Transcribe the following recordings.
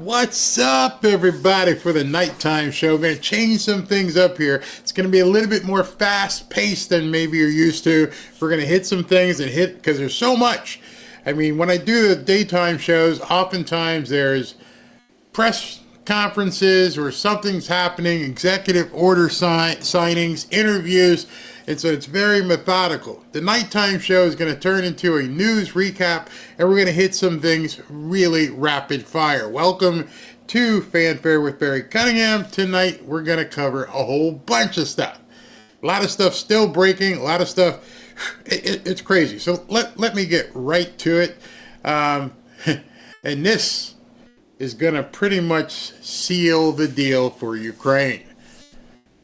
What's up, everybody, for the nighttime show? We're going to change some things up here. It's going to be a little bit more fast-paced than maybe you're used to. We're going to hit some things and hit, because there's so much. I mean, when I do the daytime shows, oftentimes there's press conferences or something's happening, executive order signings, interviews, and so it's very methodical. The nighttime show is going to turn into a news recap, and we're going to hit some things really rapid fire. Welcome to Fanfare with Barry Cunningham. Tonight we're going to cover a whole bunch of stuff. A lot of stuff still breaking, a lot of stuff. It's crazy. So let me get right to it. And this is going to pretty much seal the deal for Ukraine.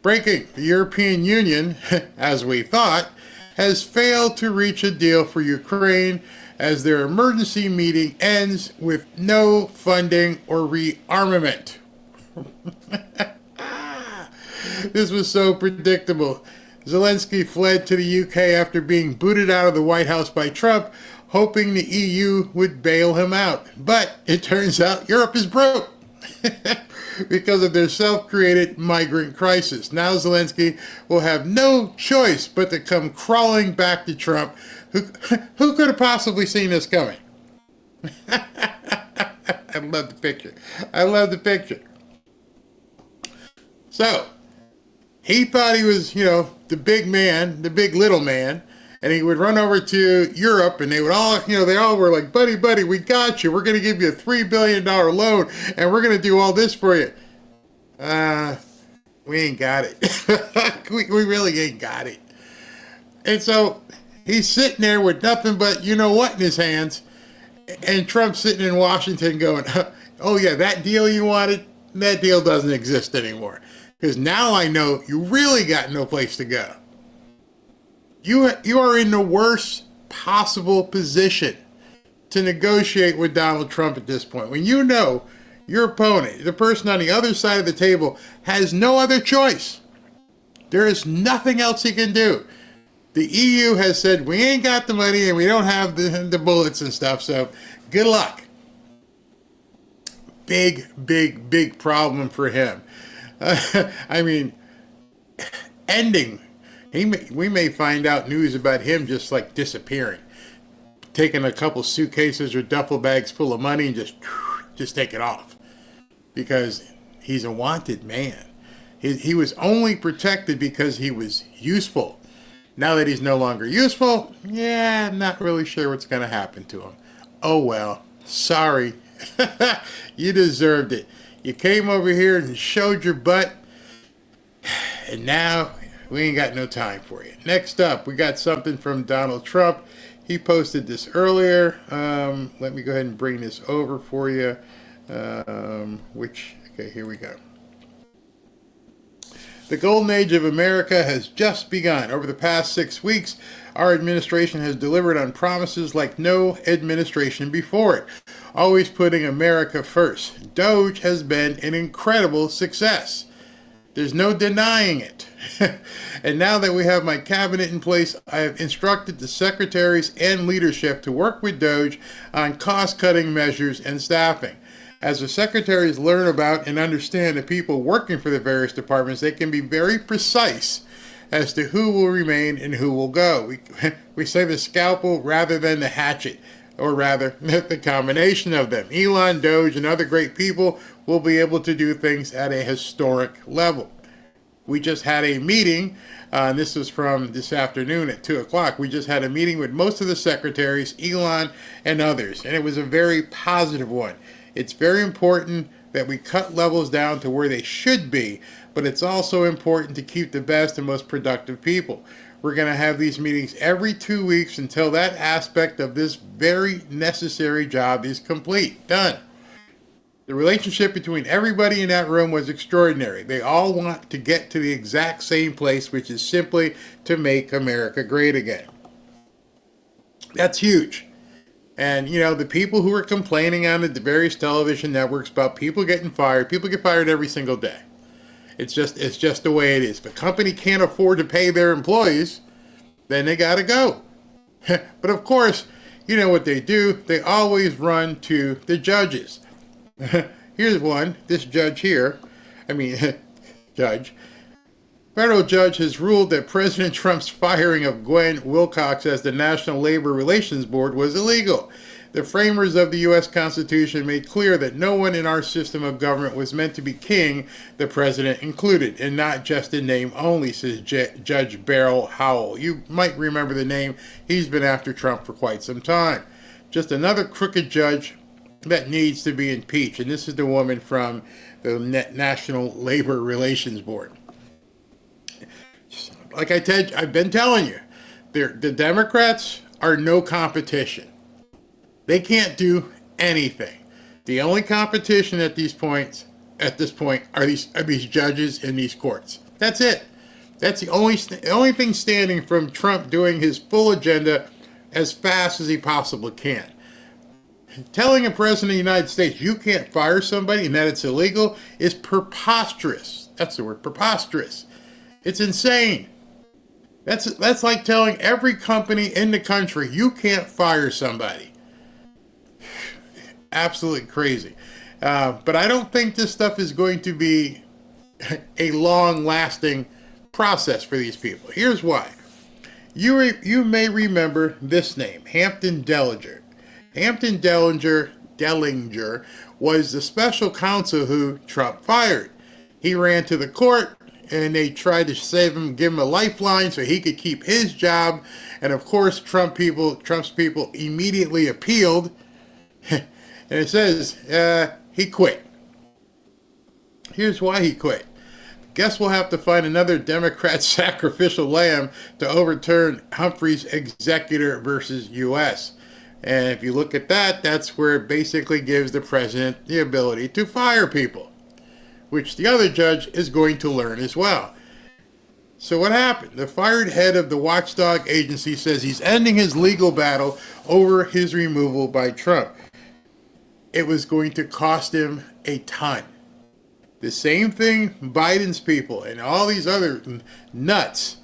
Breaking: the European Union, as we thought, has failed to reach a deal for Ukraine as their emergency meeting ends with no funding or rearmament. This was so predictable. Zelensky fled to the UK after being booted out of the White House by Trump, hoping the EU would bail him out. But it turns out Europe is broke because of their self-created migrant crisis. Now Zelensky will have no choice but to come crawling back to Trump. Who could have possibly seen this coming? I love the picture. I love the picture. So, he thought he was, the big man, the big little man, and he would run over to Europe, and they would all, they all were like, buddy, we got you. We're going to give you a $3 billion loan, and we're going to do all this for you. We ain't got it. we really ain't got it. And so he's sitting there with nothing but you-know-what in his hands, and Trump's sitting in Washington going, oh yeah, that deal you wanted, that deal doesn't exist anymore. Because now I know you really got no place to go. You are in the worst possible position to negotiate with Donald Trump at this point. When you know your opponent, the person on the other side of the table, has no other choice. There is nothing else he can do. The EU has said, we ain't got the money and we don't have the bullets and stuff, so good luck. Big problem for him. I mean, ending. We may find out news about him just like disappearing, taking a couple suitcases or duffel bags full of money and just take it off, because he's a wanted man. He was only protected because he was useful. Now that he's no longer useful, yeah, I'm not really sure what's going to happen to him. Oh well, sorry. You deserved it. You came over here and showed your butt, and now we ain't got no time for you. Next up, we got something from Donald Trump. He posted this earlier. Let me go ahead and bring this over for you. Okay, here we go. The golden age of America has just begun. Over the past 6 weeks, our administration has delivered on promises like no administration before it, always putting America first. DOGE has been an incredible success. There's no denying it. And now that we have my cabinet in place, I have instructed the secretaries and leadership to work with DOGE on cost-cutting measures and staffing. As the secretaries learn about and understand the people working for the various departments, they can be very precise as to who will remain and who will go. We say the scalpel rather than the hatchet, or rather, the combination of them. Elon, DOGE, and other great people will be able to do things at a historic level. We just had a meeting, this was from this afternoon at 2 o'clock. We just had a meeting with most of the secretaries, Elon and others, and it was a very positive one. It's very important that we cut levels down to where they should be, but it's also important to keep the best and most productive people. We're going to have these meetings every 2 weeks until that aspect of this very necessary job is complete. Done. The relationship between everybody in that room was extraordinary. They all want to get to the exact same place, which is simply to make America great again. That's huge. And, the people who are complaining on the various television networks about people getting fired, people get fired every single day. It's just the way it is. If a company can't afford to pay their employees, then they got to go. But of course, you know what they do? They always run to the judges. Here's one. This judge here, I mean, judge. Federal judge has ruled that President Trump's firing of Gwen Wilcox as the National Labor Relations Board was illegal. The framers of the U.S. Constitution made clear that no one in our system of government was meant to be king, the president included, and not just in name only, says Judge Beryl Howell. You might remember the name. He's been after Trump for quite some time. Just another crooked judge that needs to be impeached. And this is the woman from the National Labor Relations Board. Like I've been telling you, the Democrats are no competition. They can't do anything. The only competition at this point are these judges in these courts. That's it. That's the only thing standing from Trump doing his full agenda as fast as he possibly can. Telling a president of the United States you can't fire somebody and that it's illegal is preposterous. That's the word, preposterous. It's insane. That's like telling every company in the country you can't fire somebody. Absolutely crazy. But I don't think this stuff is going to be a long-lasting process for these people. Here's why. You may remember this name, Hampton Dellinger. Hampton Dellinger was the special counsel who Trump fired. He ran to the court, and they tried to save him, give him a lifeline so he could keep his job. And of course, Trump's people immediately appealed. And it says he quit. Here's why he quit. Guess we'll have to find another Democrat sacrificial lamb to overturn Humphrey's executor versus U.S. And if you look at that, that's where it basically gives the president the ability to fire people, which the other judge is going to learn as well. So what happened? The fired head of the watchdog agency says he's ending his legal battle over his removal by Trump. It was going to cost him a ton. The same thing Biden's people and all these other nuts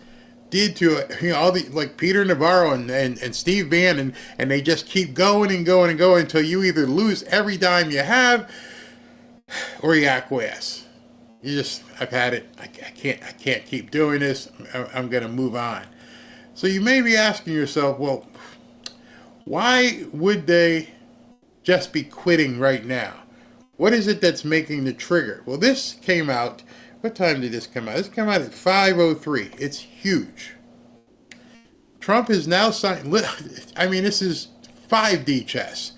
did to all the, like Peter Navarro and Steve Bannon, and they just keep going and going and going until you either lose every dime you have or you acquiesce. I've had it. I can't keep doing this. I'm going to move on. So you may be asking yourself, well, why would they just be quitting right now? What is it that's making the trigger? Well, this came out. What time did this come out? This came out at 5:03. It's huge. Trump has now signed. This is 5D chess.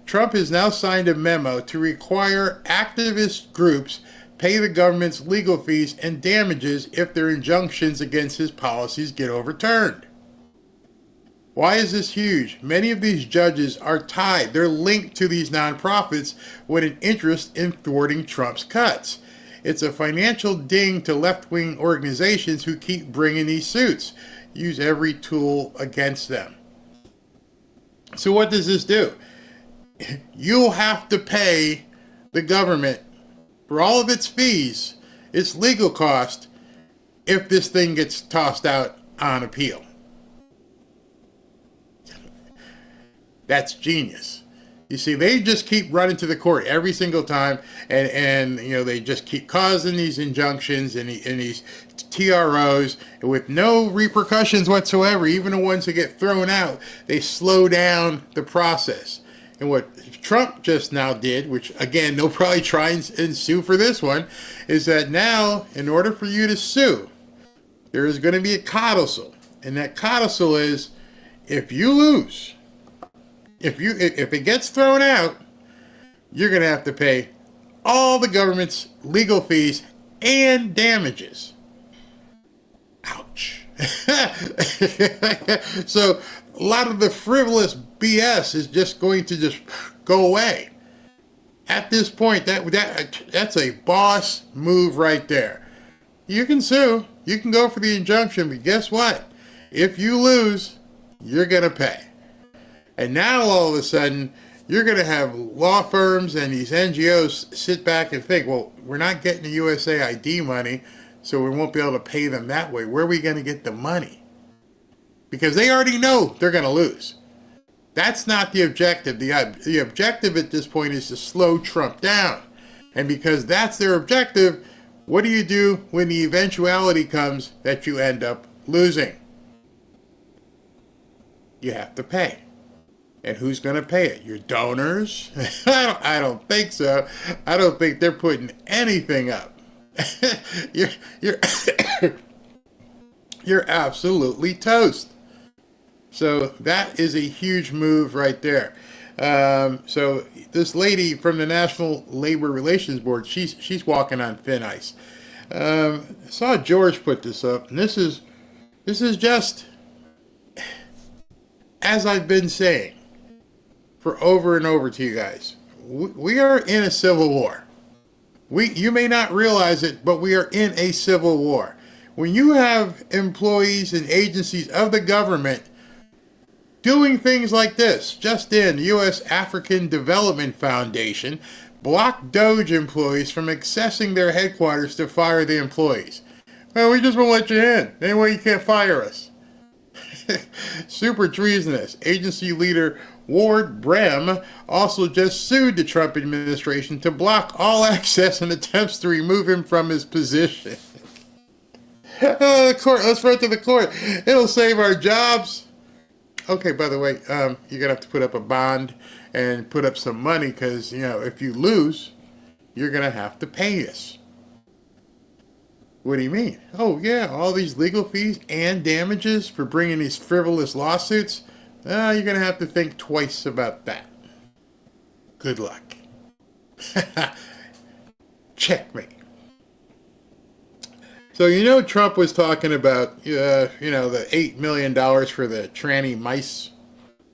Trump has now signed a memo to require activist groups pay the government's legal fees and damages if their injunctions against his policies get overturned. Why is this huge? Many of these judges are tied. They're linked to these nonprofits with an interest in thwarting Trump's cuts. It's a financial ding to left-wing organizations who keep bringing these suits. Use every tool against them. So what does this do? You'll have to pay the government for all of its fees, its legal cost, if this thing gets tossed out on appeal. That's genius. You see, they just keep running to the court every single time, and they just keep causing these injunctions and these TROs with no repercussions whatsoever. Even the ones that get thrown out, they slow down the process. And what Trump just now did, which again, they'll probably try and sue for this one, is that now, in order for you to sue, there is going to be a codicil. And that codicil is, if you lose, if it gets thrown out, you're going to have to pay all the government's legal fees and damages. Ouch. So a lot of the frivolous BS is just going to just go away. At this point, that's a boss move right there. You can sue. You can go for the injunction, but guess what? If you lose, you're going to pay. And now all of a sudden, you're going to have law firms and these NGOs sit back and think, well, we're not getting the USAID money, so we won't be able to pay them that way. Where are we going to get the money? Because they already know they're going to lose. That's not the objective. The objective at this point is to slow Trump down. And because that's their objective, what do you do when the eventuality comes that you end up losing? You have to pay. And who's going to pay it? Your donors? I don't think so. I don't think they're putting anything up. you're you're absolutely toast. So that is a huge move right there. So this lady from the National Labor Relations Board, she's walking on thin ice. I saw George put this up, and this is just as I've been saying for over and over to you guys. We are in a civil war. You may not realize it, but we are in a civil war. When you have employees and agencies of the government doing things like this, just in, the U.S. African Development Foundation blocked DOGE employees from accessing their headquarters to fire the employees. Well, we just won't let you in. Anyway, you can't fire us. Super treasonous. Agency leader Ward Brem also just sued the Trump administration to block all access and attempts to remove him from his position. The court. Let's run to the court. It'll save our jobs. Okay, by the way, you're going to have to put up a bond and put up some money because, if you lose, you're going to have to pay us. What do you mean? Oh, yeah, all these legal fees and damages for bringing these frivolous lawsuits? You're going to have to think twice about that. Good luck. Checkmate. So, Trump was talking about, the $8 million for the tranny mice,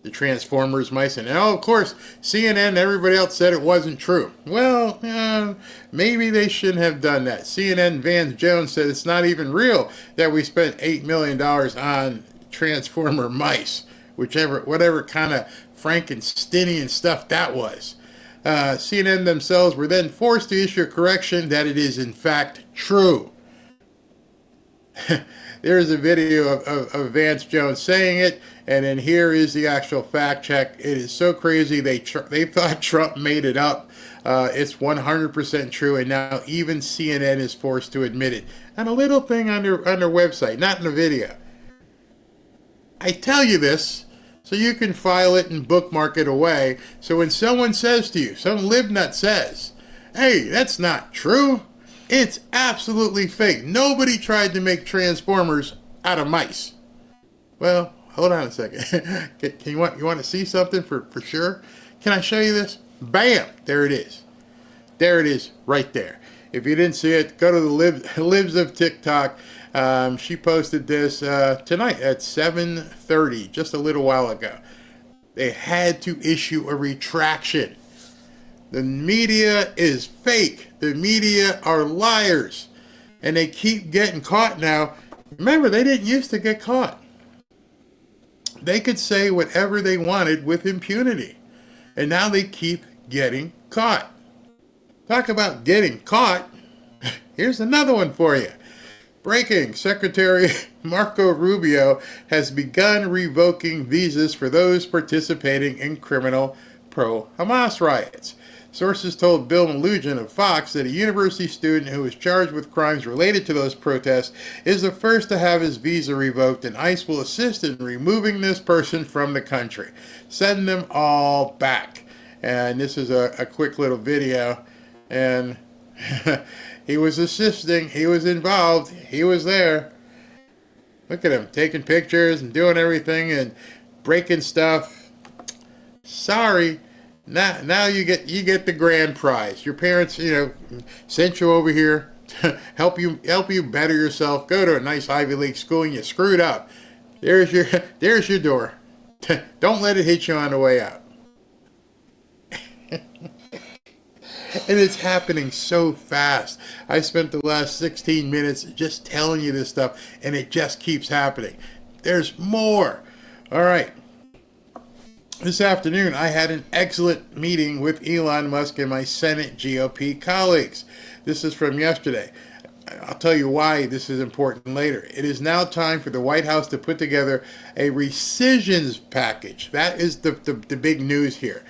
the Transformers mice. And, of course, CNN and everybody else said it wasn't true. Well, maybe they shouldn't have done that. CNN Van Jones said it's not even real that we spent $8 million on Transformer mice, whatever kind of Frankensteinian stuff that was. CNN themselves were then forced to issue a correction that it is, in fact, true. There's a video of Vance Jones saying it, and then here is the actual fact check. It is so crazy. They thought Trump made it up. It's 100% true, and now even CNN is forced to admit it. And a little thing on their website, not in the video. I tell you this so you can file it and bookmark it away. So when someone says to you, some libnut says, "Hey, that's not true," it's absolutely fake. Nobody tried to make Transformers out of mice. Well, hold on a second. You want to see something for sure? Can I show you this? Bam! There it is. There it is right there. If you didn't see it, go to the Libs of TikTok. She posted this tonight at 7:30, just a little while ago. They had to issue a retraction. The media is fake. The media are liars. And they keep getting caught now. Remember, they didn't used to get caught. They could say whatever they wanted with impunity. And now they keep getting caught. Talk about getting caught. Here's another one for you. Breaking. Secretary Marco Rubio has begun revoking visas for those participating in criminal pro-Hamas riots. Sources told Bill Malugin of Fox that a university student who was charged with crimes related to those protests is the first to have his visa revoked, and ICE will assist in removing this person from the country. Send them all back. And this is a quick little video. And he was assisting. He was involved. He was there. Look at him taking pictures and doing everything and breaking stuff. Sorry. Now you get the grand prize. Your parents, sent you over here to help you better yourself. Go to a nice Ivy League school, and you screwed up. There's your door. Don't let it hit you on the way out. And it's happening so fast. I spent the last 16 minutes just telling you this stuff, and it just keeps happening. There's more. All right. This afternoon, I had an excellent meeting with Elon Musk and my Senate GOP colleagues. This is from yesterday. I'll tell you why this is important later. It is now time for the White House to put together a rescissions package. That is the big news here.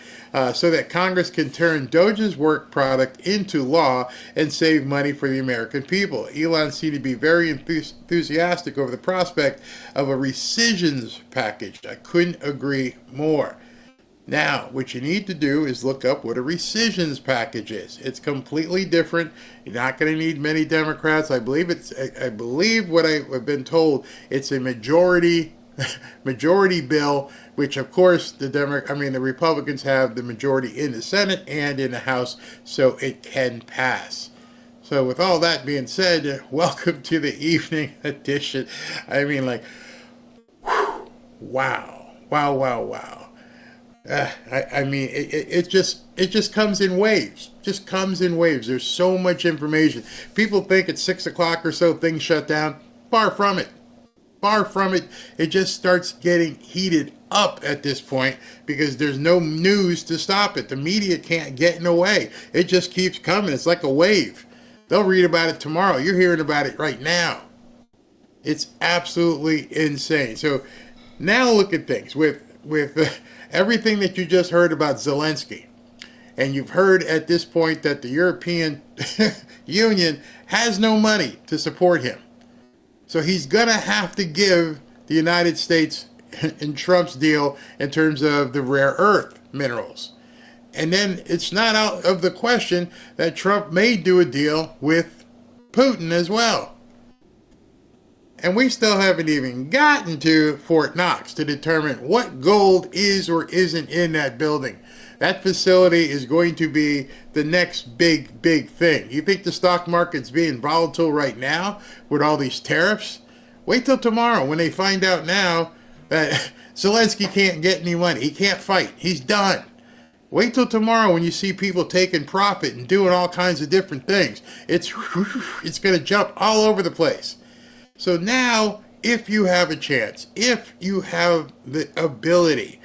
So that Congress can turn DOGE's work product into law and save money for the American people. Elon seemed to be very enthusiastic over the prospect of a rescissions package. I couldn't agree more. Now, what you need to do is look up what a rescissions package is. It's completely different. You're not going to need many Democrats. I believe what I've been told, it's a majority bill, which of course the Republicans have the majority in the Senate and in the House, so it can pass. So with all that being said, welcome to the evening edition. I mean, like, whew, wow. It just comes in waves. Just comes in waves. There's so much information. People think at 6 o'clock or so things shut down. Far from it. Far from it. It just starts getting heated up at this point because there's no news to stop it. The media can't get in the way. It just keeps coming. It's like a wave. They'll read about it tomorrow. You're hearing about it right now. It's absolutely insane. So now look at things with everything that you just heard about Zelensky, and you've heard at this point that the European Union has no money to support him. So he's going to have to give the United States in Trump's deal in terms of the rare earth minerals. And then it's not out of the question that Trump may do a deal with Putin as well. And we still haven't even gotten to Fort Knox to determine what gold is or isn't in that building. That facility is going to be the next big thing. You think the stock market's being volatile right now with all these tariffs? Wait till tomorrow when they find out now that Zelensky can't get any money. He can't fight. He's done. Wait till tomorrow when you see people taking profit and doing all kinds of different things. It's going to jump all over the place. So now, if you have a chance, if you have the ability,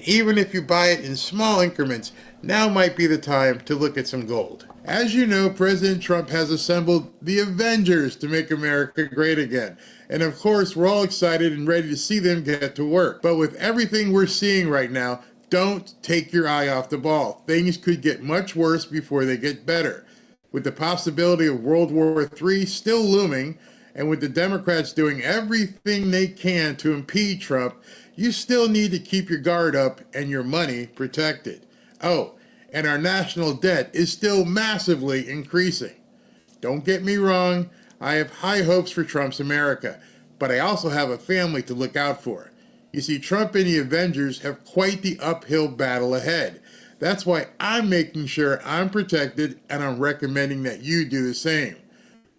even if you buy it in small increments, now might be the time to look at some gold. As you know, President Trump has assembled the Avengers to make America great again. And of course, we're all excited and ready to see them get to work. But with everything we're seeing right now, don't take your eye off the ball. Things could get much worse before they get better. With the possibility of World War III still looming, and with the Democrats doing everything they can to impede Trump, you still need to keep your guard up and your money protected. Oh, and our national debt is still massively increasing. Don't get me wrong, I have high hopes for Trump's America, but I also have a family to look out for. You see, Trump and the Avengers have quite the uphill battle ahead. That's why I'm making sure I'm protected, and I'm recommending that you do the same.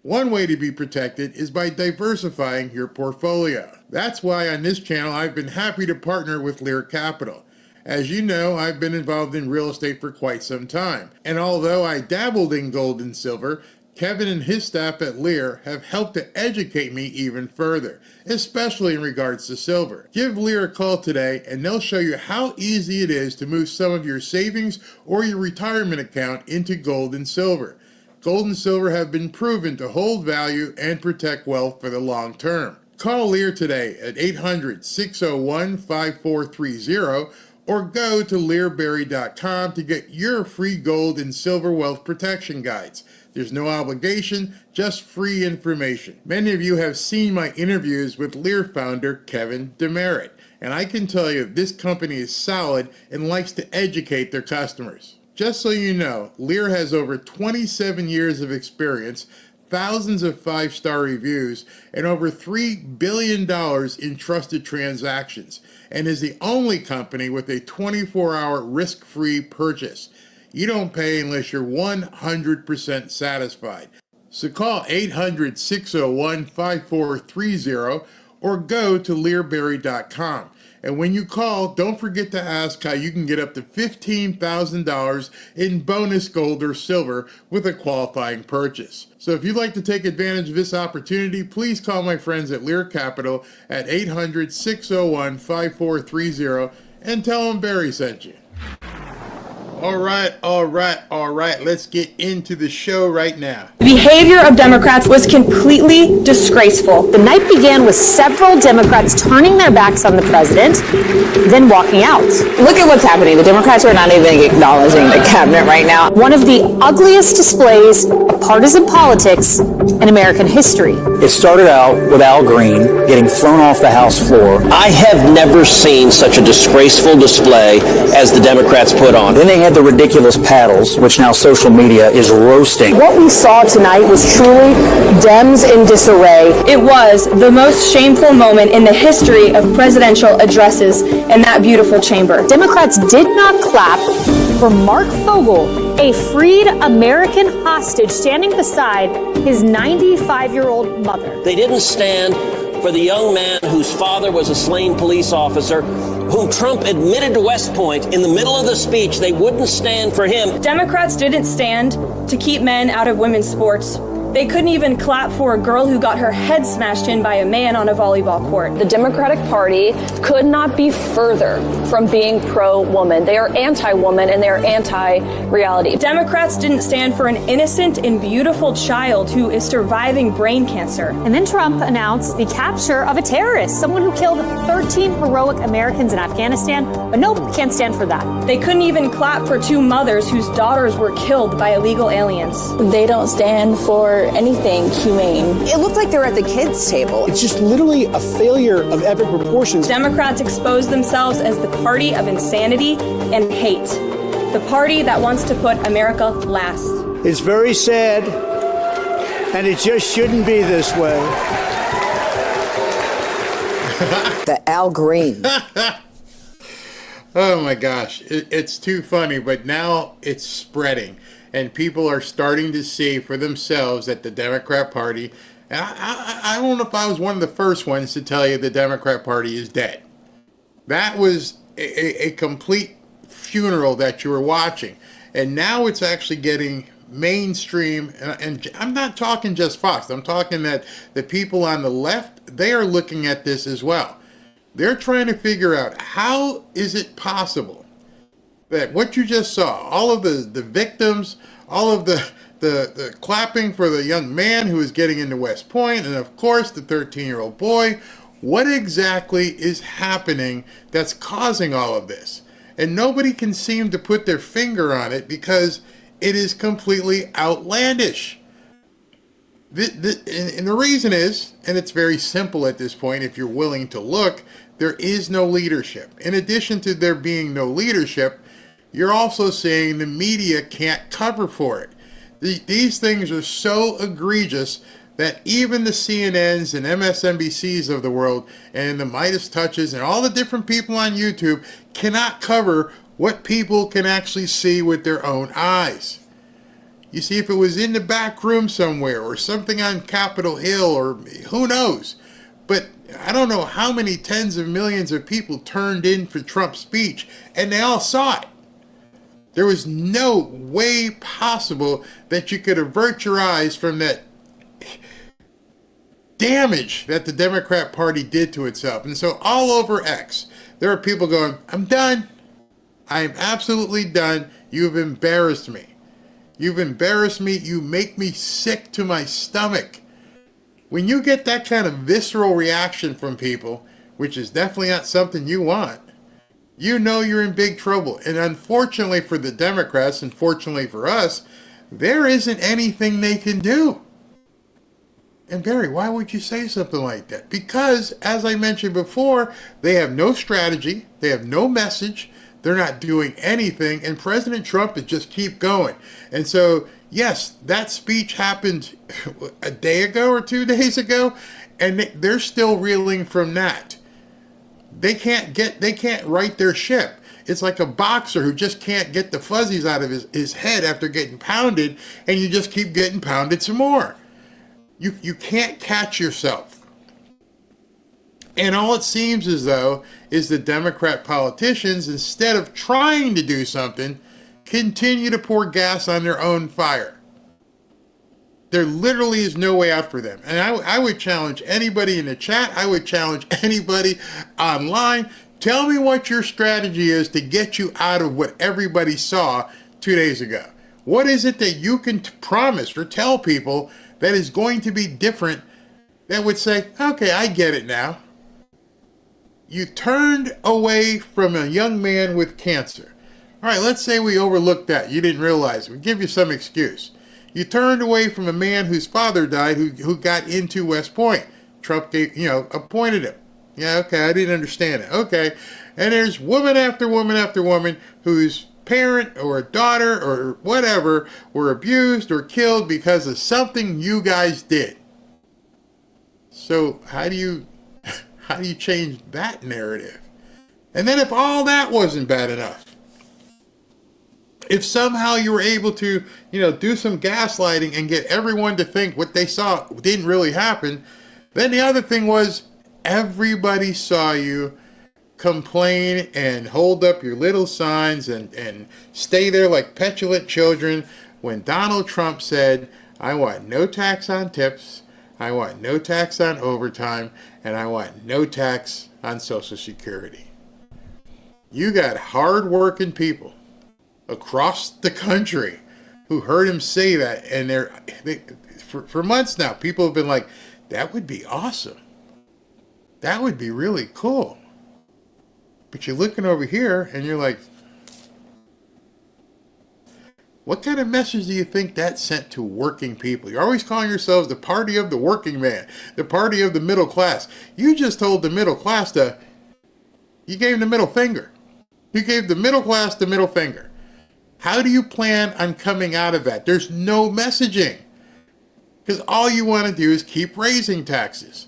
One way to be protected is by diversifying your portfolio. That's why on this channel I've been happy to partner with Lear Capital. As you know, I've been involved in real estate for quite some time. And although I dabbled in gold and silver, Kevin and his staff at Lear have helped to educate me even further, especially in regards to silver. Give Lear a call today and they'll show you how easy it is to move some of your savings or your retirement account into gold and silver. Gold and silver have been proven to hold value and protect wealth for the long term. Call Lear today at 800-601-5430 or go to learberry.com to get your free gold and silver wealth protection guides. There's no obligation, just free information. Many of you have seen my interviews with Lear founder Kevin Demerit, and I can tell you this company is solid and likes to educate their customers. Just so you know, Lear has over 27 years of experience, thousands of 5-star reviews, and over $3 billion in trusted transactions, and is the only company with a 24-hour risk-free purchase. You don't pay unless you're 100% satisfied. So call 800-601-5430 or go to learberry.com. And when you call, don't forget to ask how you can get up to $15,000 in bonus gold or silver with a qualifying purchase. So if you'd like to take advantage of this opportunity, please call my friends at Lear Capital at 800-601-5430 and tell them Barry sent you. All right. Let's get into the show right now. The behavior of Democrats was completely disgraceful. The night began with several Democrats turning their backs on the president, then walking out. Look at what's happening. The Democrats are not even acknowledging the cabinet right now. One of the ugliest displays of partisan politics in American history. It started out with Al Green getting thrown off the House floor. I have never seen such a disgraceful display as the Democrats put on. Then they had the ridiculous paddles, which now social media is roasting. What we saw tonight was truly Dems in disarray. It was the most shameful moment in the history of presidential addresses in that beautiful chamber. Democrats did not clap for Mark Fogel, a freed American hostage standing beside his 95-year-old mother. They didn't stand for the young man whose father was a slain police officer, whom Trump admitted to West Point in the middle of the speech. They wouldn't stand for him. Democrats didn't stand to keep men out of women's sports. They couldn't even clap for a girl who got her head smashed in by a man on a volleyball court. The Democratic Party could not be further from being pro-woman. They are anti-woman and they are anti-reality. Democrats didn't stand for an innocent and beautiful child who is surviving brain cancer. And then Trump announced the capture of a terrorist, someone who killed 13 heroic Americans in Afghanistan. But nope, can't stand for that. They couldn't even clap for two mothers whose daughters were killed by illegal aliens. They don't stand for anything humane. It looked like they were at the kids' table. It's just literally a failure of epic proportions. Democrats expose themselves as the party of insanity and hate. The party that wants to put America last. It's very sad, and it just shouldn't be this way. The Al Green. Oh my gosh, it's too funny, but now it's spreading. And people are starting to see for themselves that the Democrat Party, and I don't know if I was one of the first ones to tell you the Democrat Party is dead. That was a complete funeral that you were watching. And now it's actually getting mainstream. And I'm not talking just Fox. I'm talking that the people on the left, they are looking at this as well. They're trying to figure out, how is it possible that what you just saw, all of the victims, all of the clapping for the young man who is getting into West Point, and of course the 13-year-old boy, what exactly is happening that's causing all of this? And nobody can seem to put their finger on it because it is completely outlandish. And the reason is, and it's very simple at this point if you're willing to look, there is no leadership. In addition to there being no leadership, you're also saying the media can't cover for it. These things are so egregious that even the CNNs and MSNBCs of the world and the Midas Touches and all the different people on YouTube cannot cover what people can actually see with their own eyes. You see, if it was in the back room somewhere or something on Capitol Hill or who knows, but I don't know how many tens of millions of people turned in for Trump's speech and they all saw it. There was no way possible that you could avert your eyes from that damage that the Democrat Party did to itself. And so all over X, there are people going, I'm done. I'm absolutely done. You've embarrassed me. You've embarrassed me. You make me sick to my stomach. When you get that kind of visceral reaction from people, which is definitely not something you want, you know you're in big trouble. And unfortunately for the Democrats, and fortunately for us, there isn't anything they can do. And Barry, why would you say something like that? Because, as I mentioned before, they have no strategy, they have no message, they're not doing anything, and President Trump is just keep going. And so, yes, that speech happened a day ago or 2 days ago, and they're still reeling from that. They can't right their ship. It's like a boxer who just can't get the fuzzies out of his head after getting pounded, and you just keep getting pounded some more. You can't catch yourself. And all it seems as though is the Democrat politicians, instead of trying to do something, continue to pour gas on their own fire. There literally is no way out for them. And I would challenge anybody in the chat, I would challenge anybody online Tell me what your strategy is to get you out of what everybody saw 2 days ago. What is it that you can promise or tell people that is going to be different that would say, okay, I get it now? You turned away from a young man with cancer. All right, let's say we overlooked that. You didn't realize it. We give you some excuse. You turned away from a man whose father died who got into West Point. Trump appointed him. Yeah, okay, I didn't understand it. Okay, and there's woman after woman after woman whose parent or daughter or whatever were abused or killed because of something you guys did. So how do you change that narrative? And then if all that wasn't bad enough, if somehow you were able to, do some gaslighting and get everyone to think what they saw didn't really happen, then the other thing was everybody saw you complain and hold up your little signs and stay there like petulant children when Donald Trump said, I want no tax on tips, I want no tax on overtime, and I want no tax on Social Security. You got hard-working people across the country who heard him say that, and for months now, people have been like, that would be awesome. That would be really cool. But you're looking over here and you're like, what kind of message do you think that sent to working people? You're always calling yourselves the party of the working man, the party of the middle class. You just told the middle class you gave them the middle finger. You gave the middle class the middle finger. How do you plan on coming out of that? There's no messaging. Because all you want to do is keep raising taxes.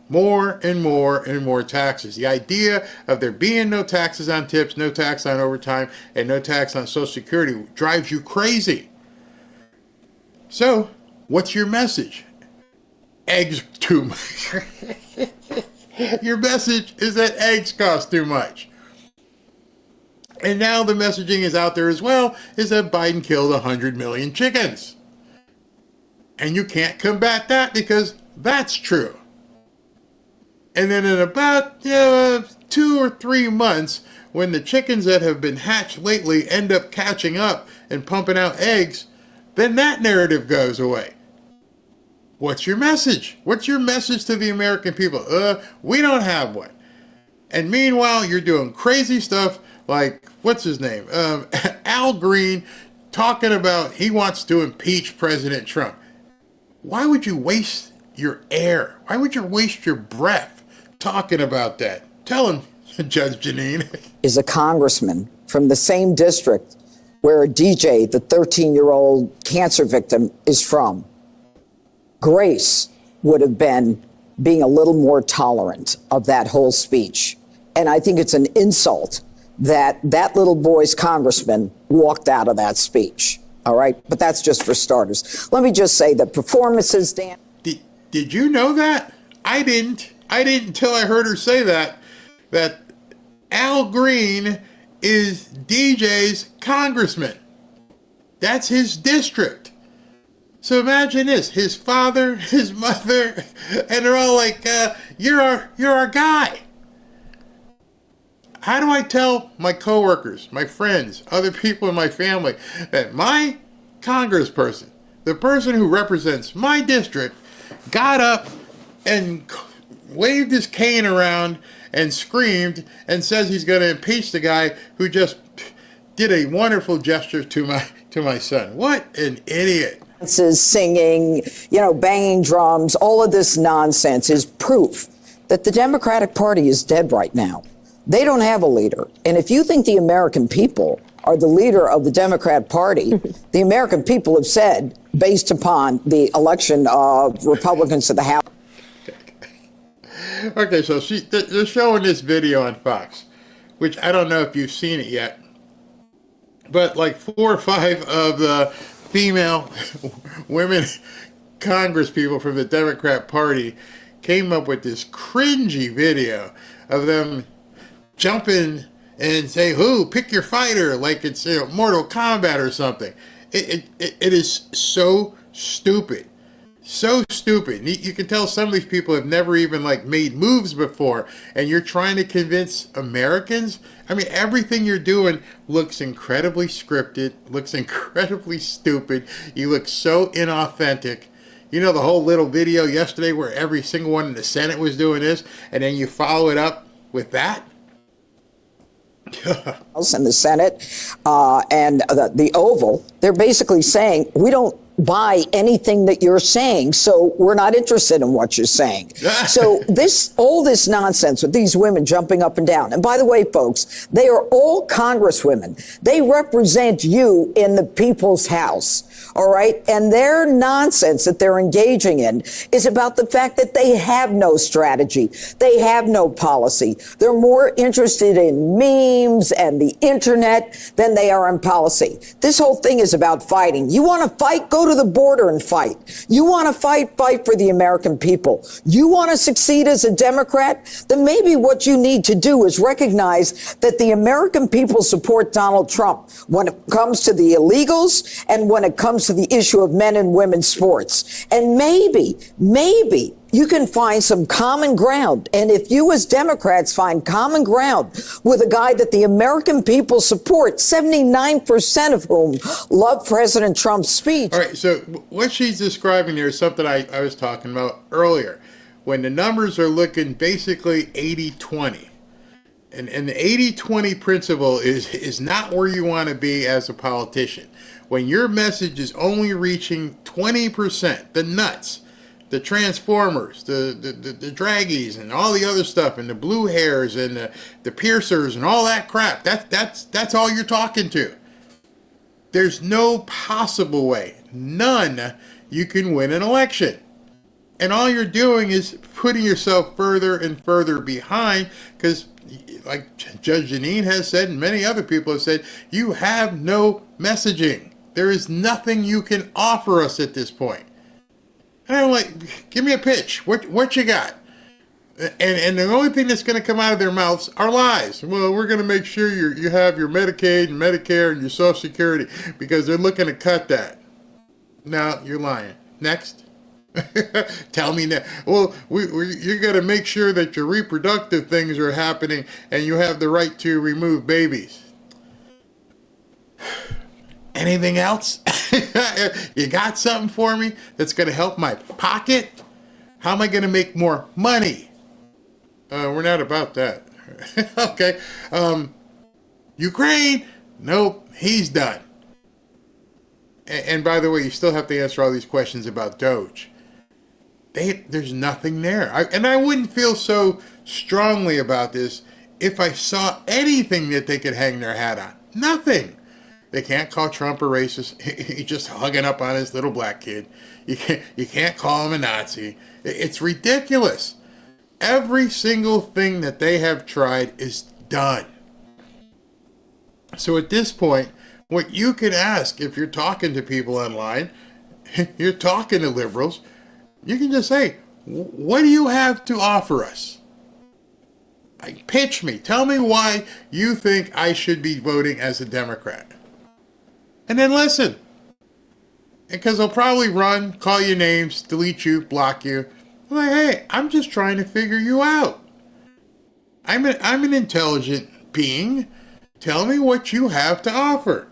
More and more and more taxes. The idea of there being no taxes on tips, no tax on overtime, and no tax on Social Security drives you crazy. So, what's your message? Eggs too much. Your message is that eggs cost too much. And now the messaging is out there as well, is that Biden killed 100 million chickens. And you can't combat that because that's true. And then in about 2 or 3 months, when the chickens that have been hatched lately end up catching up and pumping out eggs, then that narrative goes away. What's your message? What's your message to the American people? We don't have one. And meanwhile, you're doing crazy stuff like, what's his name? Al Green talking about he wants to impeach President Trump. Why would you waste your air? Why would you waste your breath talking about that? Tell him, Judge Janine. Is a congressman from the same district where DJ, the 13-year-old cancer victim, is from. Grace would have been being a little more tolerant of that whole speech. And I think it's an insult that that little boy's congressman walked out of that speech. All right. But that's just for starters. Let me just say that performances, Dan. Did you know that? I didn't until I heard her say that Al Green is DJ's congressman. That's his district. So imagine this, his father, his mother, and they're all like, you're our guy. How do I tell my coworkers, my friends, other people in my family that my congressperson, the person who represents my district, got up and waved his cane around and screamed and says he's going to impeach the guy who just did a wonderful gesture to my son? What an idiot. Singing, banging drums, all of this nonsense is proof that the Democratic Party is dead right now. They don't have a leader. And if you think the American people are the leader of the Democrat Party, the American people have said, based upon the election of Republicans to the House. Okay, so they're showing this video on Fox, which I don't know if you've seen it yet, but like 4 or 5 of the female women Congress people from the Democrat Party came up with this cringy video of them jumping and say, "Who pick your fighter?" like it's Mortal Kombat or something. It is so stupid, So stupid. You can tell some of these people have never even like made moves before, and you're trying to convince Americans. I mean, everything you're doing looks incredibly scripted, looks incredibly stupid. You look so inauthentic. You know, the whole little video yesterday where every single one in the Senate was doing this, and then you follow it up with that? In the Senate and the Oval, they're basically saying, we don't buy anything that you're saying, so we're not interested in what you're saying. So all this nonsense with these women jumping up and down. And by the way, folks, they are all congresswomen. They represent you in the people's house. All right. And their nonsense that they're engaging in is about the fact that they have no strategy. They have no policy. They're more interested in memes and the internet than they are in policy. This whole thing is about fighting. You want to fight? Go to the border and fight. You want to fight for the American people. You want to succeed as a Democrat? Then maybe what you need to do is recognize that the American people support Donald Trump when it comes to the illegals and when it comes to the issue of men and women's sports. And maybe you can find some common ground. And if you as Democrats find common ground with a guy that the American people support, 79% of whom love President Trump's speech. All right, so what she's describing there is something I was talking about earlier, when the numbers are looking basically 80-20. And the 80-20 principle is not where you want to be as a politician. When your message is only reaching 20%, the nuts, the transformers, the draggies, and all the other stuff, and the blue hairs, and the piercers, and all that crap, that's all you're talking to. There's no possible way, none, you can win an election. And all you're doing is putting yourself further and further behind, because like Judge Janine has said, and many other people have said, you have no messaging. There is nothing you can offer us at this point. And I'm like, give me a pitch. What you got? And the only thing that's going to come out of their mouths are lies. Well, we're going to make sure you have your Medicaid and Medicare and your Social Security because they're looking to cut that. No, you're lying. Next. Tell me now. Well, you're going to make sure that your reproductive things are happening and you have the right to remove babies. Anything else? You got something for me that's going to help my pocket? How am I going to make more money? We're not about that. Okay. Ukraine? Nope, he's done. And by the way, you still have to answer all these questions about DOGE. There's nothing there. And I wouldn't feel so strongly about this if I saw anything that they could hang their hat on. Nothing. They can't call Trump a racist. He's just hugging up on his little black kid. You can't call him a Nazi. It's ridiculous. Every single thing that they have tried is done. So at this point, what you can ask if you're talking to people online, you're talking to liberals, you can just say, what do you have to offer us? Pitch me. Tell me why you think I should be voting as a Democrat. And then listen. Because they'll probably run, call you names, delete you, block you. I'm like, hey, I'm just trying to figure you out. I'm an intelligent being. Tell me what you have to offer.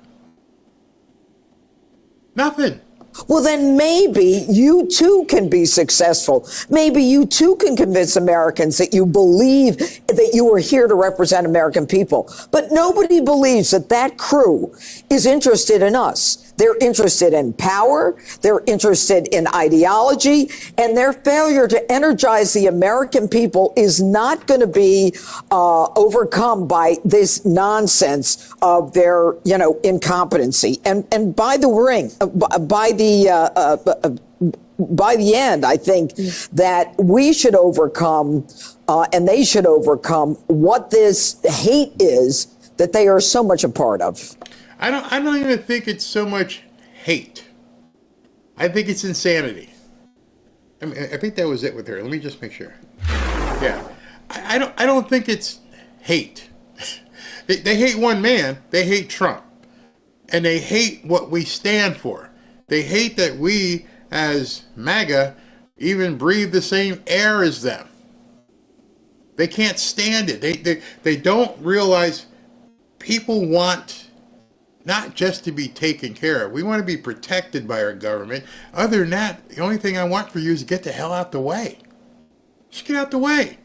Nothing. Well, then maybe you too can be successful. Maybe you too can convince Americans that you believe that you are here to represent American people. But nobody believes that crew is interested in us. They're interested in power. They're interested in ideology. And their failure to energize the American people is not going to be overcome by this nonsense of their, incompetency. And by the end, I think that we should overcome and they should overcome what this hate is that they are so much a part of. I don't even think it's so much hate. I think it's insanity. I think that was it with her. Let me just make sure. Yeah. I don't think it's hate. They hate one man. They hate Trump. And they hate what we stand for. They hate that we as MAGA even breathe the same air as them. They can't stand it. They don't realize people want not just to be taken care of. We want to be protected by our government. Other than that, the only thing I want for you is to get the hell out the way. Just get out the way.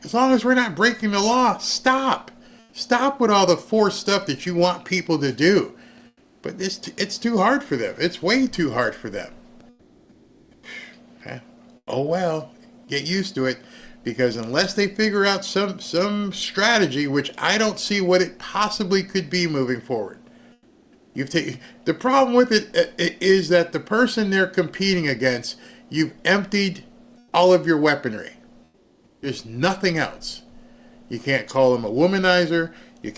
As long as we're not breaking the law, stop. Stop with all the forced stuff that you want people to do. But it's too hard for them. It's way too hard for them. Oh well, get used to it, because unless they figure out some strategy, which I don't see what it possibly could be moving forward. The problem with it is that the person they're competing against, you've emptied all of your weaponry. There's nothing else. You can't call him a womanizer. You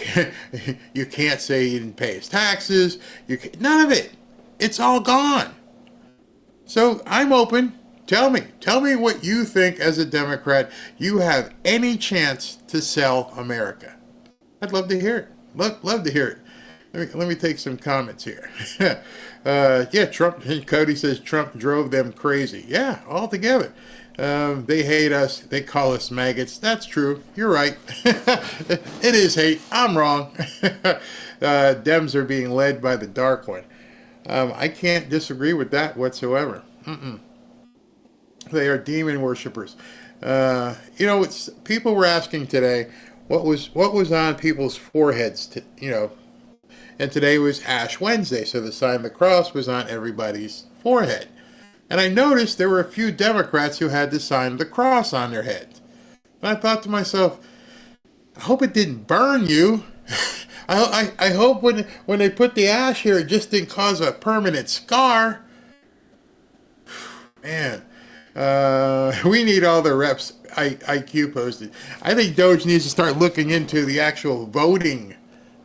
can't say he didn't pay his taxes. None of it. It's all gone. So I'm open. Tell me what you think as a Democrat you have any chance to sell America. I'd love to hear it. Love to hear it. Let me take some comments here. Yeah, Trump. Cody says Trump drove them crazy. Yeah, altogether. They hate us. They call us maggots. That's true. You're right. It is hate. I'm wrong. Dems are being led by the dark one. I can't disagree with that whatsoever. They are demon worshippers. People were asking today what was on people's foreheads. And today was Ash Wednesday, so the sign of the cross was on everybody's forehead. And I noticed there were a few Democrats who had the sign of the cross on their head. And I thought to myself, I hope it didn't burn you. I hope when they put the ash here, it just didn't cause a permanent scar. Man, we need all the reps IQ posted. I think DOGE needs to start looking into the actual voting,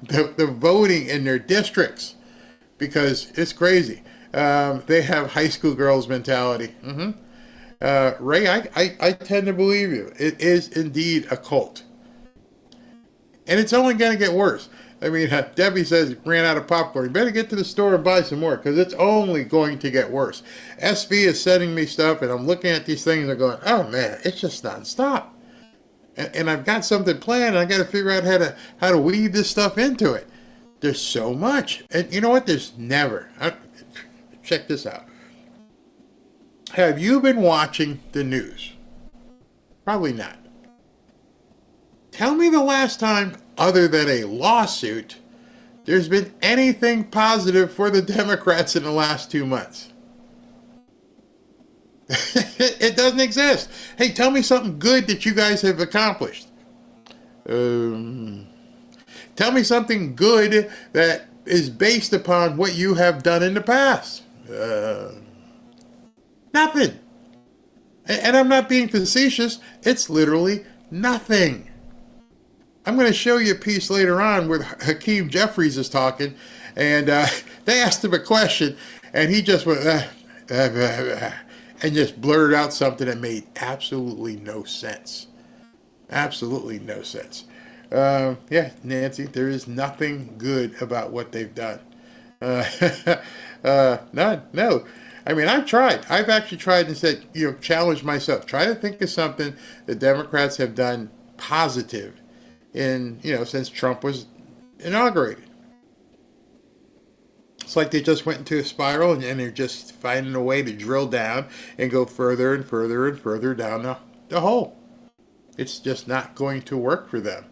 the voting in their districts, because it's crazy. They have high school girls mentality. Ray, I tend to believe you. It is indeed a cult. And it's only going to get worse. I mean, Debbie says ran out of popcorn. You better get to the store and buy some more, because it's only going to get worse. SV is sending me stuff, and I'm looking at these things and going, oh man, it's just nonstop. And I've got something planned, and I got to figure out how to weave this stuff into it. There's so much. And you know what? There's never. Check this out. Have you been watching the news? Probably not. Tell me the last time, other than a lawsuit, there's been anything positive for the Democrats in the last 2 months. It doesn't exist. Hey, tell me something good that you guys have accomplished. Tell me something good that is based upon what you have done in the past. Nothing. And I'm not being facetious. It's literally nothing. I'm going to show you a piece later on where Hakeem Jeffries is talking, and they asked him a question, and he just went, and just blurted out something that made absolutely no sense. Absolutely no sense. Yeah, Nancy, there is nothing good about what they've done. No. I mean, I've tried. I've actually tried and said, challenged myself. Try to think of something the Democrats have done positive since Trump was inaugurated. It's like they just went into a spiral and they're just finding a way to drill down and go further and further and further down the hole. It's just not going to work for them.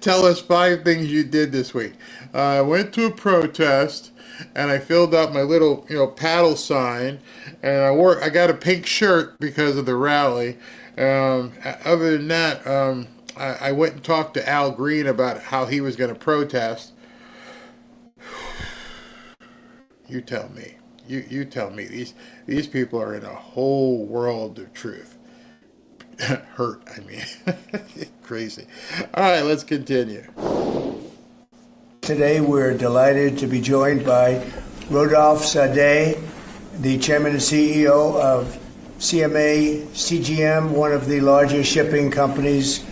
Tell us 5 things you did this week. I went to a protest and I filled out my little, paddle sign, and I got a pink shirt because of the rally. Other than that, I went and talked to Al Green about how he was going to protest. You tell me. You tell me. These people are in a whole world of truth. Hurt, I mean. Crazy. All right, let's continue. Today we're delighted to be joined by Rodolphe Sade, the chairman and CEO of CMA CGM, one of the largest shipping companies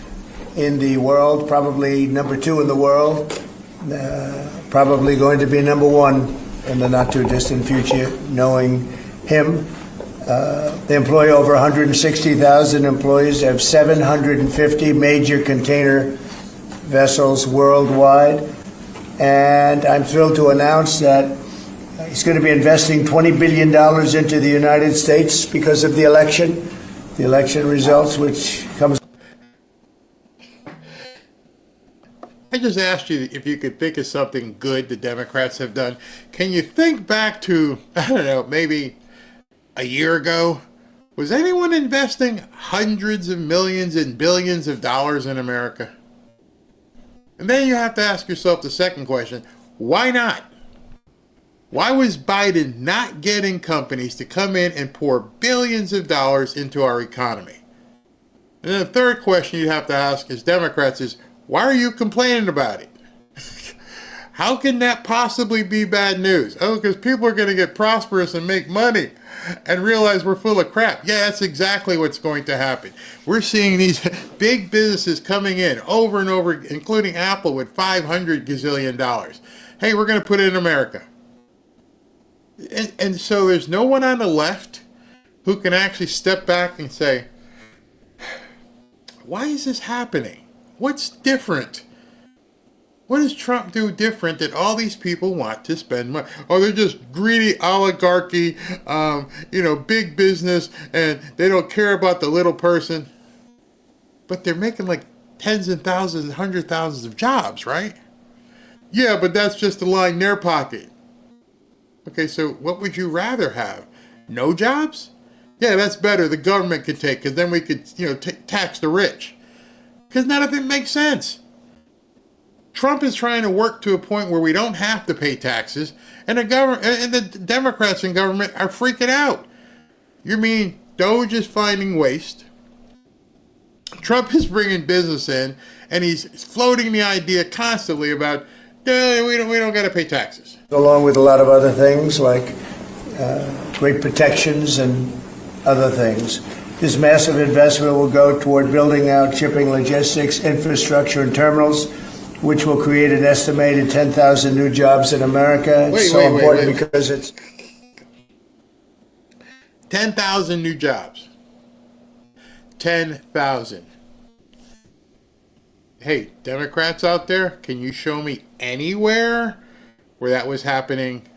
in the world, probably number 2 in the world, probably going to be number 1 in the not-too-distant future, knowing him. They employ over 160,000 employees. They have 750 major container vessels worldwide. And I'm thrilled to announce that he's going to be investing $20 billion into the United States because of the election results, which comes. I just asked you if you could think of something good the Democrats have done. Can you think back to, I don't know, maybe a year ago? Was anyone investing hundreds of millions and billions of dollars in America? And then you have to ask yourself the second question, why not? Why was Biden not getting companies to come in and pour billions of dollars into our economy? And then the third question you have to ask as Democrats is, why are you complaining about it? How can that possibly be bad news? Oh, because people are going to get prosperous and make money and realize we're full of crap. Yeah, that's exactly what's going to happen. We're seeing these big businesses coming in over and over, including Apple with $500 gazillion. Hey, we're going to put it in America. And so there's no one on the left who can actually step back and say, why is this happening? What's different? What does Trump do different that all these people want to spend money? Oh, they're just greedy oligarchy, big business, and they don't care about the little person. But they're making like tens and thousands, hundred thousands of jobs, right? Yeah, but that's just to line their pocket. Okay, so what would you rather have? No jobs? Yeah, that's better. The government could take, because then we could, tax the rich. Because none of it makes sense. Trump is trying to work to a point where we don't have to pay taxes, and the government and the Democrats in government are freaking out. You mean DOGE is finding waste? Trump is bringing business in, and he's floating the idea constantly about we don't got to pay taxes. Along with a lot of other things like great protections and other things. This massive investment will go toward building out shipping logistics, infrastructure, and terminals, which will create an estimated 10,000 new jobs in America. It's so important because it's 10,000 new jobs. 10,000. Hey, Democrats out there, can you show me anywhere where that was happening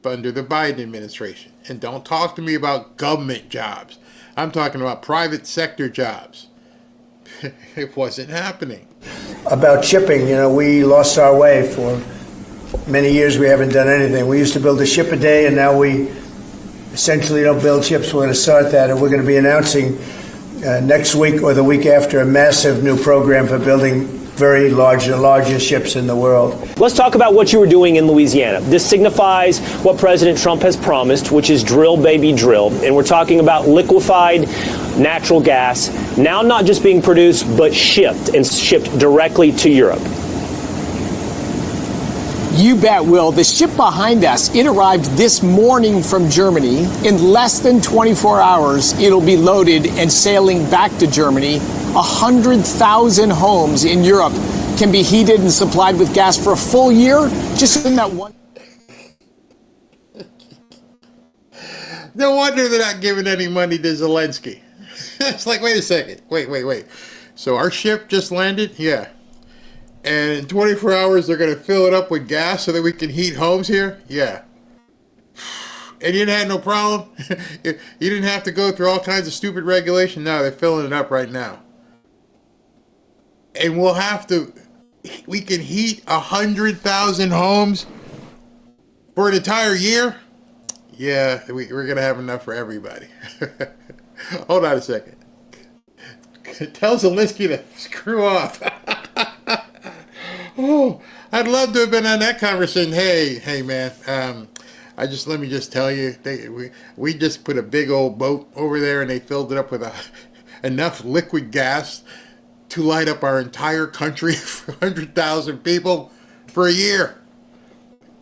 under the Biden administration? And don't talk to me about government jobs. I'm talking about private sector jobs. It wasn't happening. About shipping, we lost our way for many years. We haven't done anything. We used to build a ship a day, and now we essentially don't build ships. We're going to start that, and we're going to be announcing next week or the week after a massive new program for building very large, the largest ships in the world. Let's talk about what you were doing in Louisiana. This signifies what President Trump has promised, which is drill, baby, drill. And we're talking about liquefied natural gas, now not just being produced, but shipped directly to Europe. You bet, Will. The ship behind us, it arrived this morning from Germany. In less than 24 hours, it'll be loaded and sailing back to Germany. 100,000 homes in Europe can be heated and supplied with gas for a full year, just in that one. No wonder they're not giving any money to Zelensky. It's like, wait a second. Wait. So our ship just landed? Yeah. And in 24 hours, they're going to fill it up with gas so that we can heat homes here? Yeah. And you didn't have no problem? You didn't have to go through all kinds of stupid regulation? No, they're filling it up right now. And we can heat 100,000 homes for an entire year? Yeah, we're going to have enough for everybody. Hold on a second. Tell Zelensky to screw off. Oh, I'd love to have been on that conversation. Hey, man. Let me just tell you, we just put a big old boat over there, and they filled it up with enough liquid gas to light up our entire country for 100,000 people for a year.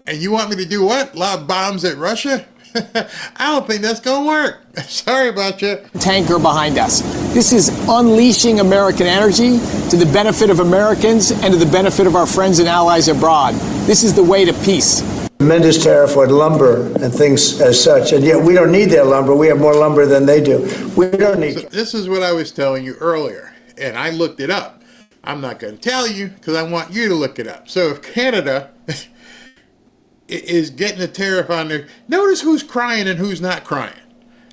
And you want me to do what? Lob bombs at Russia? I don't think that's going to work. Sorry about you. Tanker behind us. This is unleashing American energy to the benefit of Americans and to the benefit of our friends and allies abroad. This is the way to peace. tremendous tariff on lumber and things as such, and yet we don't need their lumber. We have more lumber than they do. We don't need. So this is what I was telling you earlier, and I looked it up. I'm not going to tell you because I want you to look it up. So if Canada is getting a tariff on there, notice who's crying and who's not crying.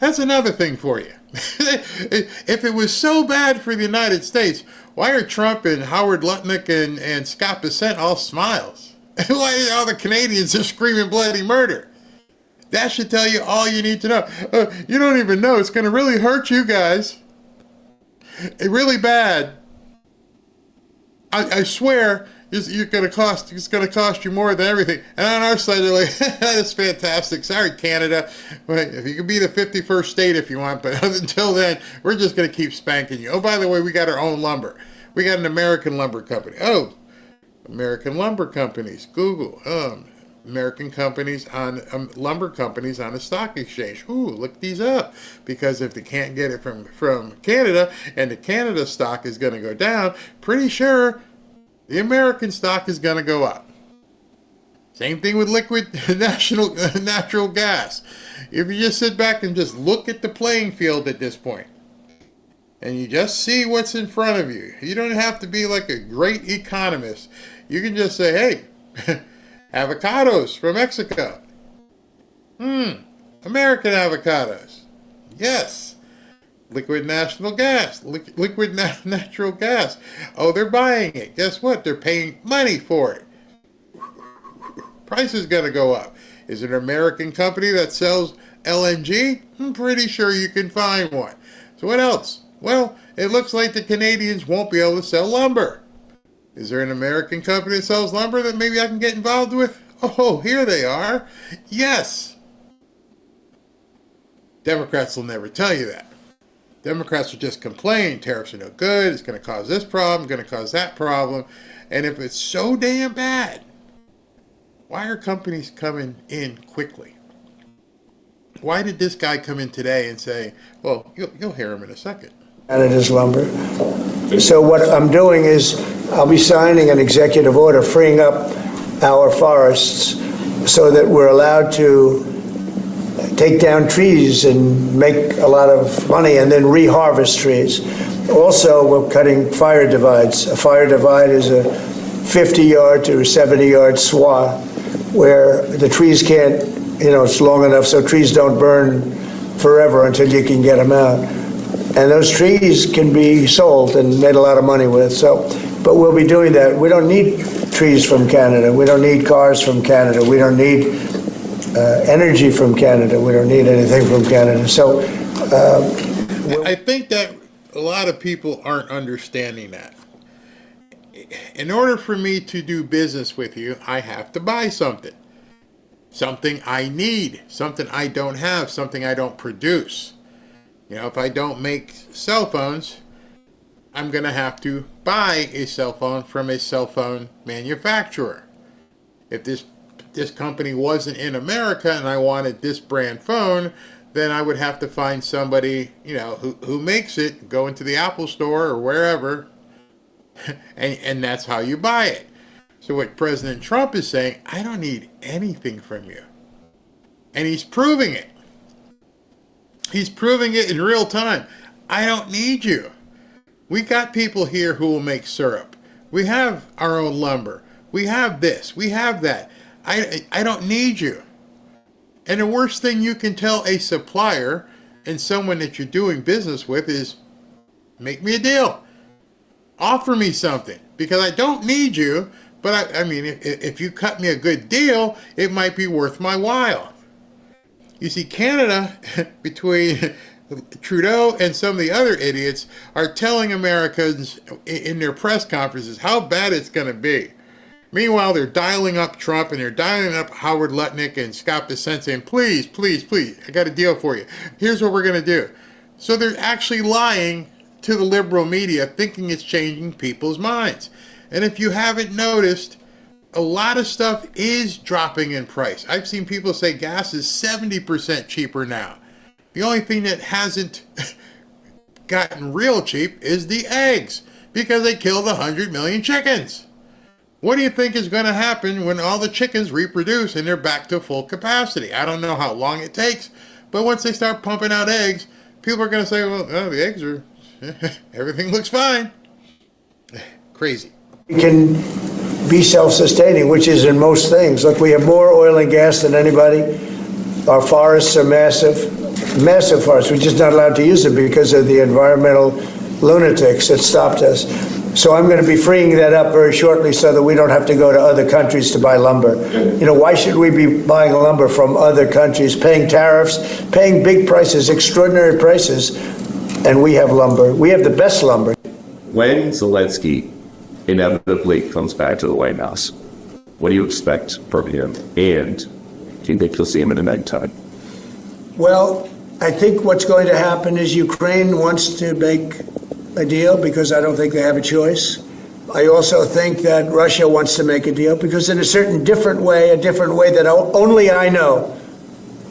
That's another thing for you. If it was so bad for the United States, why are Trump and Howard Lutnick and Scott Bessent all smiles? Why are all the Canadians just screaming bloody murder? That should tell you all you need to know. You don't even know. It's going to really hurt you guys. Really bad. I swear it's going to cost you more than everything. And on our side, they're like, that's fantastic. Sorry, Canada. If you can be the 51st state if you want, but until then, we're just going to keep spanking you. Oh, by the way, we got our own lumber. We got an American lumber company. Oh, American lumber companies. Google. American companies on lumber companies on a stock exchange. Ooh, look these up, because if they can't get it from Canada and the Canada stock is going to go down, pretty sure the American stock is going to go up. Same thing with liquid natural gas. If you just sit back and just look at the playing field at this point, and you just see what's in front of you, you don't have to be like a great economist. You can just say, hey, avocados from Mexico. American avocados. Yes. Liquid natural gas. Natural gas. Oh, they're buying it. Guess what? They're paying money for it. Price is going to go up. Is it an American company that sells LNG? I'm pretty sure you can find one. So what else? Well, it looks like the Canadians won't be able to sell lumber. Is there an American company that sells lumber that maybe I can get involved with? Oh, here they are. Yes. Democrats will never tell you that. Democrats will just complain. Tariffs are no good. It's going to cause this problem, going to cause that problem. And if it's so damn bad, why are companies coming in quickly? Why did this guy come in today and say, well, you'll hear him in a second. Canada's lumber. So what I'm doing is I'll be signing an executive order freeing up our forests so that we're allowed to take down trees and make a lot of money and then reharvest trees. Also, we're cutting fire divides. A fire divide is a 50-yard to 70-yard swath where the trees can't, it's long enough so trees don't burn forever until you can get them out. And those trees can be sold and made a lot of money with. But we'll be doing that. We don't need trees from Canada. We don't need cars from Canada. We don't need energy from Canada. We don't need anything from Canada. So I think that a lot of people aren't understanding that. In order for me to do business with you, I have to buy something. Something I need, something I don't have, something I don't produce. If I don't make cell phones, I'm going to have to buy a cell phone from a cell phone manufacturer. If this company wasn't in America and I wanted this brand phone, then I would have to find somebody, who makes it, go into the Apple store or wherever, and that's how you buy it. So what President Trump is saying, I don't need anything from you. And he's proving it. He's proving it in real time. I don't need you. We got people here who will make syrup. We have our own lumber. We have this. We have that. I don't need you. And the worst thing you can tell a supplier and someone that you're doing business with is, make me a deal. Offer me something. Because I don't need you, but I mean, if you cut me a good deal, it might be worth my while. You see, Canada, between Trudeau and some of the other idiots, are telling Americans in their press conferences how bad it's going to be. Meanwhile, they're dialing up Trump and they're dialing up Howard Lutnick and Scott Bessent saying, please, please, please, I got a deal for you. Here's what we're going to do. So they're actually lying to the liberal media, thinking it's changing people's minds. And if you haven't noticed, a lot of stuff is dropping in price. I've seen people say gas is 70% cheaper now. The only thing that hasn't gotten real cheap is the eggs, because they killed 100 million chickens. What do you think is going to happen when all the chickens reproduce and they're back to full capacity? I don't know how long it takes, but once they start pumping out eggs, people are going to say, well, oh, the eggs are, everything looks fine. Crazy. We can be self-sustaining, which is in most things. Look, we have more oil and gas than anybody. Our forests are massive forests. We're just not allowed to use them because of the environmental lunatics that stopped us. So I'm going to be freeing that up very shortly so that we don't have to go to other countries to buy lumber. You know, why should we be buying lumber from other countries, paying tariffs, paying big prices, extraordinary prices, and we have lumber. We have the best lumber. When Zelensky inevitably comes back to the White House, what do you expect from him? And do you think you'll see him in a nighttime? Well, I think what's going to happen is Ukraine wants to make a deal because I don't think they have a choice. I also think that Russia wants to make a deal because in a certain different way that only I know.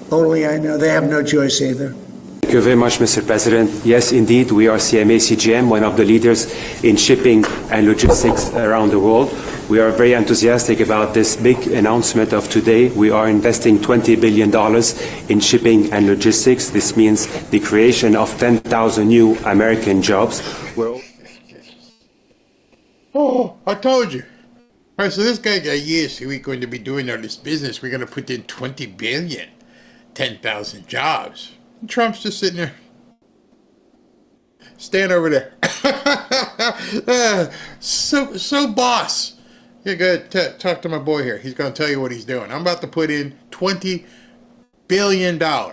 They have no choice either. Thank you very much, Mr. President. Yes, indeed, we are CMA CGM, one of the leaders in shipping and logistics around the world. We are very enthusiastic about this big announcement of today. We are investing $20 billion in shipping and logistics. This means the creation of 10,000 new American jobs. Oh, I told you. All right, so this guy got, yes, we're going to be doing all this business. We're going to put in 20 billion, 10,000 jobs. And Trump's just sitting there. Stand over there. So boss. Yeah, go ahead, talk to my boy here. He's going to tell you what he's doing. I'm about to put in $20 billion. And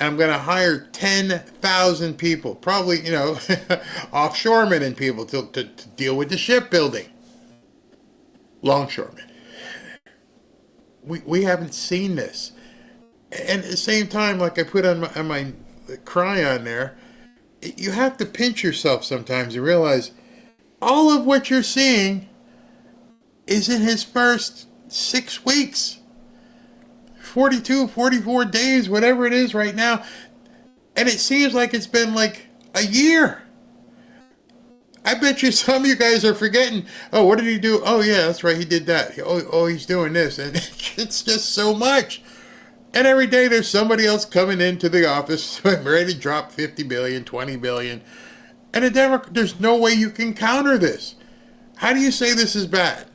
I'm going to hire 10,000 people, probably, you know, offshoremen and people to deal with the shipbuilding. Longshoremen. We haven't seen this. And at the same time, like I put on my cry on there, you have to pinch yourself sometimes and realize all of what you're seeing is in his first 6 weeks. 42, 44 days, whatever it is right now. And it seems like it's been like a year. I bet you some of you guys are forgetting, oh, what did he do? Oh, yeah, that's right, he did that. Oh, he's doing this. And it's just so much. And every day there's somebody else coming into the office ready to drop 50 billion, 20 billion. And there's no way you can counter this. How do you say this is bad?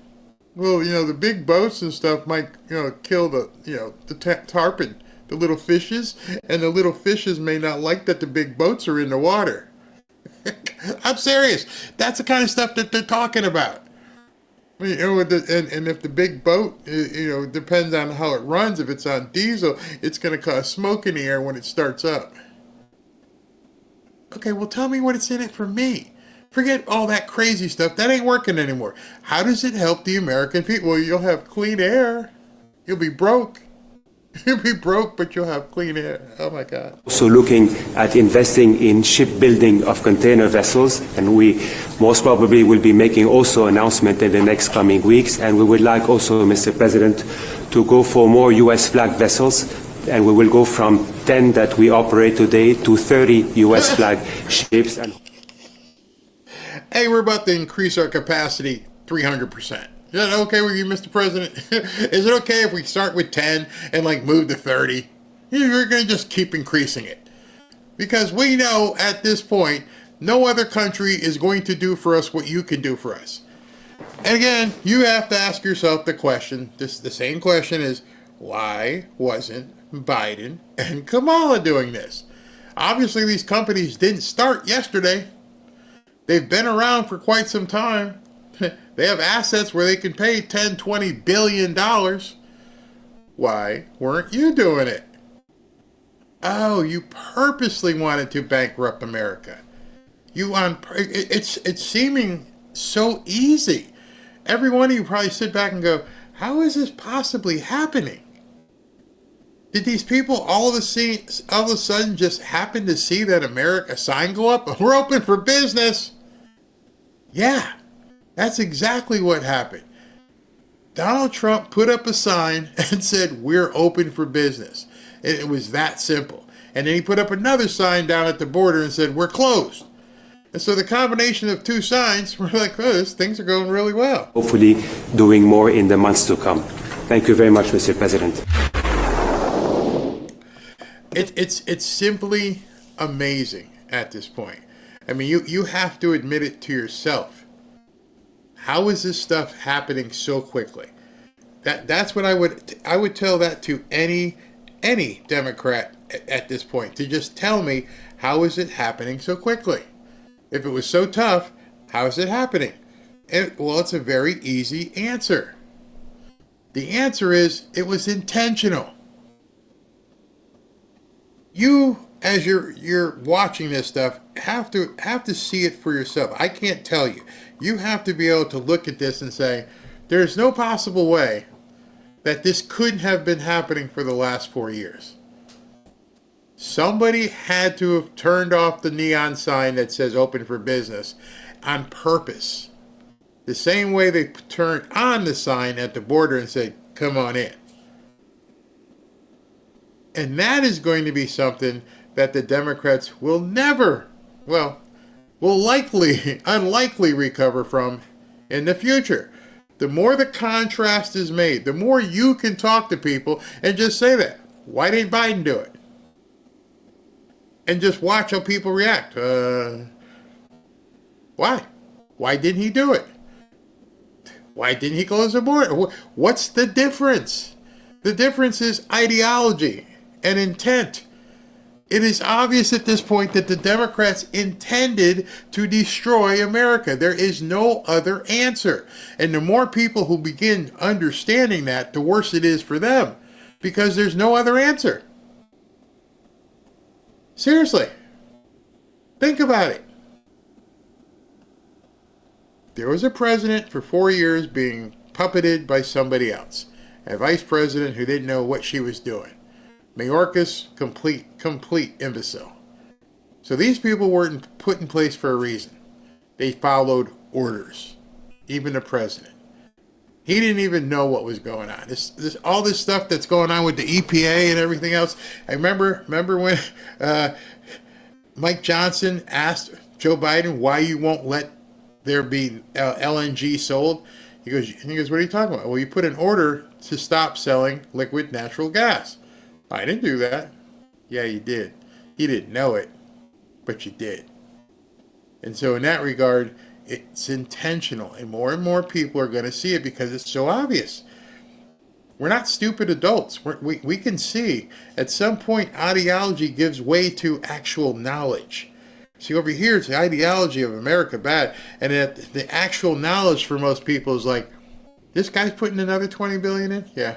Well, you know, the big boats and stuff might, you know, kill the tarpon, the little fishes, and the little fishes may not like that the big boats are in the water. I'm serious. That's the kind of stuff that they're talking about. You know, and if the big boat, you know, depends on how it runs. If it's on diesel, it's going to cause smoke in the air when it starts up. Okay, well, tell me what it's in it for me. Forget all that crazy stuff. That ain't working anymore. How does it help the American people? Well, you'll have clean air. You'll be broke. You'll be broke, but you'll have clean air. Oh, my God. Also looking at investing in shipbuilding of container vessels, and we most probably will be making also announcement in the next coming weeks. And we would like also, Mr. President, to go for more U.S. flag vessels, and we will go from 10 that we operate today to 30 U.S. flag ships. Hey, we're about to increase our capacity 300%. Is that okay with you, Mr. President? Is it okay if we start with 10 and like move to 30? You're going to just keep increasing it. Because we know at this point, no other country is going to do for us what you can do for us. And again, you have to ask yourself the question, the same question is, why wasn't Biden and Kamala doing this? Obviously, these companies didn't start yesterday. They've been around for quite some time. They have assets where they can pay $10, $20 billion. Why weren't you doing it? Oh, you purposely wanted to bankrupt America. It's seeming so easy. Every one of you probably sit back and go, how is this possibly happening? Did these people all of a sudden just happen to see that America sign go up? We're open for business. Yeah, that's exactly what happened. Donald Trump put up a sign and said, we're open for business. It was that simple. And then he put up another sign down at the border and said, we're closed. And so the combination of two signs, we're like, oh, things are going really well. Hopefully doing more in the months to come. Thank you very much, Mr. President. It's simply amazing at this point. I mean, you have to admit it to yourself. How is this stuff happening so quickly? That's what I would tell that to any Democrat at this point, to just tell me, how is it happening so quickly? If it was so tough, how is it happening? Well, it's a very easy answer. The answer is it was intentional. You, as you're watching this stuff, have to see it for yourself. I can't tell you. You have to be able to look at this and say, there's no possible way that this couldn't have been happening for the last 4 years. Somebody had to have turned off the neon sign that says open for business on purpose. The same way they turned on the sign at the border and said, come on in. And that is going to be something that the Democrats will never, will unlikely recover from in the future. The more the contrast is made, the more you can talk to people and just say that. Why didn't Biden do it? And just watch how people react. Why? Why didn't he do it? Why didn't he close the border? What's the difference? The difference is ideology and intent. It is obvious at this point that the Democrats intended to destroy America. There is no other answer. And the more people who begin understanding that, the worse it is for them. Because there's no other answer. Seriously. Think about it. There was a president for 4 years being puppeted by somebody else. A vice president who didn't know what she was doing. Mayorkas, complete imbecile. So these people weren't put in place for a reason. They followed orders. Even the president. He didn't even know what was going on. All this stuff that's going on with the EPA and everything else. I remember when Mike Johnson asked Joe Biden why you won't let there be LNG sold. He goes, what are you talking about? Well, you put an order to stop selling liquid natural gas. I didn't do that. Yeah, you did. You didn't know it, but you did. And so in that regard, it's intentional. And more people are going to see it because it's so obvious. We're not stupid adults. We can see at some point ideology gives way to actual knowledge. See, over here, it's the ideology of America bad. And the actual knowledge for most people is like, this guy's putting another $20 billion in? Yeah.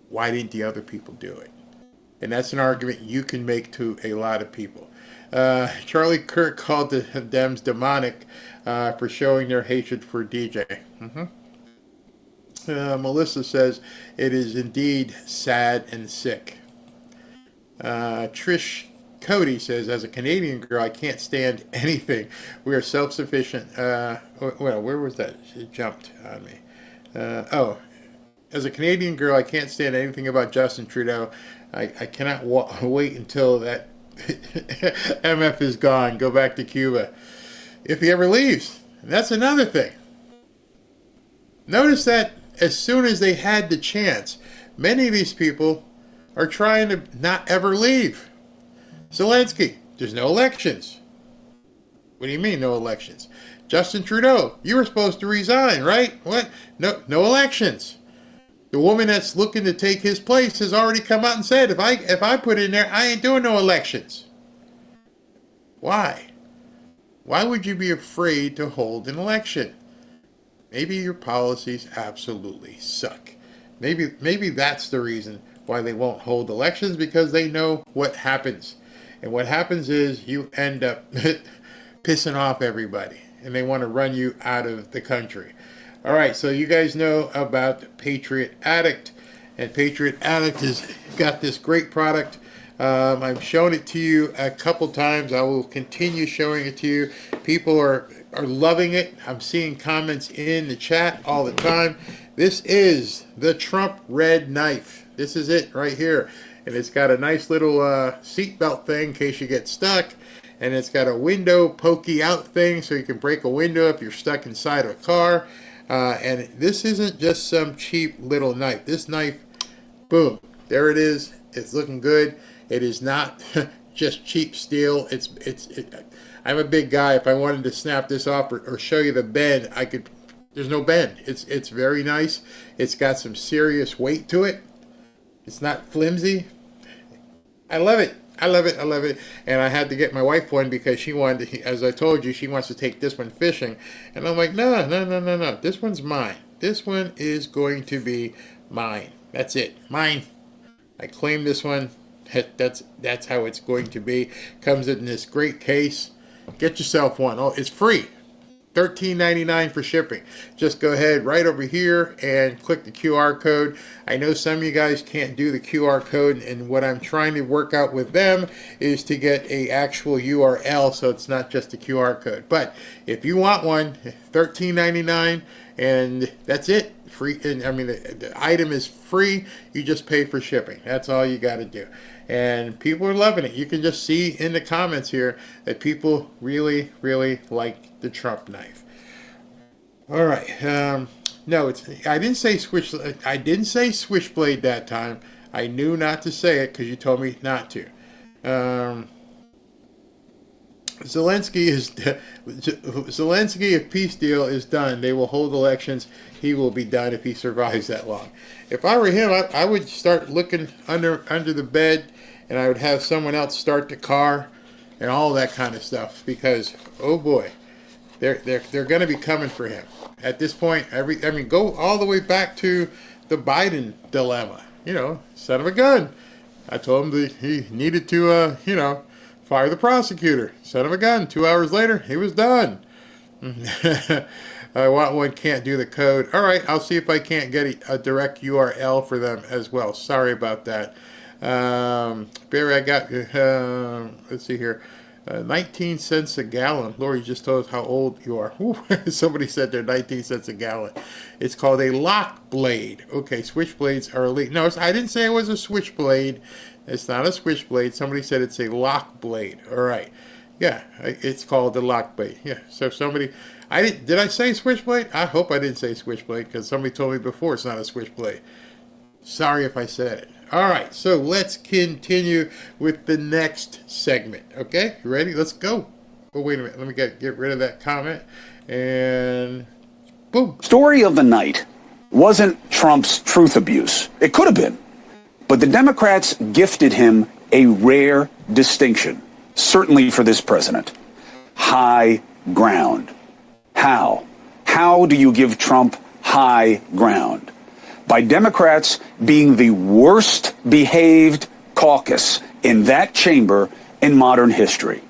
Why didn't the other people do it? And that's an argument you can make to a lot of people. Charlie Kirk called the Dems demonic for showing their hatred for DJ. Melissa says, it is indeed sad and sick. Trish Cody says, as a Canadian girl, I can't stand anything. We are self-sufficient. Well, where was that? It jumped on me. As a Canadian girl, I can't stand anything about Justin Trudeau. I cannot wait until that MF is gone. Go back to Cuba. If he ever leaves. And that's another thing. Notice that as soon as they had the chance, many of these people are trying to not ever leave. Zelensky, there's no elections. What do you mean, no elections? Justin Trudeau, you were supposed to resign, right? What? No elections. The woman that's looking to take his place has already come out and said, if I put in there, I ain't doing no elections. Why? Why would you be afraid to hold an election? Maybe your policies absolutely suck. Maybe that's the reason why they won't hold elections, because they know what happens. And what happens is you end up pissing off everybody, and they want to run you out of the country. All right, so you guys know about Patriotic, and Patriotic has got this great product. I've shown it to you a couple times. I will continue showing it to you. People are loving it. I'm seeing comments in the chat all the time. This is the Trump Red Knife. This is it right here. And it's got a nice little seatbelt thing in case you get stuck. and it's got a window pokey out thing so you can break a window if you're stuck inside of a car. And this isn't just some cheap little knife. This knife, boom, there it is. It's looking good. It is not just cheap steel. I'm a big guy. If I wanted to snap this off or show you the bend, I could. There's no bend. It's very nice. It's got some serious weight to it. It's not flimsy. I love it. I love it. I love it. And I had to get my wife one because she wanted to, as I told you, she wants to take this one fishing. And I'm like, no. This one's mine. This one is going to be mine. That's it. Mine. I claim this one. That's how it's going to be. Comes in this great case. Get yourself one. Oh, it's free. $13.99 for shipping. Just go ahead right over here and click the QR code. I know some of you guys can't do the QR code, and what I'm trying to work out with them is to get a actual URL so it's not just a QR code. But if you want one, $13.99, and that's it. Free. And I mean, the item is free. You just pay for shipping. That's all you got to do. And people are loving it. You can just see in the comments here that people really, really like the Trump knife. All right. No, I didn't say switchblade that time. I knew not to say it because you told me not to. Zelensky, if peace deal is done, they will hold elections. He will be done if he survives that long. If I were him, I would start looking under the bed, and I would have someone else start the car and all that kind of stuff, because oh boy, they're going to be coming for him at this point. Go all the way back to the Biden dilemma. Son of a gun. I told him that he needed to fire the prosecutor. Son of a gun. 2 hours later, he was done. I want one, can't do the code. All right, I'll see if I can't get a direct URL for them as well. Sorry about that. Barry, I got, let's see here, 19 cents a gallon. Lori just told us how old you are. Somebody said they're 19 cents a gallon. It's called a lock blade. Okay, switchblades are illegal. No, I didn't say it was a switchblade. It's not a switchblade. Somebody said it's a lock blade. All right. Yeah, it's called the lock blade. Yeah, so somebody... Did I say switchblade? I hope I didn't say switchblade, because somebody told me before it's not a switchblade. Sorry if I said it. All right, so let's continue with the next segment. Okay, you ready? Let's go. Oh, wait a minute. Let me get rid of that comment. And boom. Story of the night wasn't Trump's truth abuse. It could have been. But the Democrats gifted him a rare distinction, certainly for this president. High ground. How? How do you give Trump high ground? By Democrats being the worst behaved caucus in that chamber in modern history.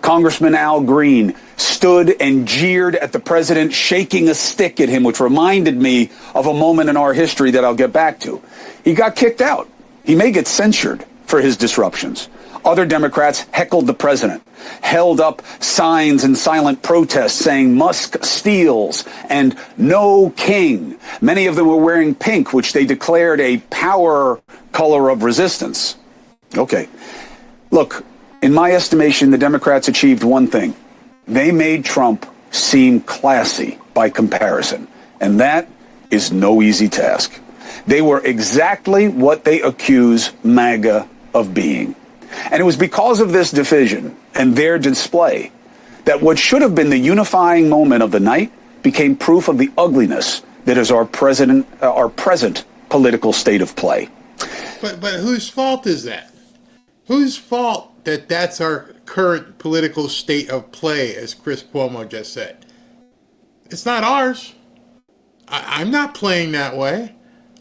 Congressman Al Green stood and jeered at the president, shaking a stick at him, which reminded me of a moment in our history that I'll get back to. He got kicked out. He may get censured for his disruptions. Other Democrats heckled the president, held up signs in silent protest saying Musk steals and no king. Many of them were wearing pink, which they declared a power color of resistance. Okay. Look, in my estimation, the Democrats achieved one thing. They made Trump seem classy by comparison. And that is no easy task. They were exactly what they accuse MAGA of being. And it was because of this division and their display that what should have been the unifying moment of the night became proof of the ugliness that is our present political state of play. But whose fault is that? Whose fault that that's our current political state of play, as Chris Cuomo just said? It's not ours. I'm not playing that way.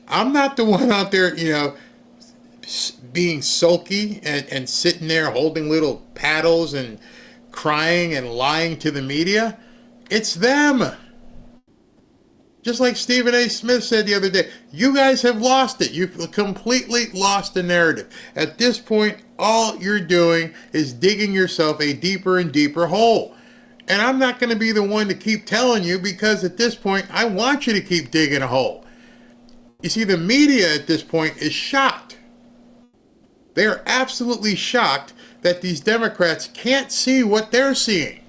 I'm not the one out there, being sulky and sitting there holding little paddles and crying and lying to the media. It's them. Just like Stephen A. Smith said the other day, you guys have lost it. You've completely lost the narrative. At this point, all you're doing is digging yourself a deeper and deeper hole. And I'm not going to be the one to keep telling you, because at this point, I want you to keep digging a hole. You see, the media at this point is shocked. They are absolutely shocked that these Democrats can't see what they're seeing.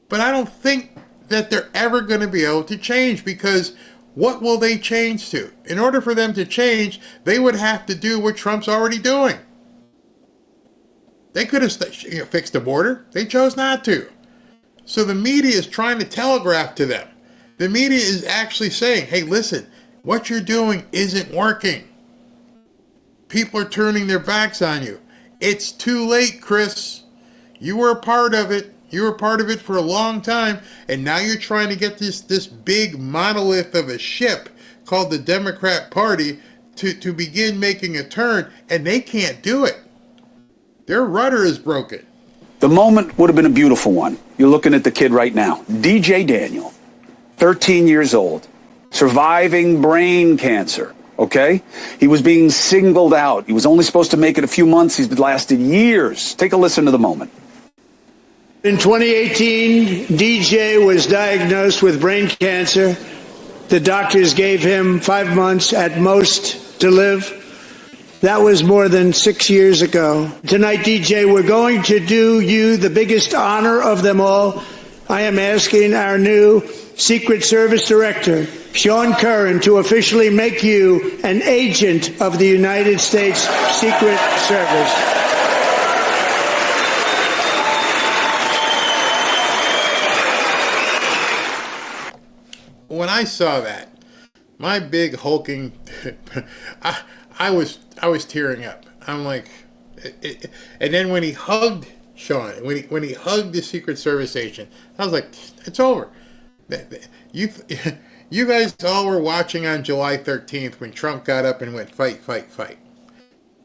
But I don't think that they're ever going to be able to change, because what will they change to? In order for them to change, they would have to do what Trump's already doing. They could have fixed the border. They chose not to. So the media is trying to telegraph to them. The media is actually saying, hey, listen, what you're doing isn't working. People are turning their backs on you. It's too late, Chris. You were a part of it. You were part of it for a long time, and now you're trying to get this big monolith of a ship called the Democrat Party to begin making a turn, and they can't do it. Their rudder is broken. The moment would have been a beautiful one. You're looking at the kid right now, DJ Daniel, 13 years old, surviving brain cancer, okay? He was being singled out. He was only supposed to make it a few months. He's lasted years. Take a listen to the moment. In 2018, DJ was diagnosed with brain cancer. The doctors gave him 5 months at most to live. That was more than 6 years ago. Tonight, DJ, we're going to do you the biggest honor of them all. I am asking our new Secret Service Director, Sean Curran, to officially make you an agent of the United States Secret Service. When I saw that, my big hulking, I was tearing up. I'm like, and then when he hugged Sean, when he hugged the Secret Service agent, I was like, it's over. You guys all were watching on July 13th when Trump got up and went fight, fight, fight.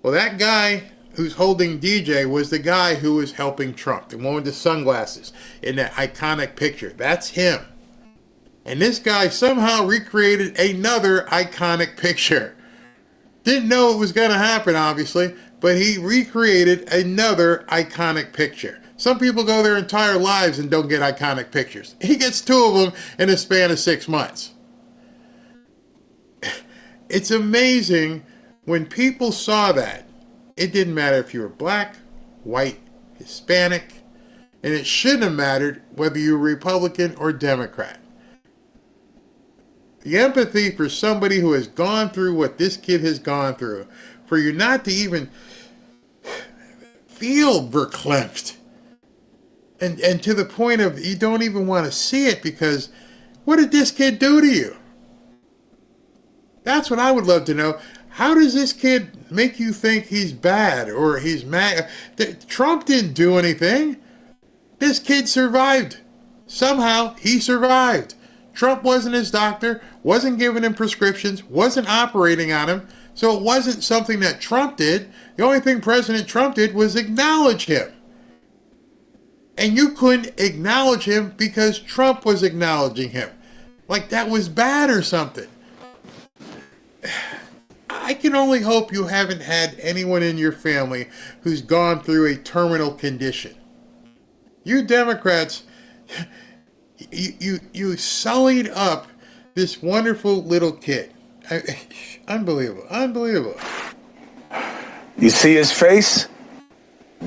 Well, that guy who's holding DJ was the guy who was helping Trump, the one with the sunglasses in that iconic picture. That's him. And this guy somehow recreated another iconic picture. Didn't know it was going to happen, obviously, but he recreated another iconic picture. Some people go their entire lives and don't get iconic pictures. He gets 2 of them in a span of 6 months. It's amazing when people saw that. It didn't matter if you were black, white, Hispanic, and it shouldn't have mattered whether you were Republican or Democrat. The empathy for somebody who has gone through what this kid has gone through, for you not to even feel verklempt, and to the point of you don't even want to see it, because what did this kid do to you? That's what I would love to know. How does this kid make you think he's bad or he's mad? Trump didn't do anything. This kid survived. Somehow he survived. Trump wasn't his doctor, wasn't giving him prescriptions, wasn't operating on him, so it wasn't something that Trump did. The only thing President Trump did was acknowledge him. And you couldn't acknowledge him because Trump was acknowledging him. Like that was bad or something. I can only hope you haven't had anyone in your family who's gone through a terminal condition. You Democrats, you sullied up this wonderful little kid. Unbelievable. You see his face?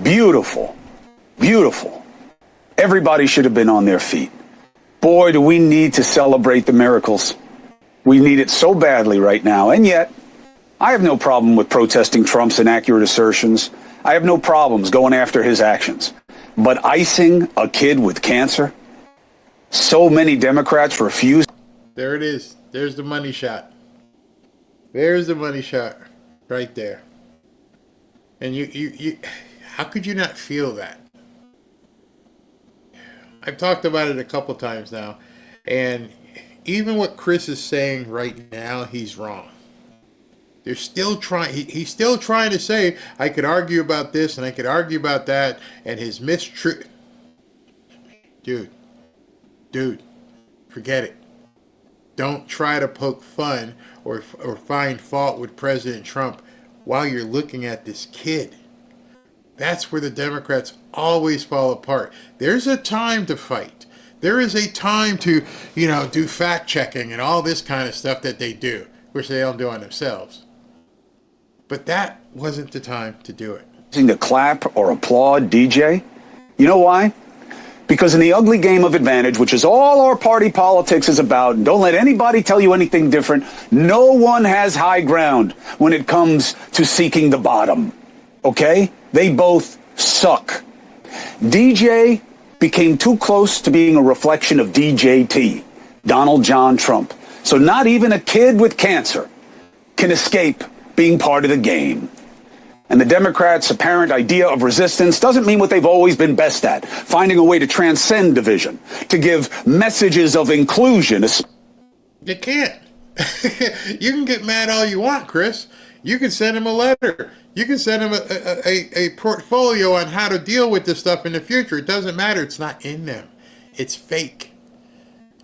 Beautiful. Beautiful. Everybody should have been on their feet. Boy, do we need to celebrate the miracles. We need it so badly right now. And yet, I have no problem with protesting Trump's inaccurate assertions. I have no problems going after his actions. But icing a kid with cancer? So many Democrats refuse. There it is. There's the money shot. There's the money shot right there. And you how could you not feel that? I've talked about it a couple times now, and even what Chris is saying right now, he's wrong. They're still trying. He's still trying to say, I could argue about this and I could argue about that, and his mistruth. Dude, forget it. Don't try to poke fun or find fault with President Trump while you're looking at this kid. That's where the Democrats always fall apart. There's a time to fight. There is a time to, do fact checking and all this kind of stuff that they do, which they don't do on themselves. But that wasn't the time to do it. to clap or applaud DJ. You know why? Because in the ugly game of advantage, which is all our party politics is about, and don't let anybody tell you anything different, no one has high ground when it comes to seeking the bottom. Okay? They both suck. DJ became too close to being a reflection of DJT, Donald John Trump. So not even a kid with cancer can escape being part of the game. And the Democrats' apparent idea of resistance doesn't mean what they've always been best at, finding a way to transcend division, to give messages of inclusion. You can't. You can get mad all you want, Chris. You can send him a letter. You can send him a portfolio on how to deal with this stuff in the future. It doesn't matter. It's not in them. It's fake.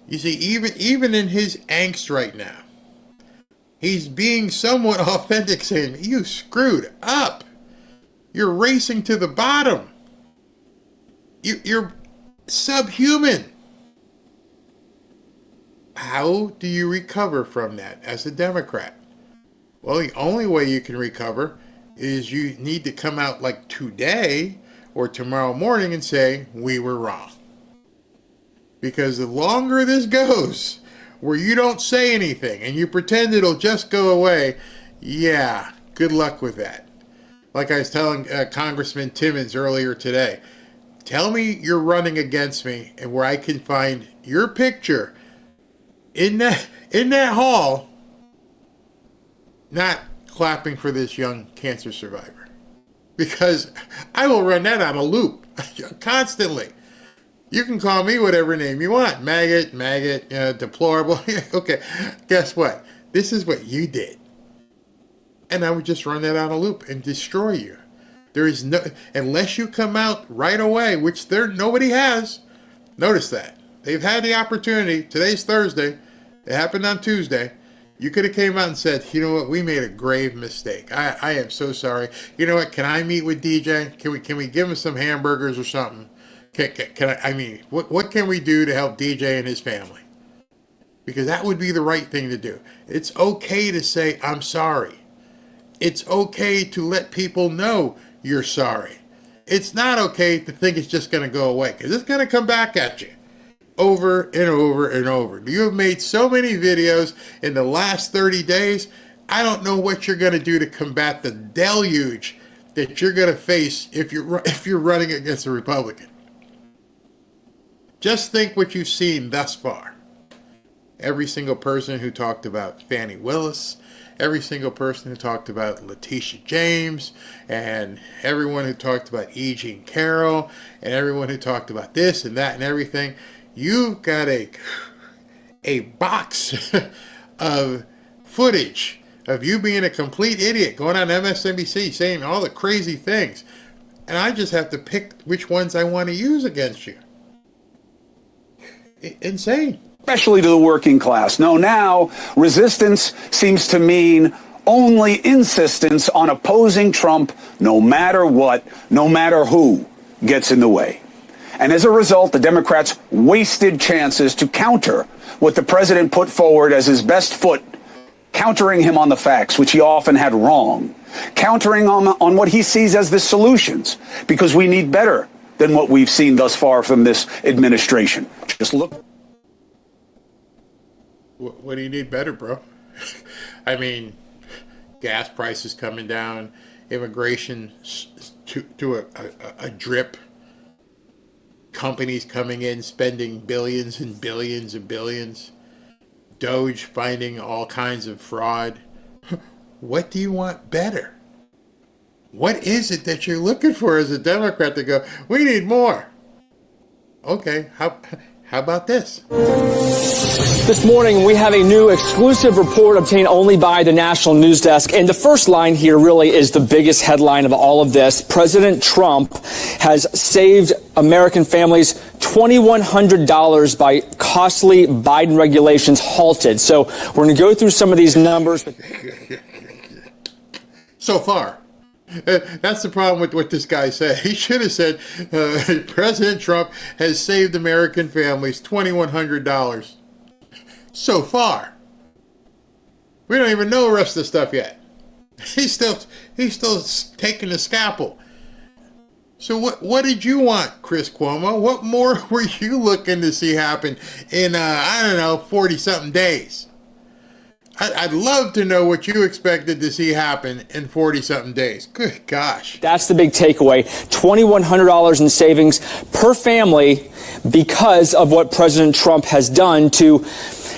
You see, even in his angst right now, he's being somewhat authentic, saying, you screwed up. You're racing to the bottom. You're subhuman. How do you recover from that as a Democrat? Well, the only way you can recover is you need to come out like today or tomorrow morning and say, we were wrong. Because the longer this goes, where you don't say anything and you pretend it'll just go away, yeah, good luck with that. Like I was telling Congressman Timmons earlier today, tell me you're running against me and where I can find your picture in that hall, not clapping for this young cancer survivor. Because I will run that on a loop constantly. You can call me whatever name you want. Maggot, deplorable. Okay, guess what? This is what you did. And I would just run that on a loop and destroy you. There is no, unless you come out right away, which nobody has. Notice that. They've had the opportunity. Today's Thursday. It happened on Tuesday. You could have came out and said, you know what, we made a grave mistake. I am so sorry. You know what, can I meet with DJ? Can we give him some hamburgers or something? What can we do to help DJ and his family? Because that would be the right thing to do. It's okay to say, I'm sorry. It's okay to let people know you're sorry. It's not okay to think it's just going to go away, because it's going to come back at you over and over and over. You have made so many videos in the last 30 days. I don't know what you're going to do to combat the deluge that you're going to face if you're running against a Republican. Just think what you've seen thus far. Every single person who talked about Fannie Willis, every single person who talked about Letitia James, and everyone who talked about E. Jean Carroll, and everyone who talked about this and that and everything. You've got a box of footage of you being a complete idiot, going on MSNBC, saying all the crazy things. And I just have to pick which ones I want to use against you. Insane. Especially to the working class. No, now resistance seems to mean only insistence on opposing Trump no matter what, no matter who gets in the way. And as a result, the Democrats wasted chances to counter what the president put forward as his best foot, countering him on the facts, which he often had wrong, countering on what he sees as the solutions, because we need better than what we've seen thus far from this administration. Just look. What do you need better, bro? I mean, gas prices coming down, immigration to a drip, companies coming in spending billions and billions and billions, DOGE finding all kinds of fraud. What do you want better? What is it that you're looking for as a Democrat to go, we need more? Okay, how about this? This morning, we have a new exclusive report obtained only by the National News Desk. And the first line here really is the biggest headline of all of this. President Trump has saved American families $2,100 by costly Biden regulations halted. So we're going to go through some of these numbers. So far. That's the problem with what this guy said. He should have said, President Trump has saved American families $2,100 so far. We don't even know the rest of the stuff yet. He's still taking the scalpel So what did you want, Chris Cuomo? What more were you looking to see happen in, 40-something days? I'd love to know what you expected to see happen in 40-something days. Good gosh. That's the big takeaway. $2,100 in savings per family because of what President Trump has done to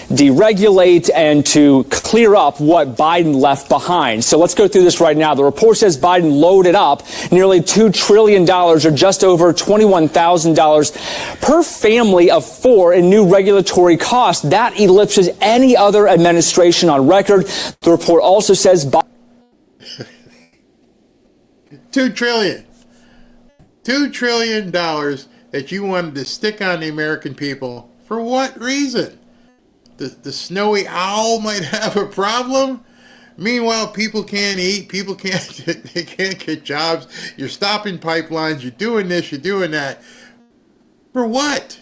deregulate and to clear up what Biden left behind. So let's go through this right now. The report says Biden loaded up nearly $2 trillion, or just over $21,000 per family of four in new regulatory costs. That eclipses any other administration on record. The report also says $2 trillion. $2 trillion that you wanted to stick on the American people. For what reason? The snowy owl might have a problem. Meanwhile, people can't eat. People they can't get jobs. You're stopping pipelines. You're doing this. You're doing that. For what?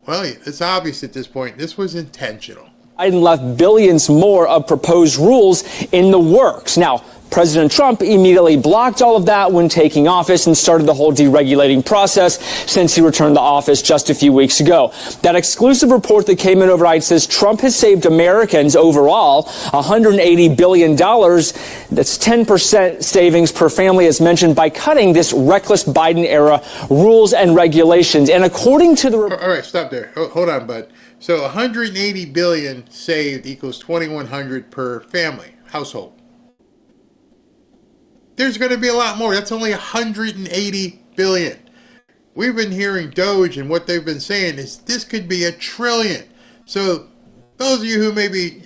Well, it's obvious at this point. This was intentional. Biden left billions more of proposed rules in the works. Now, President Trump immediately blocked all of that when taking office and started the whole deregulating process since he returned to office just a few weeks ago. That exclusive report that came in overnight says Trump has saved Americans overall $180 billion. That's 10% savings per family, as mentioned, by cutting this reckless Biden-era rules and regulations. And according to the... All right, stop there. Hold on, bud. So 180 billion saved equals 2,100 per family, household. There's going to be a lot more. That's only 180 billion. We've been hearing DOGE, and what they've been saying is this could be $1 trillion. So those of you who may be,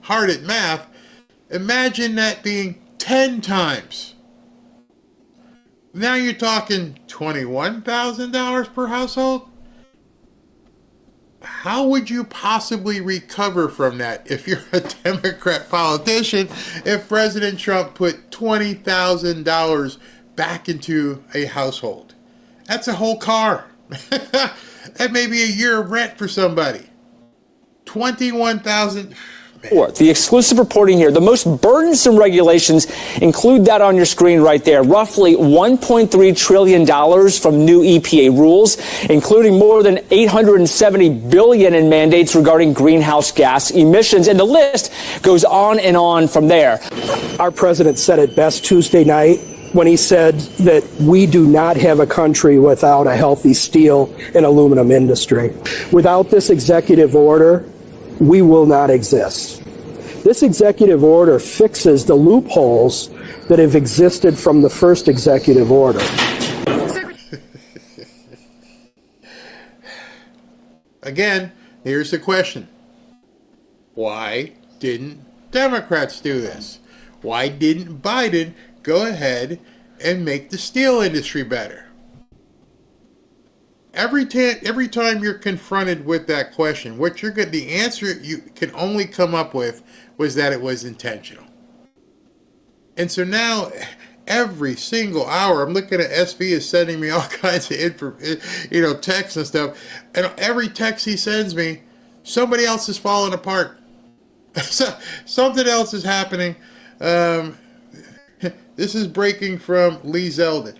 hard at math, imagine that being 10 times. Now you're talking $21,000 per household. How would you possibly recover from that if you're a Democrat politician, if President Trump put $20,000 back into a household? That's a whole car. That may be a year of rent for somebody. $21,000. The exclusive reporting here, the most burdensome regulations include that on your screen right there. Roughly $1.3 trillion from new EPA rules, including more than $870 billion in mandates regarding greenhouse gas emissions. And the list goes on and on from there. Our president said it best Tuesday night when he said that we do not have a country without a healthy steel and aluminum industry. Without this executive order, we will not exist. This executive order fixes the loopholes that have existed from the first executive order. Again, here's the question. Why didn't Democrats do this? Why didn't Biden go ahead and make the steel industry better? Every time you're confronted with that question, the answer you can only come up with was that it was intentional. And so now, every single hour, I'm looking at SV is sending me all kinds of texts and stuff, and every text he sends me, somebody else is falling apart. Something else is happening. This is breaking from Lee Zeldin.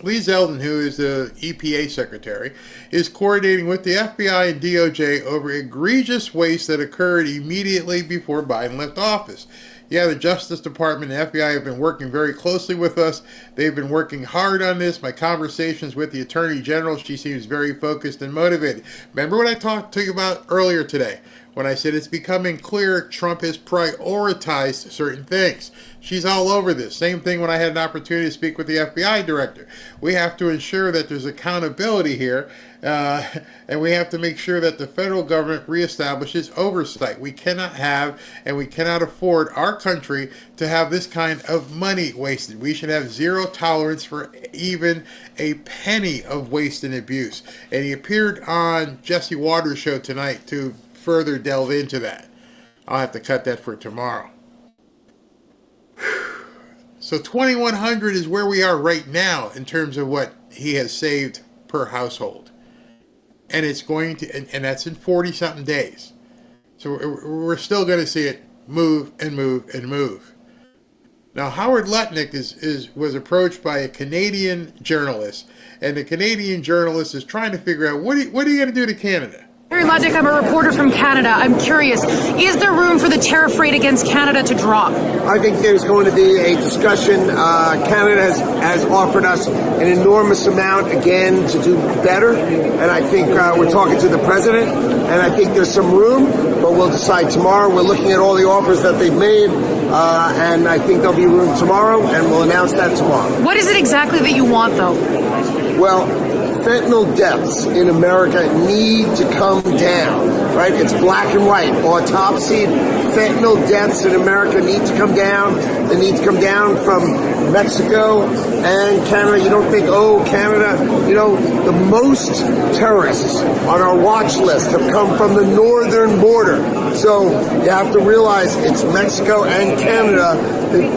Lee Zeldin, who is the EPA secretary, is coordinating with the FBI and DOJ over egregious waste that occurred immediately before Biden left office. Yeah, the Justice Department and FBI have been working very closely with us. They've been working hard on this. My conversations with the Attorney General, she seems very focused and motivated. Remember what I talked to you about earlier today when I said it's becoming clear Trump has prioritized certain things. She's all over this. Same thing when I had an opportunity to speak with the FBI director. We have to ensure that there's accountability here, and we have to make sure that the federal government reestablishes oversight. We cannot have and we cannot afford our country to have this kind of money wasted. We should have zero tolerance for even a penny of waste and abuse. And he appeared on Jesse Waters' show tonight to further delve into that. I'll have to cut that for tomorrow. So 2,100 is where we are right now in terms of what he has saved per household. And it's going to, and that's in 40-something days. So we're still going to see it move and move and move. Now, Howard Lutnick was approached by a Canadian journalist, and the Canadian journalist is trying to figure out what are you going to do to Canada? Harry Lutnick, I'm a reporter from Canada. I'm curious, is there room for the tariff rate against Canada to drop? I think there's going to be a discussion. Canada has offered us an enormous amount, again, to do better. And I think we're talking to the president, and I think there's some room, but we'll decide tomorrow. We're looking at all the offers that they've made, and I think there'll be room tomorrow, and we'll announce that tomorrow. What is it exactly that you want, though? Well, fentanyl deaths in America need to come down, right? It's black and white. Autopsy, fentanyl deaths in America need to come down. They need to come down from Mexico and Canada. You don't think, oh, Canada, the most terrorists on our watch list have come from the northern border. So you have to realize it's Mexico and Canada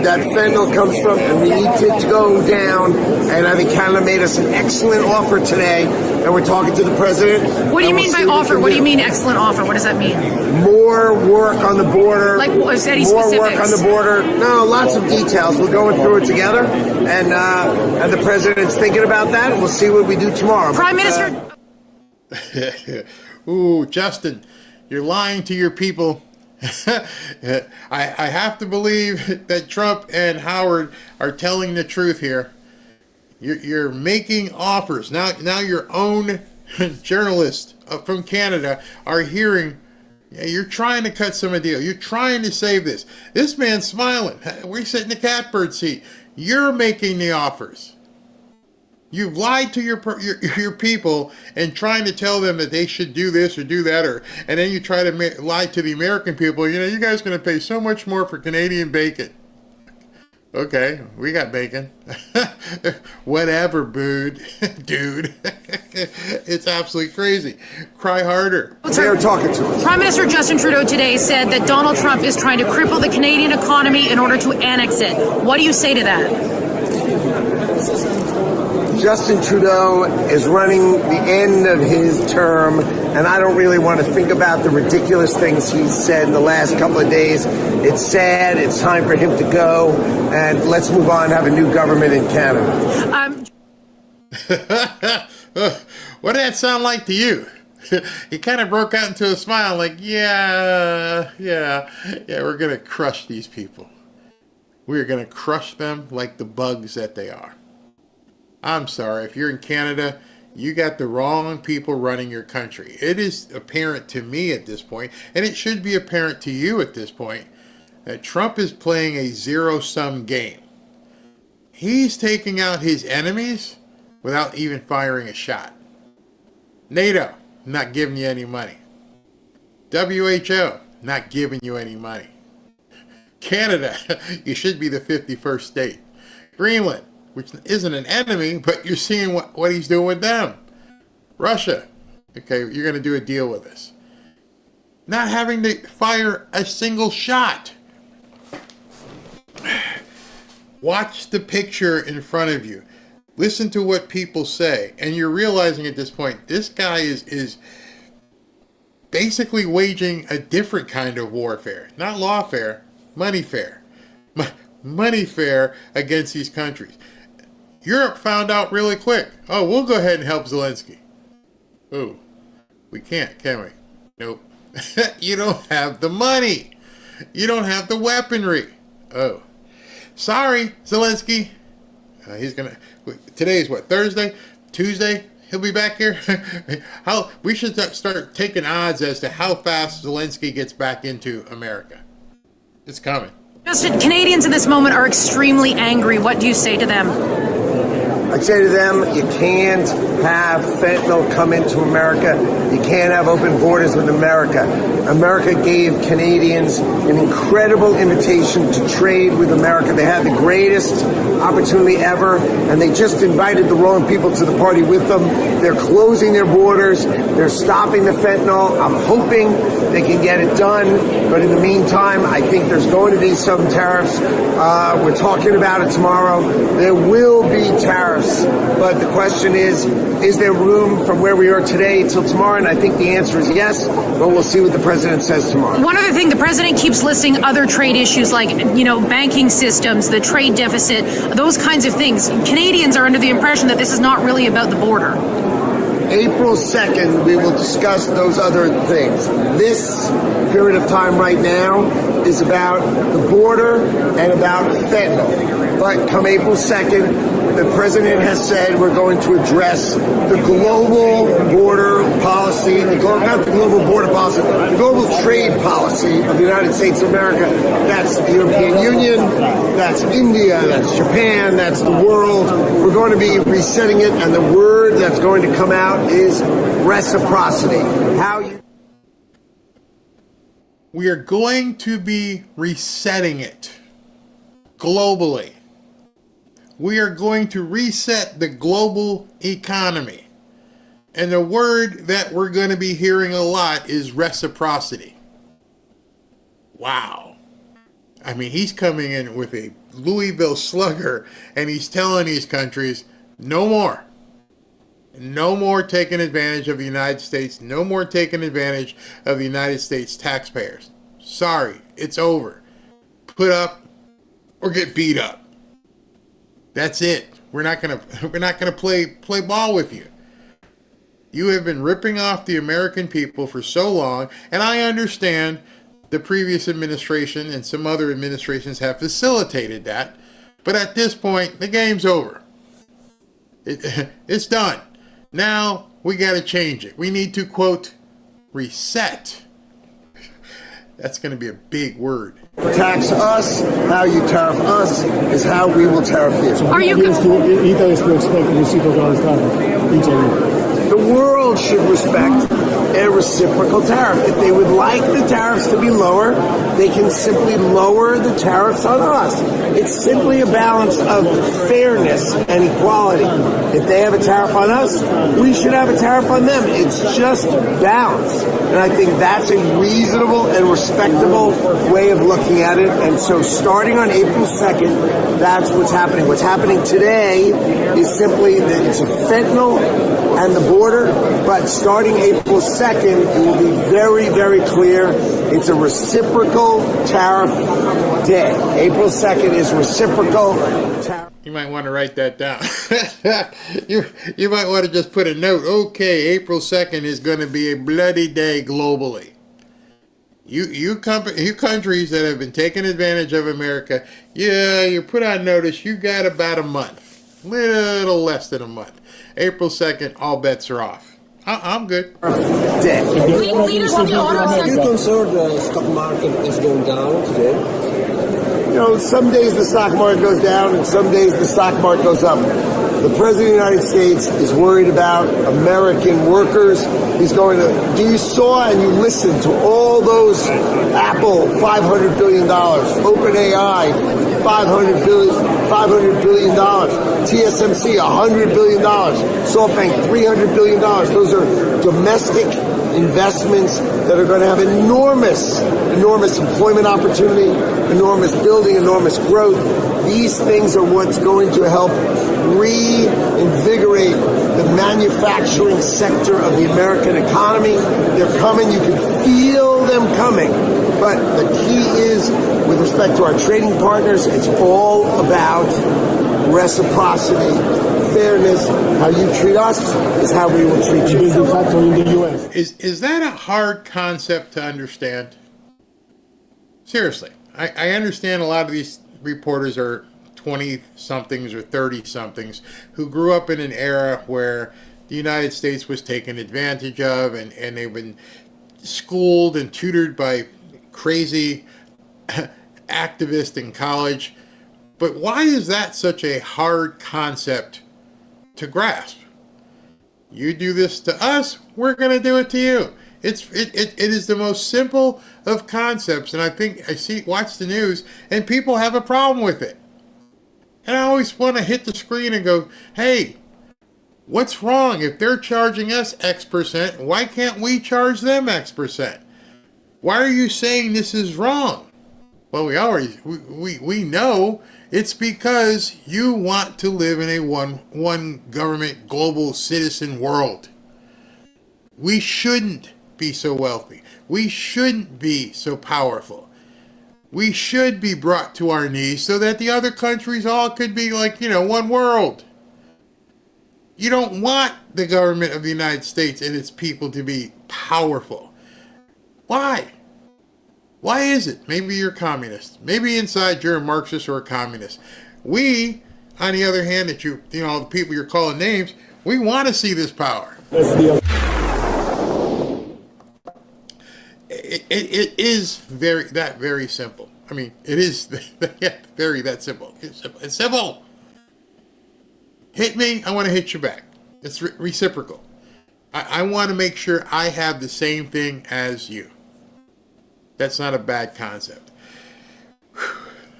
that fentanyl comes from, and we need it to go down. And I think Canada made us an excellent offer today, and we're talking to the president. What do you mean by offer? What do you mean excellent offer? What does that mean? More work on the border. Like any more specifics? Work on the border. No, lots of details. We're going through it together, and the president's thinking about that, and we'll see what we do tomorrow. Prime Minister. Ooh, Justin, you're lying to your people. I have to believe that Trump and Howard are telling the truth here. You're making offers. Now your own journalists from Canada are hearing, you're trying to cut some of the deal. You're trying to save this. This man's smiling. We sit in the catbird seat. You're making the offers. You've lied to your people and trying to tell them that they should do this or do that, and then you try to lie to the American people. You guys are going to pay so much more for Canadian bacon. Okay, we got bacon. Whatever, dude. It's absolutely crazy. Cry harder. They're talking to us. Prime Minister Justin Trudeau today said that Donald Trump is trying to cripple the Canadian economy in order to annex it. What do you say to that? Justin Trudeau is running the end of his term, and I don't really want to think about the ridiculous things he's said in the last couple of days. It's sad. It's time for him to go, and let's move on and have a new government in Canada. What did that sound like to you? He kind of broke out into a smile like, yeah, we're going to crush these people. We're going to crush them like the bugs that they are. I'm sorry, if you're in Canada, you got the wrong people running your country. It is apparent to me at this point, and it should be apparent to you at this point, that Trump is playing a zero-sum game. He's taking out his enemies without even firing a shot. NATO, not giving you any money. WHO, not giving you any money. Canada, you should be the 51st state. Greenland, which isn't an enemy, but you're seeing what he's doing with them. Russia, okay, you're going to do a deal with us. Not having to fire a single shot. Watch the picture in front of you. Listen to what people say, and you're realizing at this point, this guy is basically waging a different kind of warfare. Not lawfare, moneyfare. Moneyfare against these countries. Europe found out really quick. Oh, we'll go ahead and help Zelensky. Oh, we can't, can we? Nope. You don't have the money. You don't have the weaponry. Oh, sorry, Zelensky. He's gonna. Today's what? Thursday, Tuesday. He'll be back here. We should start taking odds as to how fast Zelensky gets back into America. It's coming. Justin, Canadians in this moment are extremely angry. What do you say to them? I'd say to them, you can't have fentanyl come into America. You can't have open borders with America. America gave Canadians an incredible invitation to trade with America. They had the greatest opportunity ever, and they just invited the wrong people to the party with them. They're closing their borders. They're stopping the fentanyl. I'm hoping they can get it done. But in the meantime, I think there's going to be some tariffs. We're talking about it tomorrow. There will be tariffs. But the question is, Is there room from where we are today till tomorrow? And I think the answer is yes, but we'll see what the president says tomorrow. One other thing, the president keeps listing other trade issues like, banking systems, the trade deficit, those kinds of things. Canadians are under the impression that this is not really about the border. April 2nd, we will discuss those other things. This period of time right now is about the border and about fentanyl. But come April 2nd, the president has said we're going to address the global border policy, not the global border policy, the global trade policy of the United States of America. That's the European Union, that's India, that's Japan, that's the world. We're going to be resetting it, and the word that's going to come out is reciprocity. We are going to be resetting it globally. We are going to reset the global economy. And the word that we're going to be hearing a lot is reciprocity. Wow. I mean, he's coming in with a Louisville slugger, and he's telling these countries, no more. No more taking advantage of the United States. No more taking advantage of the United States taxpayers. Sorry, it's over. Put up or get beat up. That's it. We're not gonna play ball with you. You have been ripping off the American people for so long, and I understand the previous administration and some other administrations have facilitated that, but at this point, the game's over. It's done. Now we got to change it. We need to, quote, reset. That's going to be a big word. Tax us, how you tariff us is how we will tariff you. Are you The world should respect a reciprocal tariff. If they would like the tariffs to be lower, they can simply lower the tariffs on us. It's simply a balance of fairness and equality. If they have a tariff on us, we should have a tariff on them. It's just balance. And I think that's a reasonable and respectable way of looking at it. And so starting on April 2nd, that's what's happening. What's happening today is simply that it's a fentanyl and the border, but starting April 2nd, it will be very, very clear it's a reciprocal tariff day. April 2nd is reciprocal tariff. You might want to write that down. you might want to just put a note. Okay, April 2nd is going to be a bloody day globally. You countries that have been taking advantage of America, you put on notice, you got about a month. Little less than a month. April 2nd, all bets are off. I'm good. Are you concerned the stock market is going down today? Some days the stock market goes down and some days the stock market goes up. The President of the United States is worried about American workers. He's going to, you saw and you listened to all those Apple, $500 billion, OpenAI, $500 billion, TSMC, $100 billion, SoftBank, $300 billion. Those are domestic investments that are going to have enormous employment opportunity, enormous building, enormous growth. These things are what's going to help reinvigorate the manufacturing sector of the American economy. They're coming. You can feel them coming. But the key is, with respect to our trading partners, it's all about reciprocity, fairness. How you treat us is how we will treat you. Is that a hard concept to understand? Seriously, I understand a lot of these reporters are 20-somethings or 30-somethings who grew up in an era where the United States was taken advantage of, and they've been schooled and tutored by crazy activists in college. But why is that such a hard concept to grasp? You do this to us, we're going to do it to you. It is the most simple of concepts, and I think watch the news, and people have a problem with it. And I always want to hit the screen and go, hey, what's wrong? If they're charging us X percent, why can't we charge them X percent? Why are you saying this is wrong? Well, we know it's because you want to live in a one government global citizen world. We shouldn't be so wealthy. We shouldn't be so powerful. We should be brought to our knees so that the other countries all could be like, one world. You don't want the government of the United States and its people to be powerful. Why? Why is it? Maybe you're communist. Maybe inside you're a Marxist or a communist. We, on the other hand, that the people you're calling names, we want to see this power. It is very simple. I mean, it is very that simple. It's simple. Hit me, I want to hit you back. It's reciprocal. I want to make sure I have the same thing as you. That's not a bad concept.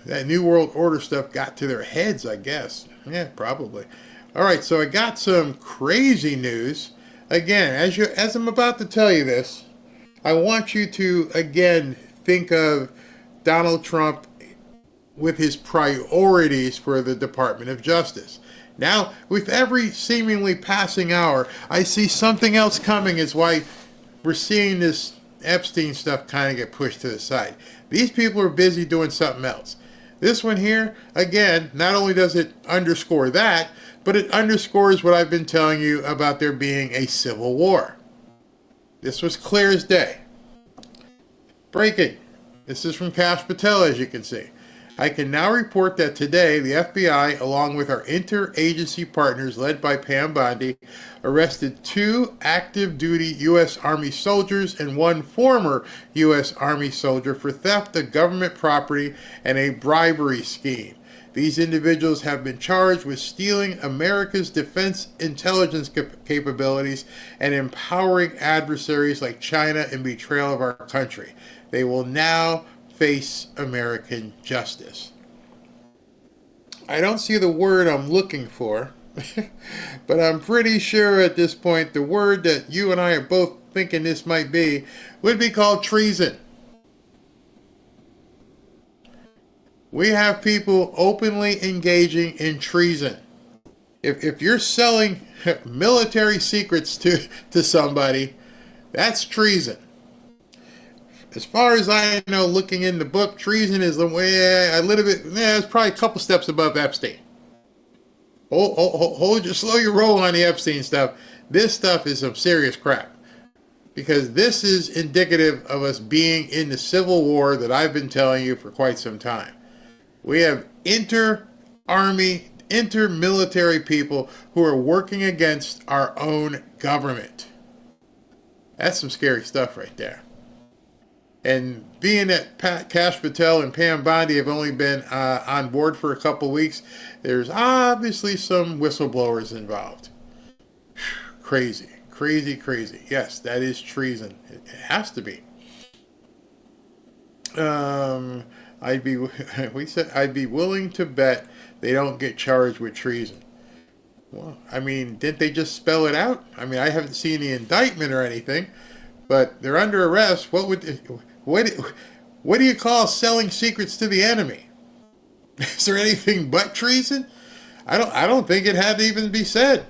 That New World Order stuff got to their heads, I guess. Yeah, probably. All right, so I got some crazy news. Again, as I'm about to tell you this, I want you to, again, think of Donald Trump with his priorities for the Department of Justice. Now, with every seemingly passing hour, I see something else coming. Is why we're seeing this Epstein stuff kind of get pushed to the side. These people are busy doing something else. This one here, again, not only does it underscore that, but it underscores what I've been telling you about there being a civil war. This was clear as day. Breaking. This is from Kash Patel, as you can see. I can now report that today the FBI, along with our interagency partners led by Pam Bondi, arrested 2 active duty U.S. Army soldiers and 1 former U.S. Army soldier for theft of government property and a bribery scheme. These individuals have been charged with stealing America's defense intelligence capabilities and empowering adversaries like China in betrayal of our country. They will now face American justice. I don't see the word I'm looking for, but I'm pretty sure at this point the word that you and I are both thinking this might be would be called treason. We have people openly engaging in treason. If you're selling military secrets to somebody, that's treason. As far as I know, looking in the book, treason is a little bit, it's probably a couple steps above Epstein. Slow your roll on the Epstein stuff. This stuff is some serious crap. Because this is indicative of us being in the civil war that I've been telling you for quite some time. We have inter-army, inter-military people who are working against our own government. That's some scary stuff right there. And being that Kash Patel and Pam Bondi have only been on board for a couple weeks, there's obviously some whistleblowers involved. Crazy. Yes, that is treason. It has to be. I'd be willing to bet they don't get charged with treason. Well, I mean, didn't they just spell it out? I mean, I haven't seen the indictment or anything, but they're under arrest. What do you call selling secrets to the enemy? Is there anything but treason? I don't think it had to even be said.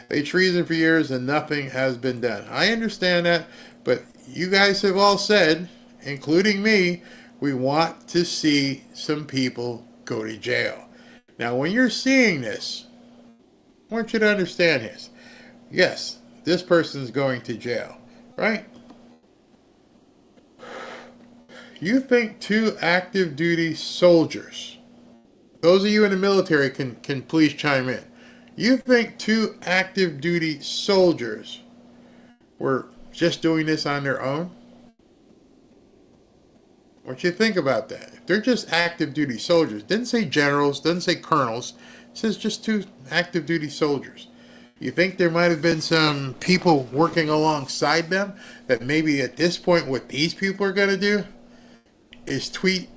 They treason for years and nothing has been done. I understand that, but you guys have all said, including me, we want to see some people go to jail. Now, when you're seeing this, I want you to understand this. Yes, this person's going to jail, right? You think 2 active duty soldiers, those of you in the military can please chime in. You think 2 active duty soldiers were just doing this on their own? What you think about that? If they're just active duty soldiers, didn't say generals, doesn't say colonels, it says just 2 active duty soldiers. You think there might have been some people working alongside them that maybe at this point what these people are going to do is tweet,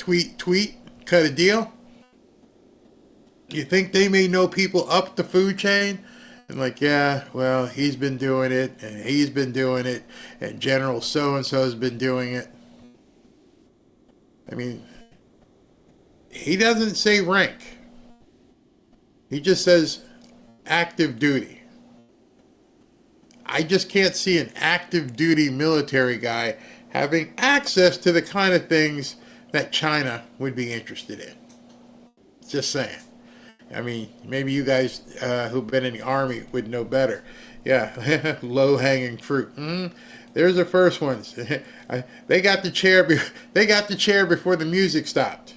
cut a deal? You think they may know people up the food chain? And like, yeah, well, he's been doing it, and he's been doing it, and General so-and-so has been doing it. I mean, He doesn't say rank. He just says active duty. I just can't see an active duty military guy having access to the kind of things that China would be interested in. Just saying. I mean, maybe you guys who've been in the Army would know better. Yeah, low-hanging fruit. There's the first ones. They got the chair. They got the chair before the music stopped.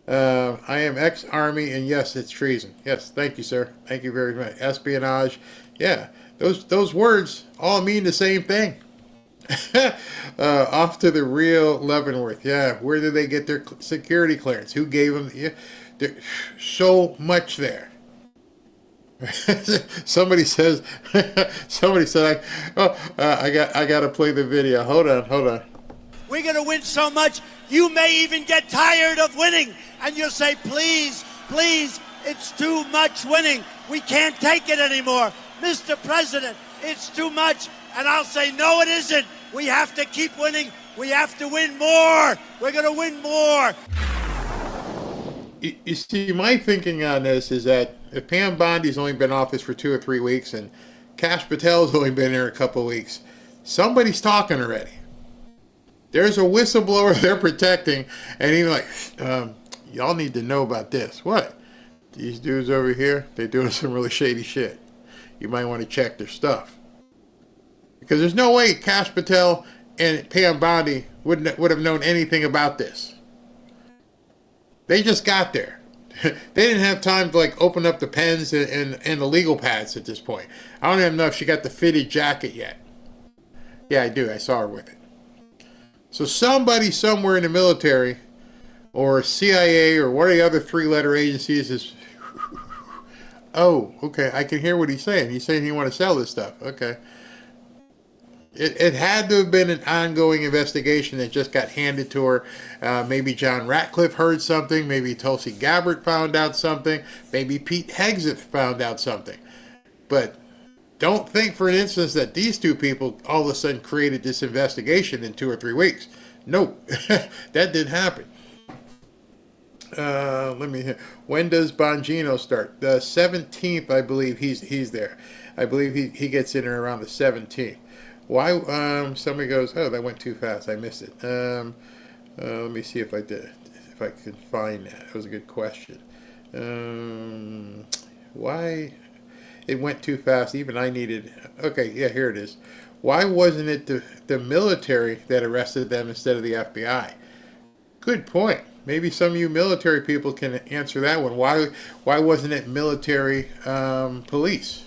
I am ex-Army, and yes, it's treason. Yes, thank you, sir. Thank you very much. Espionage. Yeah, those words all mean the same thing. Off to the real Leavenworth. Yeah, where did they get their security clearance? Who gave them? Yeah, so much there. Somebody said, I got to play the video. Hold on. We're going to win so much, you may even get tired of winning. And you'll say, please, it's too much winning. We can't take it anymore. Mr. President, it's too much. And I'll say, no, it isn't. We have to keep winning. We have to win more. We're going to win more. You see, my thinking on this is that if Pam Bondi's only been in office for 2 or 3 weeks and Kash Patel's only been there a couple of weeks, somebody's talking already. There's a whistleblower they're protecting, and even like, y'all need to know about this. What? These dudes over here, they're doing some really shady shit. You might want to check their stuff. Because there's no way Kash Patel and Pam Bondi would have known anything about this. They just got there. They didn't have time to like open up the pens and the legal pads at this point. I don't even know if she got the fitted jacket yet. Yeah, I do. I saw her with it. So somebody somewhere in the military or CIA or one of the other 3-letter agencies is, oh, okay, I can hear what he's saying. He's saying he want to sell this stuff. Okay. It had to have been an ongoing investigation that just got handed to her. Maybe John Ratcliffe heard something. Maybe Tulsi Gabbard found out something. Maybe Pete Hegseth found out something. But don't think for an instance that these two people all of a sudden created this investigation in 2 or 3 weeks. Nope, that didn't happen. Let me hear. When does Bongino start? The 17th, I believe he's there. I believe he gets in around the 17th. Why? Somebody goes, oh, that went too fast. I missed it. Let me see if I can find that. It was a good question. Why it went too fast? Even I needed. Okay, yeah, here it is. Why wasn't it the military that arrested them instead of the FBI? Good point. Maybe some of you military people can answer that one. Why wasn't it military police?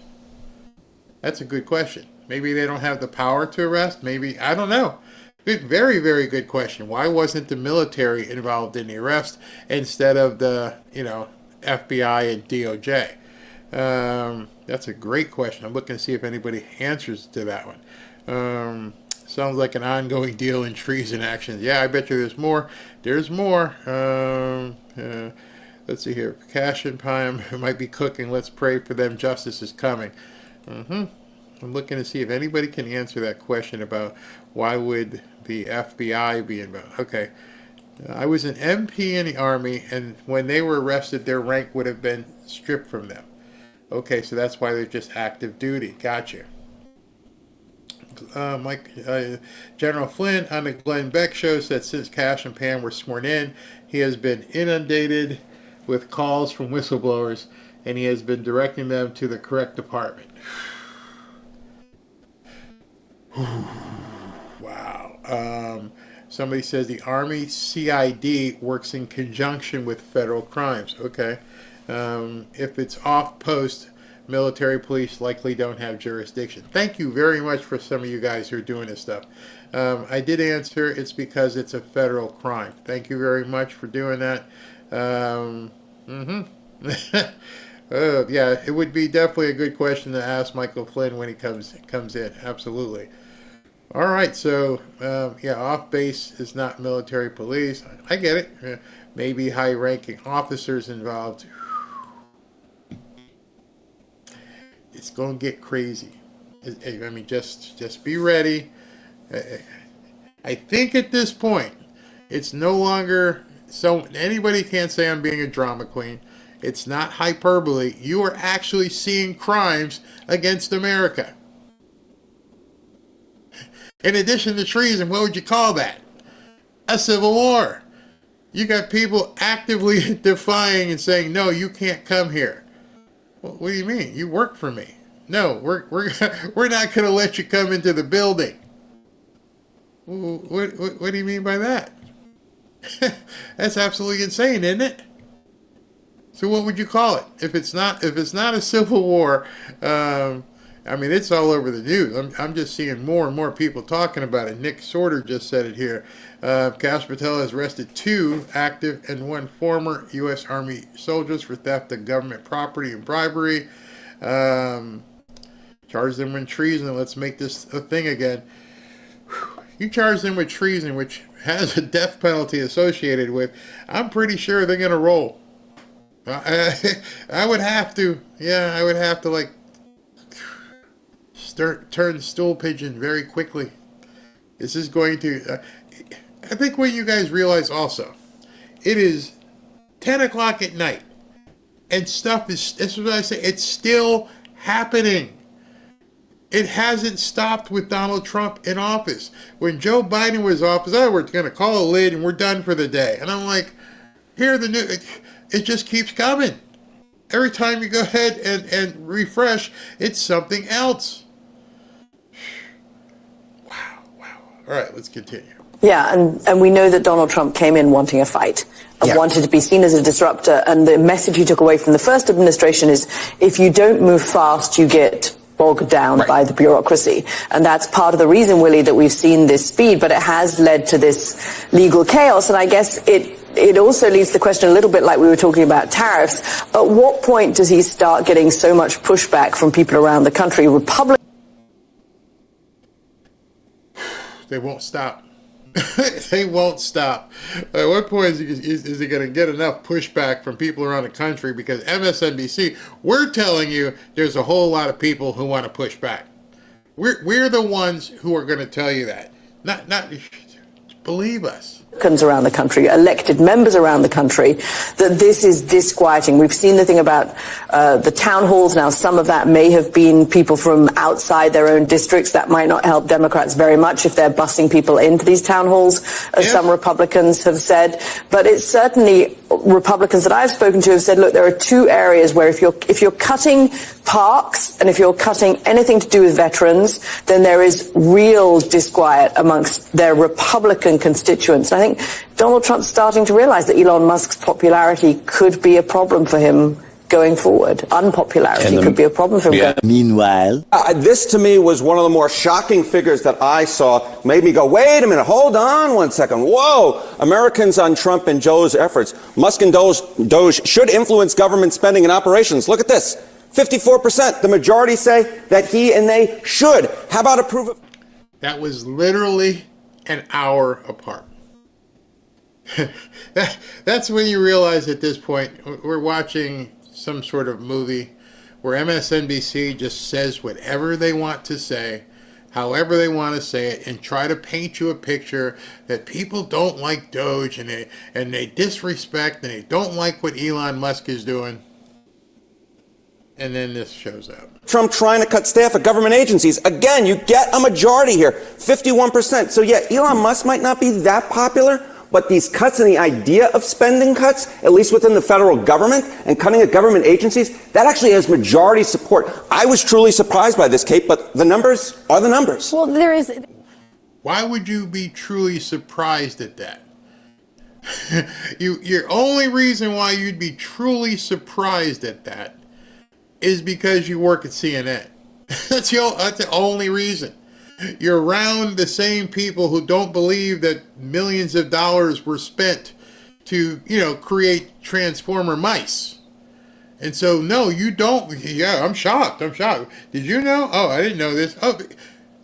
That's a good question. Maybe they don't have the power to arrest. Maybe, I don't know. Good, very, very good question. Why wasn't the military involved in the arrest instead of the, FBI and DOJ? That's a great question. I'm looking to see if anybody answers to that one. Sounds like an ongoing deal in treason actions. Yeah, I bet you there's more. There's more. Let's see here. Kash and Pam might be cooking. Let's pray for them. Justice is coming. I'm looking to see if anybody can answer that question about why would the FBI be involved. Okay. I was an MP in the Army, and when they were arrested, their rank would have been stripped from them. Okay, so that's why they're just active duty. Gotcha. General Flynn on the Glenn Beck show said since Kash and Pam were sworn in, he has been inundated with calls from whistleblowers, and he has been directing them to the correct department. Wow. Somebody says the Army CID works in conjunction with federal crimes. Okay. If it's off post, military police likely don't have jurisdiction. Thank you very much for some of you guys who are doing this stuff. I did answer it's because it's a federal crime. Thank you very much for doing that. Yeah, it would be definitely a good question to ask Michael Flynn when he comes in. Absolutely. All right, so off base is not military police. I get it. Maybe high-ranking officers involved. It's going to get crazy. I mean, just be ready. I think at this point, it's no longer So anybody can't say I'm being a drama queen. It's not hyperbole. You are actually seeing crimes against America. In addition to treason, what would you call that? A civil war. You got people actively defying and saying, no, you can't come here. Well, what do you mean? You work for me. No, we're not going to let you come into the building. What do you mean by that? That's absolutely insane, isn't it? So what would you call it if it's not a civil war? I mean, it's all over the news. I'm just seeing more and more people talking about it. Nick Sorter just said it here. Kash Patel has arrested 2 active and 1 former U.S. Army soldiers for theft of government property and bribery. Charged them with treason. Let's make this a thing again. You charge them with treason, which has a death penalty associated with. I'm pretty sure they're going to roll. I would have to. Yeah, I would have to, like, turn stool pigeon very quickly. This is going to... I think what you guys realize also, it is 10 o'clock at night, and stuff is... This is what I say. It's still happening. It hasn't stopped with Donald Trump in office. When Joe Biden was in office, we're going to call a lid and we're done for the day. And I'm like, here the new... It just keeps coming. Every time you go ahead and refresh, it's something else. Wow. All right, let's continue. Yeah, and we know that Donald Trump came in wanting a fight, and wanted to be seen as a disruptor. And the message he took away from the first administration is, if you don't move fast, you get bogged down by the bureaucracy. And that's part of the reason, Willie, that we've seen this speed, but it has led to this legal chaos. And I guess it also leads to the question a little bit like we were talking about tariffs. At what point does he start getting so much pushback from people around the country? They won't stop. They won't stop. At what point is he going to get enough pushback from people around the country? Because MSNBC, we're telling you there's a whole lot of people who want to push back. We're the ones who are going to tell you that. Not believe us. Around the country, elected members around the country, that this is disquieting. We've seen the thing about the town halls. Now, some of that may have been people from outside their own districts. That might not help Democrats very much if they're busing people into these town halls, as some Republicans have said. But it's certainly Republicans that I've spoken to have said, look, there are 2 areas where if you're cutting parks and if you're cutting anything to do with veterans, then there is real disquiet amongst their Republican constituents. I think Donald Trump's starting to realize that Elon Musk's popularity could be a problem for him going forward. Unpopularity could be a problem for him. Meanwhile, this to me was one of the more shocking figures that I saw. Made me go, wait a minute, hold on one second. Whoa! Americans on Trump and Joe's efforts. Musk and DOGE should influence government spending and operations. Look at this. 54%. The majority say that he and they should. How about approve of... That was literally an hour apart. That's when you realize at this point we're watching some sort of movie where MSNBC just says whatever they want to say, however they want to say it, and try to paint you a picture that people don't like DOGE and they disrespect and they don't like what Elon Musk is doing. And then this shows up. Trump trying to cut staff at government agencies. Again, you get a majority here, 51%. So yeah, Elon Musk might not be that popular, but these cuts and the idea of spending cuts, at least within the federal government and cutting at government agencies, that actually has majority support. I was truly surprised by this, Kate, but the numbers are the numbers. Well, there is... Why would you be truly surprised at that? Your only reason why you'd be truly surprised at that is because you work at CNN. That's the only reason. You're around the same people who don't believe that millions of dollars were spent to, create transformer mice. And so, no, you don't. Yeah, I'm shocked. Did you know? Oh, I didn't know this. Oh,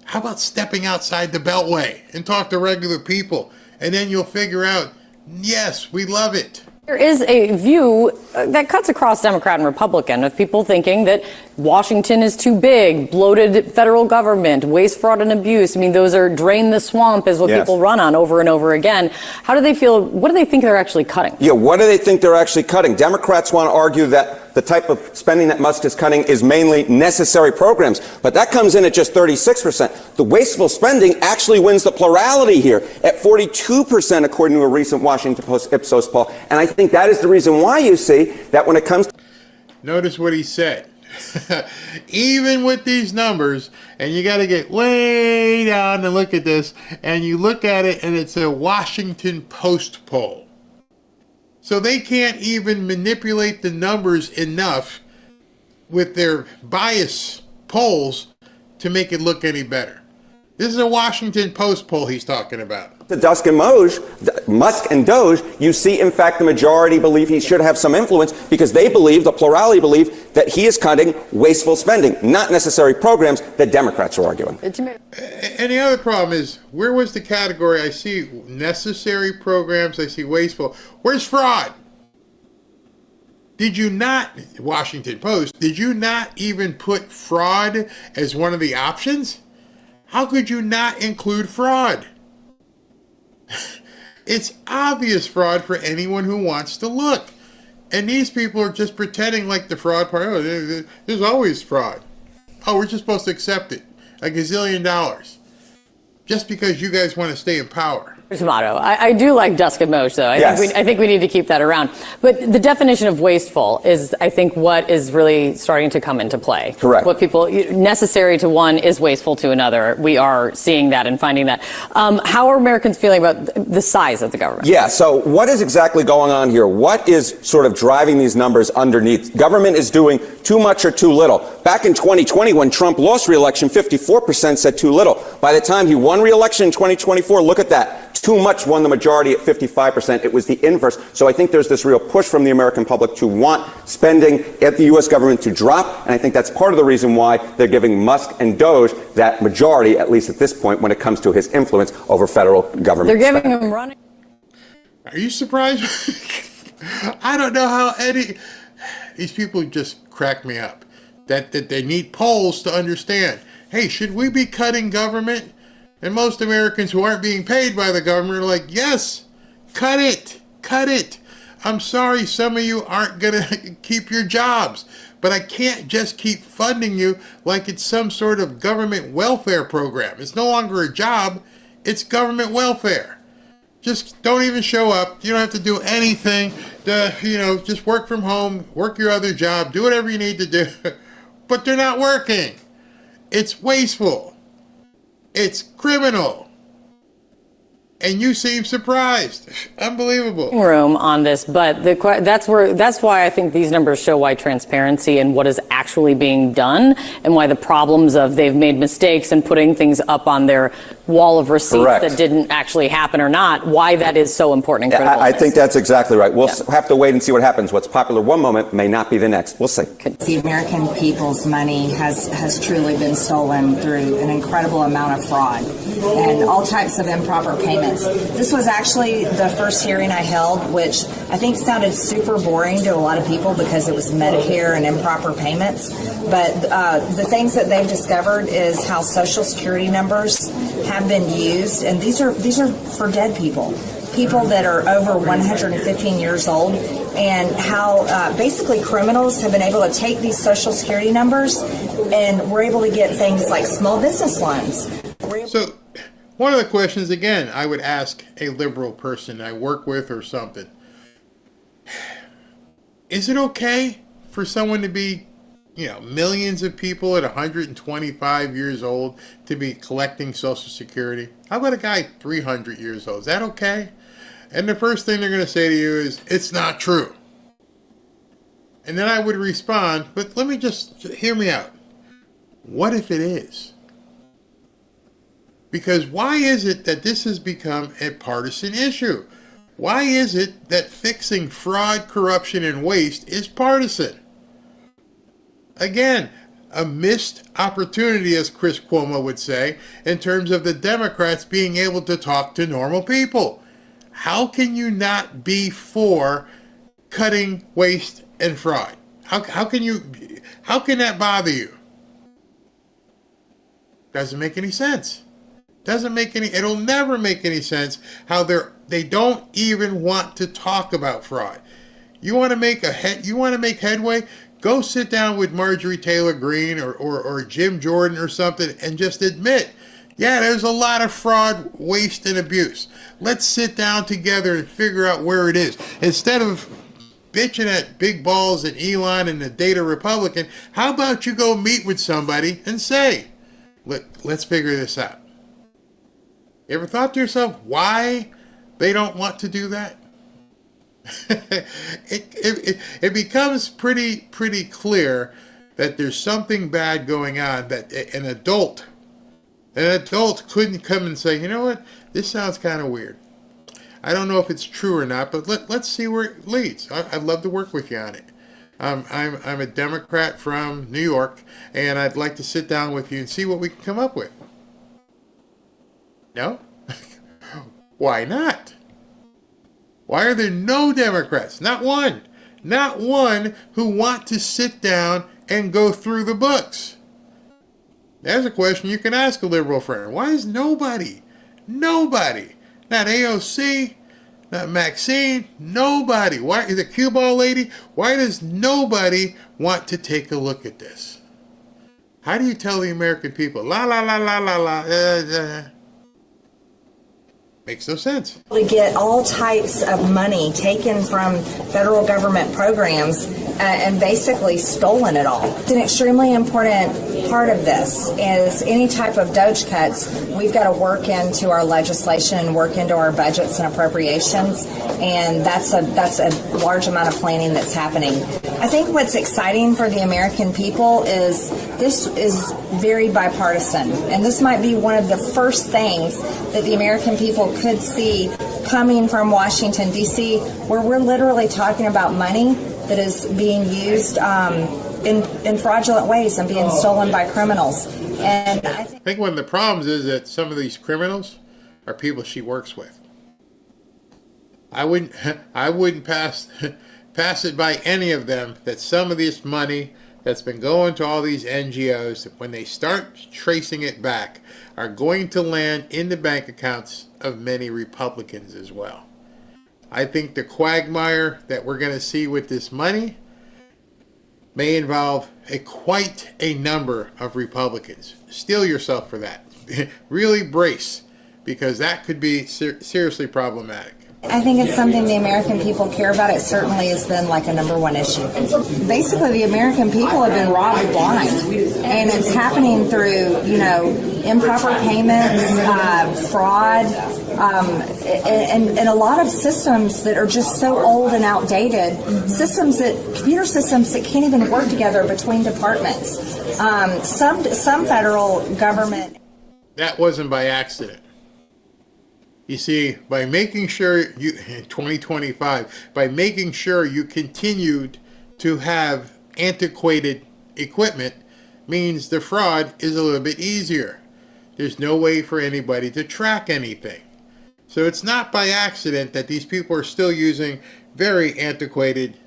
how about stepping outside the Beltway and talk to regular people? And then you'll figure out, yes, we love it. There is a view that cuts across Democrat and Republican of people thinking that Washington is too big, bloated federal government, waste, fraud, and abuse. I mean, those are drain the swamp is what people run on over and over again. How do they feel? What do they think they're actually cutting? Yeah, what do they think they're actually cutting? Democrats want to argue that the type of spending that Musk is cutting is mainly necessary programs, but that comes in at just 36%. The wasteful spending actually wins the plurality here at 42%, according to a recent Washington Post Ipsos poll. And I think that is the reason why you see that when it comes to... Notice what he said. Even with these numbers, and you got to get way down to look at this, and you look at it, and it's a Washington Post poll. So they can't even manipulate the numbers enough with their bias polls to make it look any better. This is a Washington Post poll he's talking about. The Musk and DOGE, you see, in fact, the majority believe he should have some influence because they believe, the plurality believe, that he is cutting wasteful spending, not necessary programs that Democrats are arguing. And the other problem is, where was the category? I see necessary programs, I see wasteful. Where's fraud? Did you not, Washington Post, did you not even put fraud as one of the options? How could you not include fraud? It's obvious fraud for anyone who wants to look. And these people are just pretending like the fraud part. Oh, there's always fraud. Oh, we're just supposed to accept it. $1 gazillion. Just because you guys want to stay in power. Motto. I do like Dusk and Moj, though. I think we need to keep that around. But the definition of wasteful is, I think, what is really starting to come into play. Correct. What people necessary to one is wasteful to another. We are seeing that and finding that. How are Americans feeling about the size of the government? Yeah. So what is exactly going on here? What is sort of driving these numbers underneath? Government is doing too much or too little. Back in 2020, when Trump lost re-election, 54% said too little. By the time he won re-election in 2024, look at that. Too much won the majority at 55%. It was the inverse. So I think there's this real push from the American public to want spending at the U.S. government to drop. And I think that's part of the reason why they're giving Musk and DOGE that majority, at least at this point, when it comes to his influence over federal government. They're giving him running. Are you surprised? I don't know how these people just crack me up. That they need polls to understand. Hey, should we be cutting government? And most Americans who aren't being paid by the government are like, yes, cut it, cut it. I'm sorry some of you aren't going to keep your jobs, but I can't just keep funding you like it's some sort of government welfare program. It's no longer a job, it's government welfare. Just don't even show up. You don't have to do anything. Just work from home, work your other job, do whatever you need to do. But they're not working. It's wasteful. It's criminal. And you seem surprised. Unbelievable. Room on this, but that's why I think these numbers show why transparency and what is actually being done, and why the problems of they've made mistakes and putting things up on their wall of receipts that didn't actually happen or not, why that is so important and critical. I think that's exactly right. We'll have to wait and see what happens. What's popular one moment may not be the next. We'll see. The American people's money has truly been stolen through an incredible amount of fraud and all types of improper payments. This was actually the first hearing I held, which I think sounded super boring to a lot of people because it was Medicare and improper payments. But the things that they've discovered is how Social Security numbers have been used, and these are for dead people that are over 115 years old, and how basically criminals have been able to take these Social Security numbers, and we're able to get things like small business loans. So one of the questions, again, I would ask a liberal person I work with or something. Is it okay for someone to be, millions of people at 125 years old to be collecting Social Security? How about a guy 300 years old? Is that okay? And the first thing they're going to say to you is, it's not true. And then I would respond, but let me just hear me out. What if it is? Because why is it that this has become a partisan issue? Why is it that fixing fraud, corruption, and waste is partisan? Again, a missed opportunity, as Chris Cuomo would say, in terms of the Democrats being able to talk to normal people. How can you not be for cutting waste and fraud. How can that bother you? Doesn't make any sense. It'll never make any sense how they don't even want to talk about fraud. You want to make headway? Go sit down with Marjorie Taylor Greene or Jim Jordan or something and just admit, yeah, there's a lot of fraud, waste, and abuse. Let's sit down together and figure out where it is. Instead of bitching at big balls and Elon and the data Republican, how about you go meet with somebody and say, let's figure this out. You ever thought to yourself why they don't want to do that? It becomes pretty clear that there's something bad going on, that an adult couldn't come and say, you know what, this sounds kind of weird. I don't know if it's true or not, but let's see where it leads. I'd love to work with you on it. I'm a Democrat from New York, and I'd like to sit down with you and see what we can come up with. No? Why not? Why are there no Democrats? Not one who want to sit down and go through the books. There's a question you can ask a liberal friend. Why is nobody, not AOC, not Maxine, nobody, why is the cue ball lady, why does nobody want to take a look at this? How do you tell the American people, la la la la la la, makes no sense. To get all types of money taken from federal government programs and basically stolen it all. It's an extremely important part of this is any type of DOGE cuts, we've got to work into our legislation, work into our budgets and appropriations, and that's a large amount of planning that's happening. I think what's exciting for the American people is this is very bipartisan, and this might be one of the first things that the American people could see coming from Washington, D.C., where we're literally talking about money that is being used in fraudulent ways and being stolen by criminals. And I think one of the problems is that some of these criminals are people she works with. I wouldn't pass it by any of them that some of this money that's been going to all these NGOs, when they start tracing it back, are going to land in the bank accounts of many Republicans as well. I think the quagmire that we're going to see with this money may involve quite a number of Republicans. Steel yourself for that. Really brace, because that could be seriously problematic. I think it's something the American people care about. It certainly has been like a number one issue. Basically, the American people have been robbed blind, and it's happening through, improper payments, fraud, and a lot of systems that are just so old and outdated, computer systems that can't even work together between departments. Some federal government. That wasn't by accident. You see, by making sure in 2025, by making sure you continued to have antiquated equipment means the fraud is a little bit easier. There's no way for anybody to track anything. So it's not by accident that these people are still using very antiquated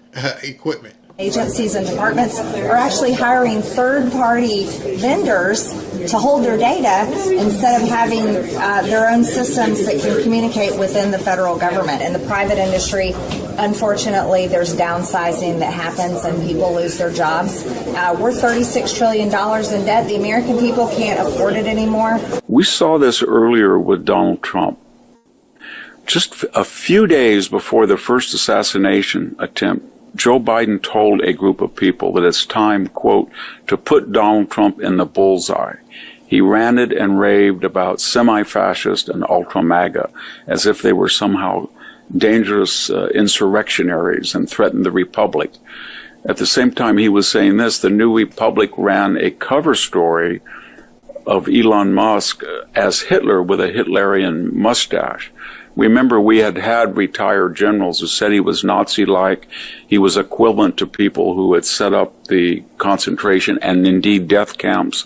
equipment. Agencies and departments are actually hiring third-party vendors to hold their data instead of having their own systems that can communicate within the federal government. In the private industry, unfortunately, there's downsizing that happens and people lose their jobs. We're $36 trillion in debt. The American people can't afford it anymore. We saw this earlier with Donald Trump. Just a few days before the first assassination attempt, Joe Biden told a group of people that it's time, quote, to put Donald Trump in the bullseye. He ranted and raved about semi-fascist and ultra-MAGA as if they were somehow dangerous insurrectionaries and threatened the republic. At the same time he was saying this, the New Republic ran a cover story of Elon Musk as Hitler with a Hitlerian mustache. Remember, we had retired generals who said he was Nazi-like. He was equivalent to people who had set up the concentration and indeed death camps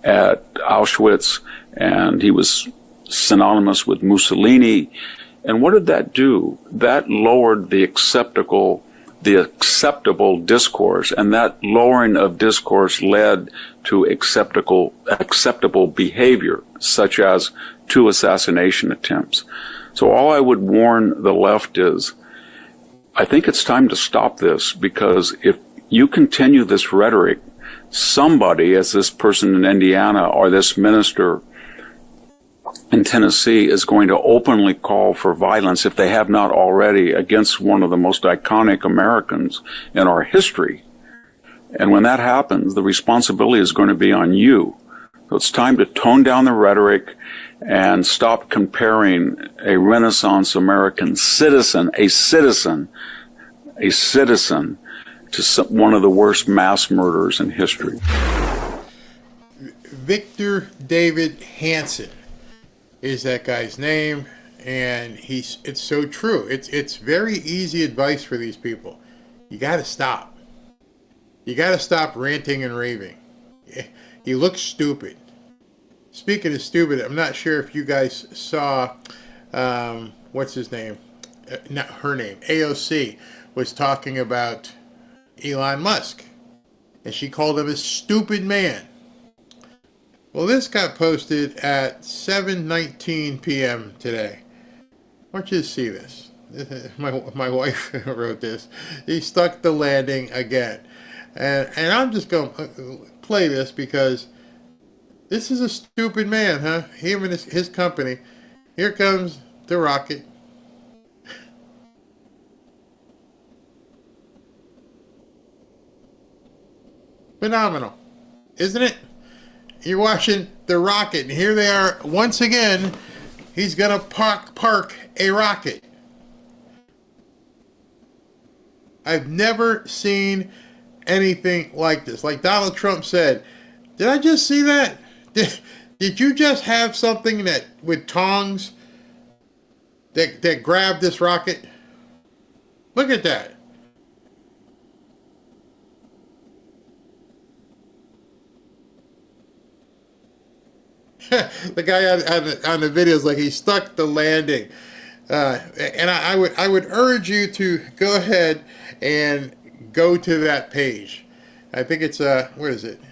at Auschwitz, and he was synonymous with Mussolini. And what did that do? That lowered the acceptable the acceptable discourse, and that lowering of discourse led to acceptable behavior, such as 2 assassination attempts. So all I would warn the left is, I think it's time to stop this, because if you continue this rhetoric, somebody, as this person in Indiana or this minister in Tennessee, is going to openly call for violence, if they have not already, against one of the most iconic Americans in our history. And when that happens, the responsibility is going to be on you. So it's time to tone down the rhetoric and stop comparing a Renaissance American citizen, to one of the worst mass murderers in history. Victor David Hanson is that guy's name, and it's so true. It's very easy advice for these people. You got to stop. You got to stop ranting and raving. You look stupid. Speaking of stupid, I'm not sure if you guys saw, what's his name? Not her name. AOC was talking about Elon Musk, and she called him a stupid man. Well, this got posted at 7:19 p.m. today. I want you to see this. My wife wrote this. He stuck the landing again. And I'm just going to play this because this is a stupid man, huh? Him and his company. Here comes the rocket. Phenomenal, isn't it? You're watching the rocket, and here they are once again. He's gonna park a rocket. I've never seen anything like this. Like Donald Trump said, did I just see that? Did you just have something that with tongs that grabbed this rocket? Look at that. The guy on the video is like he stuck the landing, and I would urge you to go ahead and go to that page. I think it's where is it?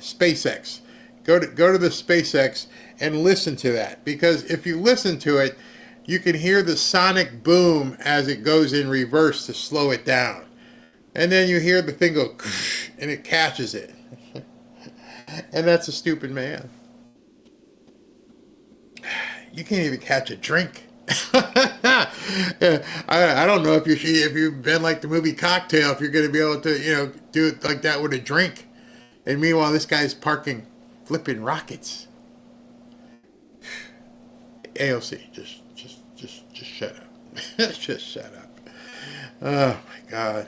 SpaceX. Go to the SpaceX and listen to that, because if you listen to it, you can hear the sonic boom as it goes in reverse to slow it down, and then you hear the thing go and it catches it, and that's a stupid man. You can't even catch a drink. I don't know if you've been like the movie Cocktail, if you're going to be able to do it like that with a drink. And meanwhile, this guy's flipping rockets. AOC, just shut up. Just shut up. Oh my God,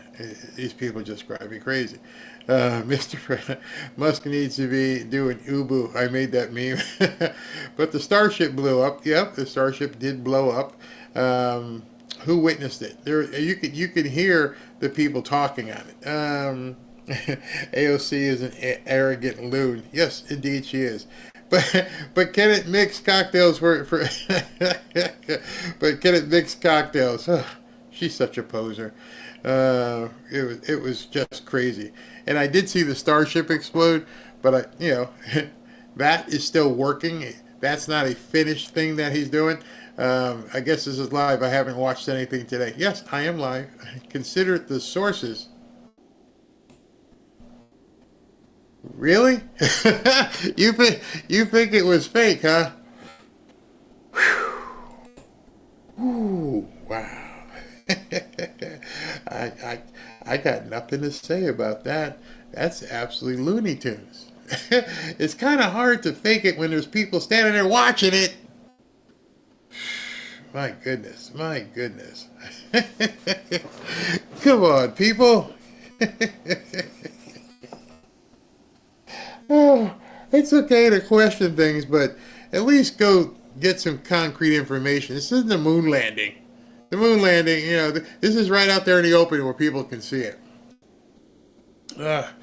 these people just drive me crazy. Mr. Musk needs to be doing Ubu. I made that meme. But the Starship blew up. Yep, the Starship did blow up. Who witnessed it? You could hear the people talking on it. AOC is an arrogant loon. Yes, indeed she is. But can it mix cocktails for but can it mix cocktails? Oh, she's such a poser. It was just crazy. And I did see the Starship explode, but that is still working. That's not a finished thing that he's doing. I guess this is live. I haven't watched anything today. Yes, I am live. Consider the sources. Really? You think it was fake, huh? Whew. Ooh, wow. I got nothing to say about that. That's absolutely Looney Tunes. It's kind of hard to fake it when there's people standing there watching it. My goodness. Come on, people. Oh, it's okay to question things, but at least go get some concrete information. This isn't the moon landing. The moon landing, this is right out there in the open where people can see it. Let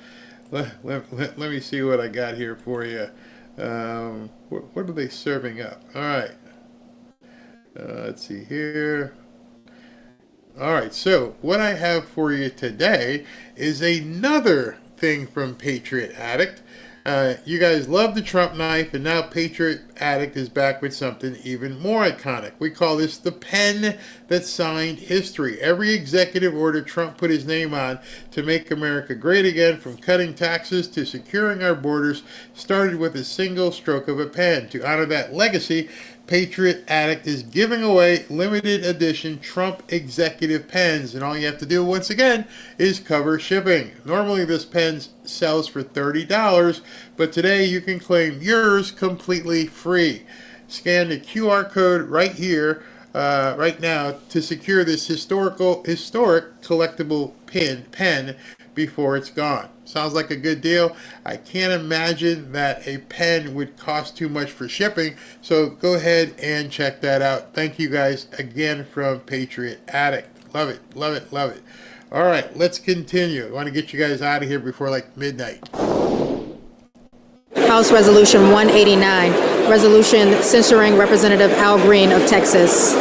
me see what I got here for you. What are they serving up? All right. Let's see here. All right, so what I have for you today is another thing from Patriot Addict. You guys love the Trump knife, and now Patriot Addict is back with something even more iconic. We call this the pen that signed history. Every executive order Trump put his name on to make America great again, from cutting taxes to securing our borders, started with a single stroke of a pen. To honor that legacy, Patriot Addict is giving away limited edition Trump executive pens, and all you have to do once again is cover shipping. Normally this pen sells for $30, but today you can claim yours completely free. Scan the QR code right here, right now, to secure this historic collectible pen before it's gone. Sounds like a good deal. I can't imagine that a pen would cost too much for shipping, so go ahead and check that out. Thank you guys again from Patriot Addict. Love it, love it, love it. All right, let's continue. I want to get you guys out of here before like midnight. House Resolution 189, resolution censuring Representative Al Green of Texas.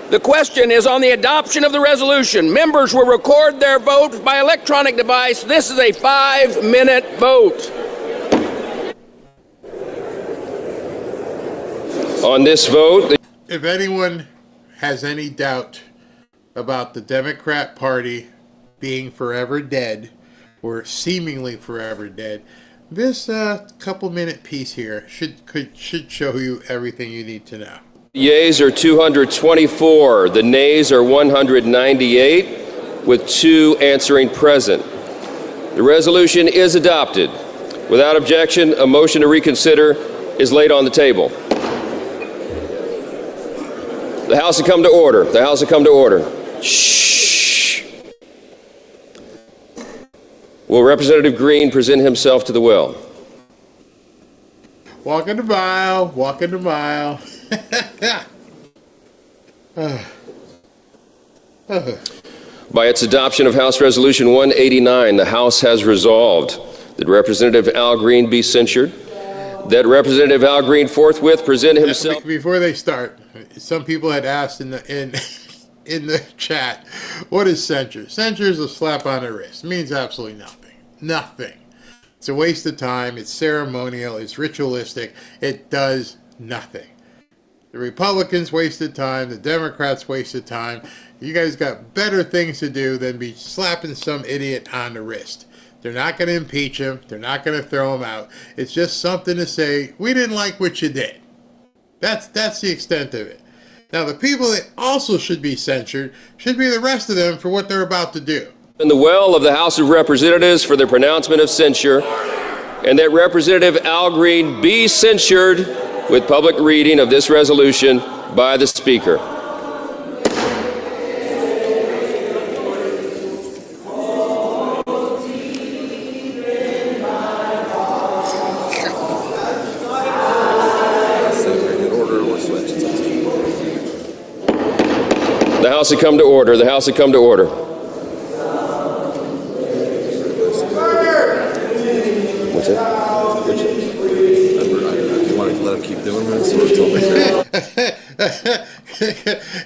The question is on the adoption of the resolution. Members will record their vote by electronic device. This is a 5-minute vote. On this vote, if anyone has any doubt about the Democrat Party being forever dead, or seemingly forever dead, this couple-minute piece here should show you everything you need to know. yeas are 224, the nays are 198, with 2 answering present. The resolution is adopted. Without objection, a motion to reconsider is laid on the table. The House will come to order. The House will come to order. Shh. Will Representative Green present himself to the well? Walking the mile, walking the mile. By its adoption of House Resolution 189, the House has resolved that Representative Al Green be censured, that Representative Al Green forthwith present himself. Before they start, some people had asked in the chat, what is censure? Censure is a slap on the wrist. It means absolutely nothing. Nothing. It's a waste of time. It's ceremonial. It's ritualistic. It does nothing. The Republicans wasted time. The Democrats wasted time. You guys got better things to do than be slapping some idiot on the wrist. They're not going to impeach him. They're not going to throw him out. It's just something to say, we didn't like what you did. That's the extent of it. Now, the people that also should be censured should be the rest of them for what they're about to do. In the well of the House of Representatives for the pronouncement of censure, and that Representative Al Green be censured with public reading of this resolution by the Speaker. The House will come to order. The House will come to order. What's it? You want to let him keep doing this? Or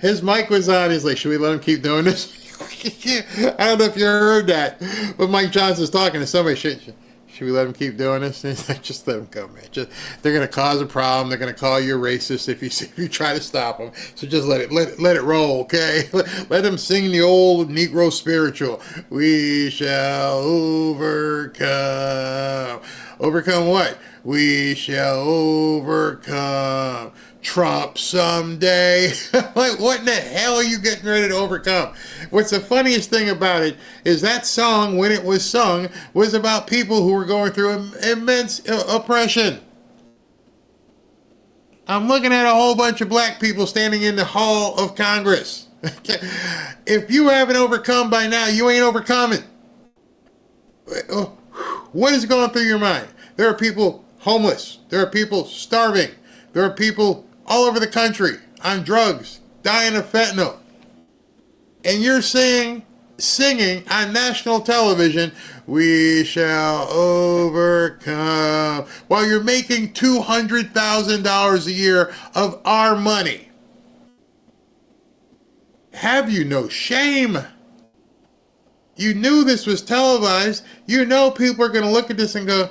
His mic was on. He's like, should we let him keep doing this? I don't know if you heard that, but Mike Johnson's talking to somebody. Should we let him keep doing this? And he's like, just let him go, man. They're going to cause a problem. They're going to call you a racist if you try to stop them. So just let it roll, okay? Let him sing the old Negro spiritual. We shall overcome. Overcome what? We shall overcome Trump someday. Like, what in the hell are you getting ready to overcome? What's the funniest thing about it is that song, when it was sung, was about people who were going through immense oppression. I'm looking at a whole bunch of black people standing in the hall of Congress. If you haven't overcome by now, you ain't overcoming. What is going through your mind? There are people homeless. There are people starving. There are people all over the country on drugs, dying of fentanyl. And you're singing on national television, we shall overcome, while you're making $200,000 a year of our money. have you no shame? You knew this was televised. You know people are going to look at this and go,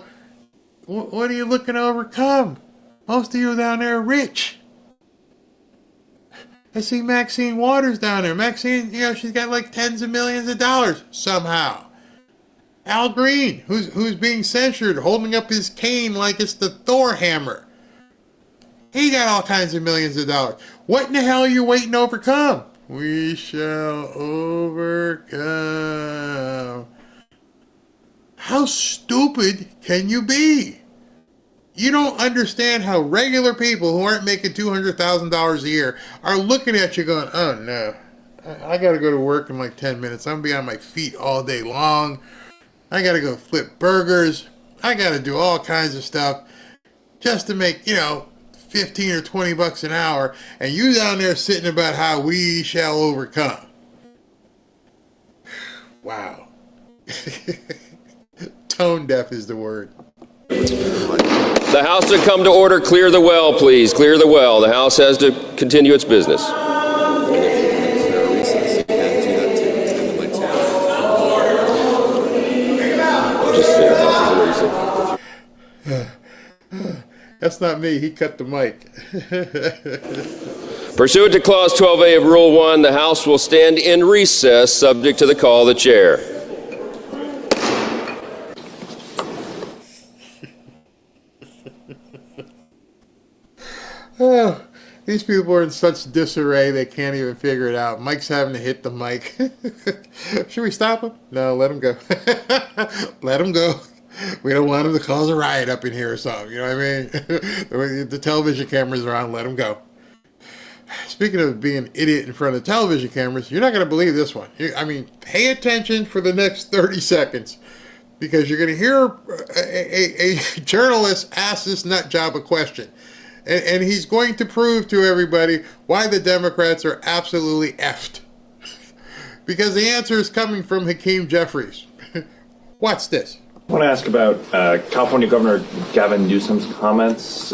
what are you looking to overcome? Most of you down there are rich. I see Maxine Waters down there. Maxine, she's got like tens of millions of dollars somehow. Al Green, who's being censured, holding up his cane like it's the Thor hammer. He got all kinds of millions of dollars. What in the hell are you waiting to overcome? We shall overcome. How stupid can you be? You don't understand how regular people who aren't making $200,000 a year are looking at you going, oh no, I got to go to work in like 10 minutes. I'm going to be on my feet all day long. I got to go flip burgers. I got to do all kinds of stuff just to make, 15 or 20 bucks an hour. And you down there sitting about how we shall overcome. Wow. Tone deaf is the word. The House to come to order. Clear the well, please. Clear the well. The House has to continue its business. That's not me. He cut the mic. Pursuant to Clause 12A of Rule 1, the House will stand in recess subject to the call of the chair. Oh, these people are in such disarray they can't even figure it out. Mike's having to hit the mic. Should we stop him? No, let him go. Let him go. We don't want him to cause a riot up in here or something. You know what I mean? The television cameras are on. Let him go. Speaking of being an idiot in front of television cameras, you're not going to believe this one. Pay attention for the next 30 seconds because you're going to hear a journalist ask this nut job a question. And he's going to prove to everybody why the Democrats are absolutely effed. Because the answer is coming from Hakeem Jeffries. Watch this. I want to ask about California Governor Gavin Newsom's comments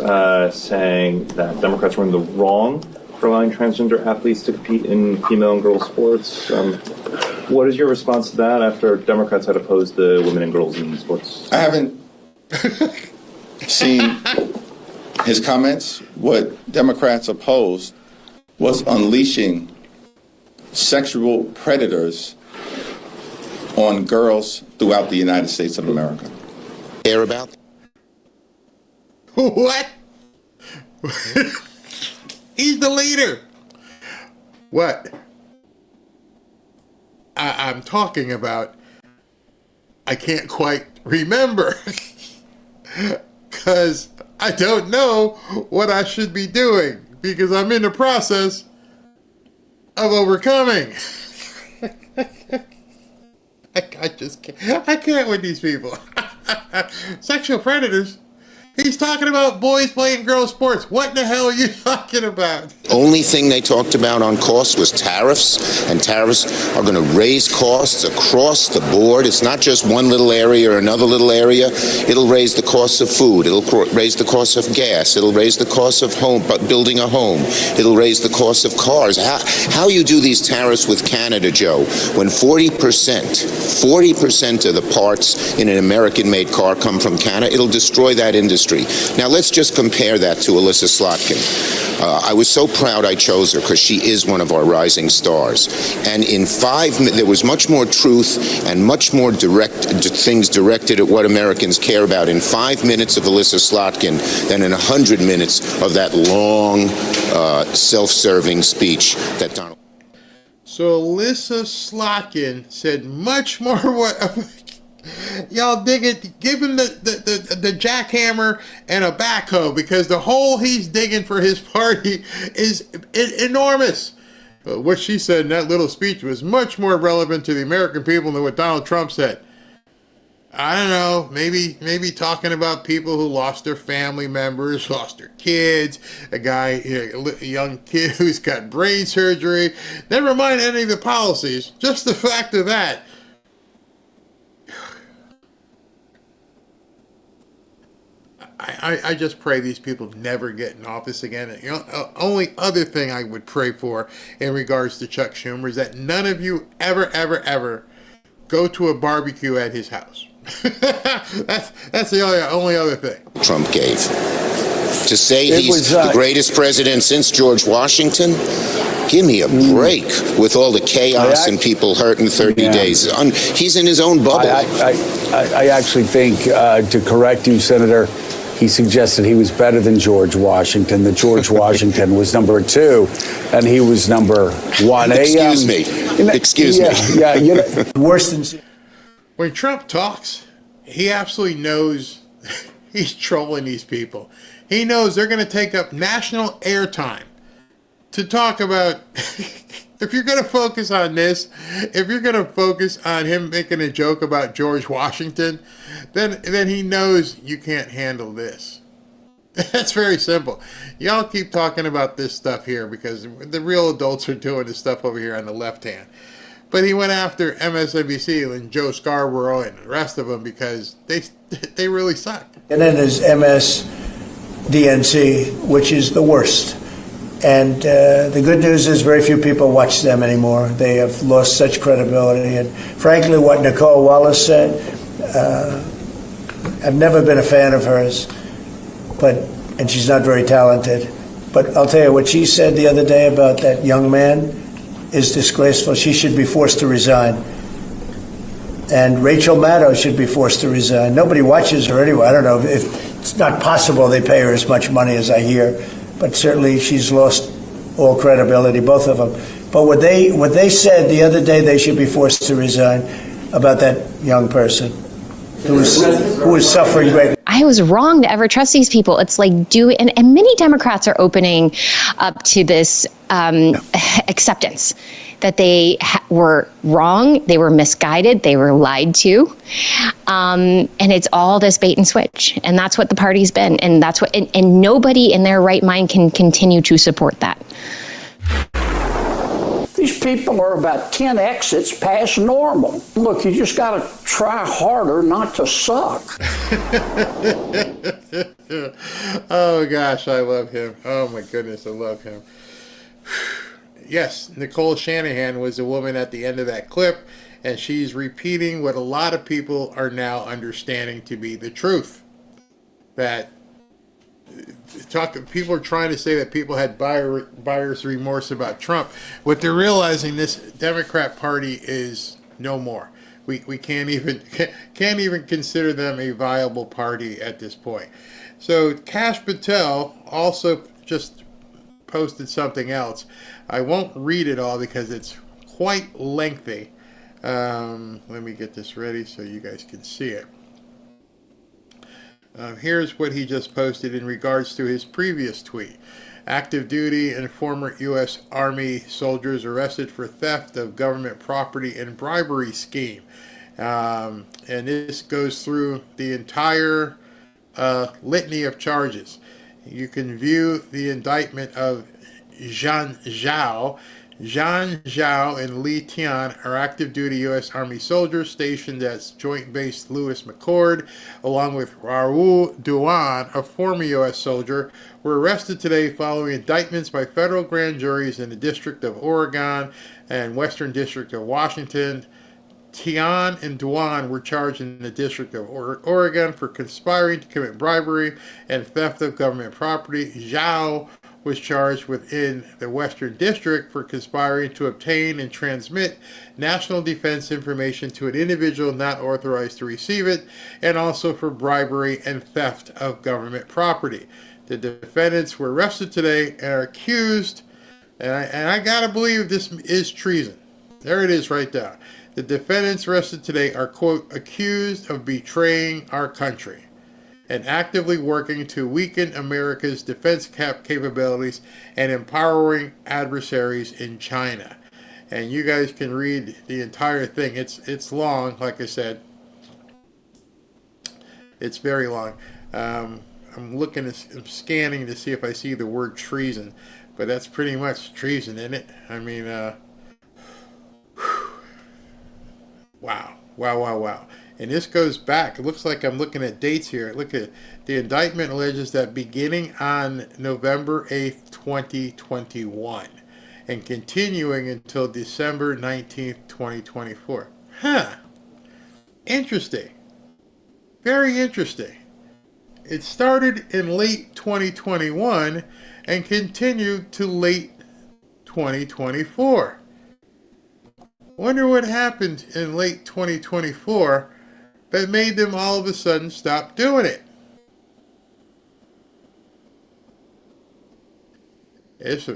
saying that Democrats were in the wrong for allowing transgender athletes to compete in female and girls sports. What is your response to that after Democrats had opposed the women and girls in sports? I haven't seen his comments. What Democrats opposed was unleashing sexual predators on girls throughout the United States of America. Care about? What? He's the leader. What? I'm talking about, I can't quite remember. Because I don't know what I should be doing. Because I'm in the process of overcoming. I just can't. I can't with these people. Sexual predators? He's talking about boys playing girls' sports. What in the hell are you talking about? Only thing they talked about on costs was tariffs, and tariffs are going to raise costs across the board. It's not just one little area or another little area. It'll raise the cost of food. It'll raise the cost of gas. It'll raise the cost of building a home. It'll raise the cost of cars. How you do these tariffs with Canada, Joe, when 40% of the parts in an American-made car come from Canada, it'll destroy that industry. Now, let's just compare that to Alyssa Slotkin. I was so proud I chose her because she is one of our rising stars. And in 5 minutes, there was much more truth and much more things directed at what Americans care about in 5 minutes of Alyssa Slotkin than in 100 minutes of that long, self-serving speech that Donald. So Alyssa Slotkin said much more what... Y'all dig it. Give him the jackhammer and a backhoe because the hole he's digging for his party is enormous. What she said in that little speech was much more relevant to the American people than what Donald Trump said. I don't know, maybe talking about people who lost their family members, lost their kids, a guy, a young kid who's got brain surgery. Never mind any of the policies, just the fact of that. I just pray these people never get in office again. And, only other thing I would pray for in regards to Chuck Schumer is that none of you ever go to a barbecue at his house. that's the only other thing Trump gave. To say he's the greatest president since George Washington, give me a break with all the chaos and people hurt in 30 days. He's in his own bubble. I actually think, to correct you, Senator, he suggested he was better than George Washington, that George Washington was number 2, and he was number 1. Excuse me. Yeah, worse than... When Trump talks, he absolutely knows he's trolling these people. He knows they're going to take up national airtime to talk about... If you're going to focus on this, if you're going to focus on him making a joke about George Washington, then he knows you can't handle this. That's very simple. Y'all keep talking about this stuff here because the real adults are doing this stuff over here on the left hand. But he went after MSNBC and Joe Scarborough and the rest of them because they really suck. And then there's MSDNC, which is the worst. And the good news is very few people watch them anymore. They have lost such credibility. And frankly, what Nicole Wallace said, I've never been a fan of hers, and she's not very talented. But I'll tell you, what she said the other day about that young man is disgraceful. She should be forced to resign. And Rachel Maddow should be forced to resign. Nobody watches her anyway. I don't know if it's not possible they pay her as much money as I hear. But certainly she's lost all credibility, both of them. But what they said the other day, they should be forced to resign about that young person who was suffering greatly. I was wrong to ever trust these people. It's like, and many Democrats are opening up to this acceptance that they were wrong, they were misguided, they were lied to, and it's all this bait and switch, and that's what the party's been, and that's what, and nobody in their right mind can continue to support that. These people are about 10 exits past normal. Look, you just got to try harder not to suck. Oh gosh, I love him. Oh my goodness, I love him. Yes, Nicole Shanahan was the woman at the end of that clip, and she's repeating what a lot of people are now understanding to be the truth. That people are trying to say that people had buyer's remorse about Trump. What they're realizing, this Democrat Party is no more. We can't even consider them a viable party at this point. So Kash Patel also just posted something else. I won't read it all because it's quite lengthy. Let me get this ready so you guys can see it. Here's what he just posted in regards to his previous tweet. Active duty and former U.S. Army soldiers arrested for theft of government property and bribery scheme. And this goes through the entire litany of charges. You can view the indictment of Zhan Zhao. Zhan Zhao and Li Tian are active duty U.S. Army soldiers stationed at Joint Base Lewis McChord, along with Raoul Duan, a former U.S. soldier, were arrested today following indictments by federal grand juries in the District of Oregon and Western District of Washington. Tian and Duan were charged in the District of Oregon for conspiring to commit bribery and theft of government property. Zhao was charged within the Western District for conspiring to obtain and transmit national defense information to an individual not authorized to receive it, and also for bribery and theft of government property. The defendants were arrested today and are accused, and I gotta believe this is treason. There it is right there. The defendants arrested today are, quote, accused of betraying our country and actively working to weaken America's defense capabilities and empowering adversaries in China. And you guys can read the entire thing. It's long, like I said. It's very long. I'm scanning to see if I see the word treason, but that's pretty much treason, isn't it? I mean, wow. And this goes back. It looks like I'm looking at dates here. Look at the indictment alleges that beginning on November 8th, 2021 and continuing until December 19th, 2024. Huh. Interesting. Very interesting. It started in late 2021 and continued to late 2024. Wonder what happened in late 2024 that made them all of a sudden stop doing it.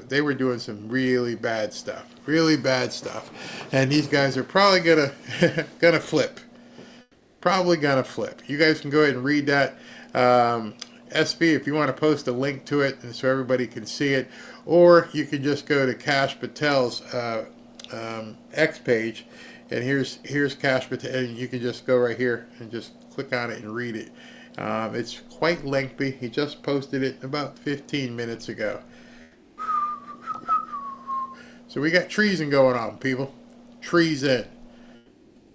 They were doing some really bad stuff, and these guys are probably gonna flip. Probably gonna flip. You guys can go ahead and read that. SV, if you want to post a link to it and so everybody can see it, or you can just go to Kash Patel's X page, and here's Kash Patel, and you can just go right here and just click on it and read it. It's quite lengthy. He just posted it about 15 minutes ago. So we got treason going on, people. Treason.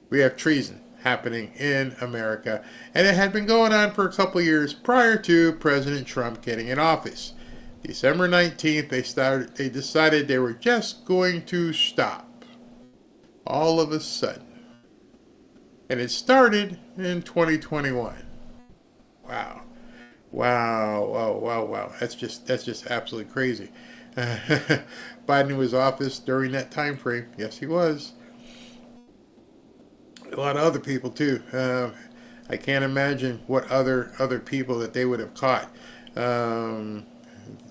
We have treason happening in America, and it had been going on for a couple of years prior to President Trump getting in office. December 19th, they decided they were just going to stop. All of a sudden. And it started in 2021. Wow. Wow. That's just absolutely crazy. Biden was office during that time frame. Yes, he was. A lot of other people too. I can't imagine what other people that they would have caught. That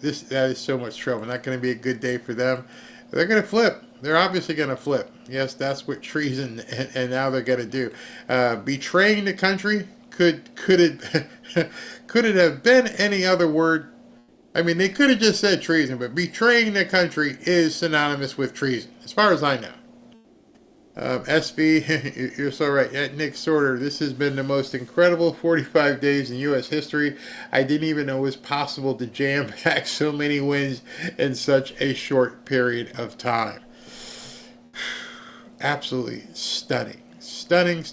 is so much trouble. Not going to be a good day for them. They're going to flip. They're obviously going to flip. Yes, that's what treason and now they're going to do. Betraying the country, could it have been any other word? I mean, they could have just said treason, but betraying the country is synonymous with treason, as far as I know. SV, you're so right. Nick Sorter, this has been the most incredible 45 days in U.S. history. I didn't even know it was possible to jam pack so many wins in such a short period of time. Absolutely stunning. Stunning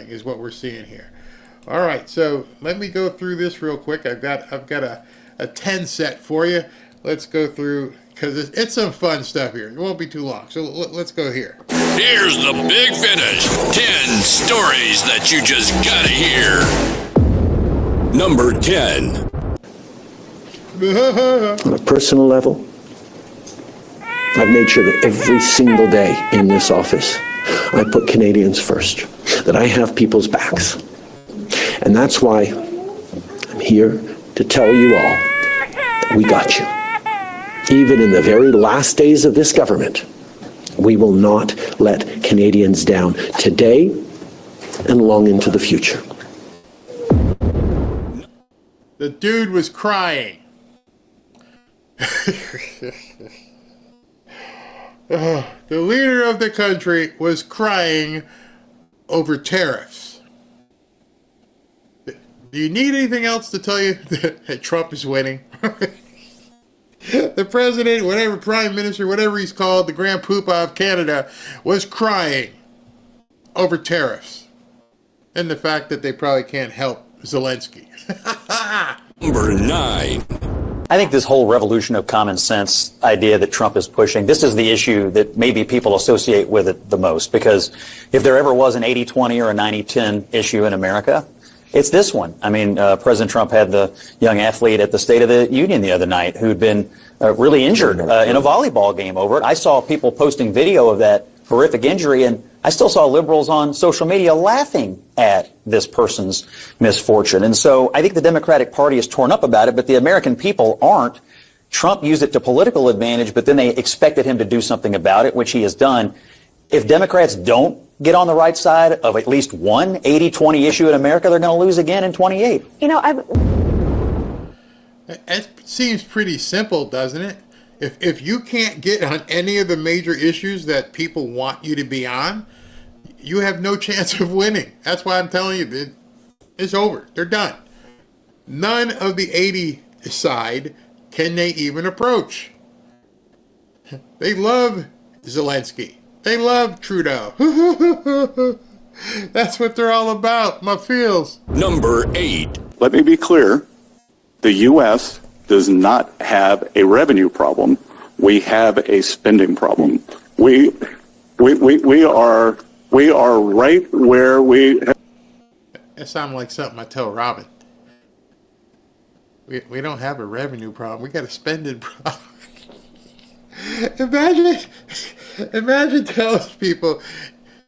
is what we're seeing here. All right, so let me go through this real quick. I've got a 10 set for you. Let's go through, because it's some fun stuff here. It won't be too long, so let's go here. Here's the big finish. 10 stories that you just gotta hear. Number 10. On a personal level, I've made sure that every single day in this office, I put Canadians first, that I have people's backs. And that's why I'm here to tell you all that we got you. Even in the very last days of this government, we will not let Canadians down today and long into the future. The dude was crying. The leader of the country was crying over tariffs. Do you need anything else to tell you that Trump is winning? The president, whatever, prime minister, whatever he's called, the grand poobah of Canada, was crying over tariffs and the fact that they probably can't help Zelensky. Number 9. I think this whole revolution of common sense idea that Trump is pushing, this is the issue that maybe people associate with it the most, because if there ever was an 80-20 or a 90-10 issue in America, it's this one. I mean, President Trump had the young athlete at the State of the Union the other night who'd been really injured in a volleyball game over it. I saw people posting video of that horrific injury, and I still saw liberals on social media laughing at this person's misfortune. And so I think the Democratic Party is torn up about it, but the American people aren't. Trump used it to political advantage, but then they expected him to do something about it, which he has done. If Democrats don't get on the right side of at least one 80-20 issue in America, they're going to lose again in 28. You know, it seems pretty simple, doesn't it? If you can't get on any of the major issues that people want you to be on, you have no chance of winning. That's why I'm telling you, it's over. They're done. None of the 80 side can they even approach. They love Zelensky. They love Trudeau. That's what they're all about, my feels. Number 8. Let me be clear. The U.S. does not have a revenue problem. We have a spending problem. We are right where we. That sounds like something I tell Robin. We don't have a revenue problem. We got a spending problem. Imagine telling people,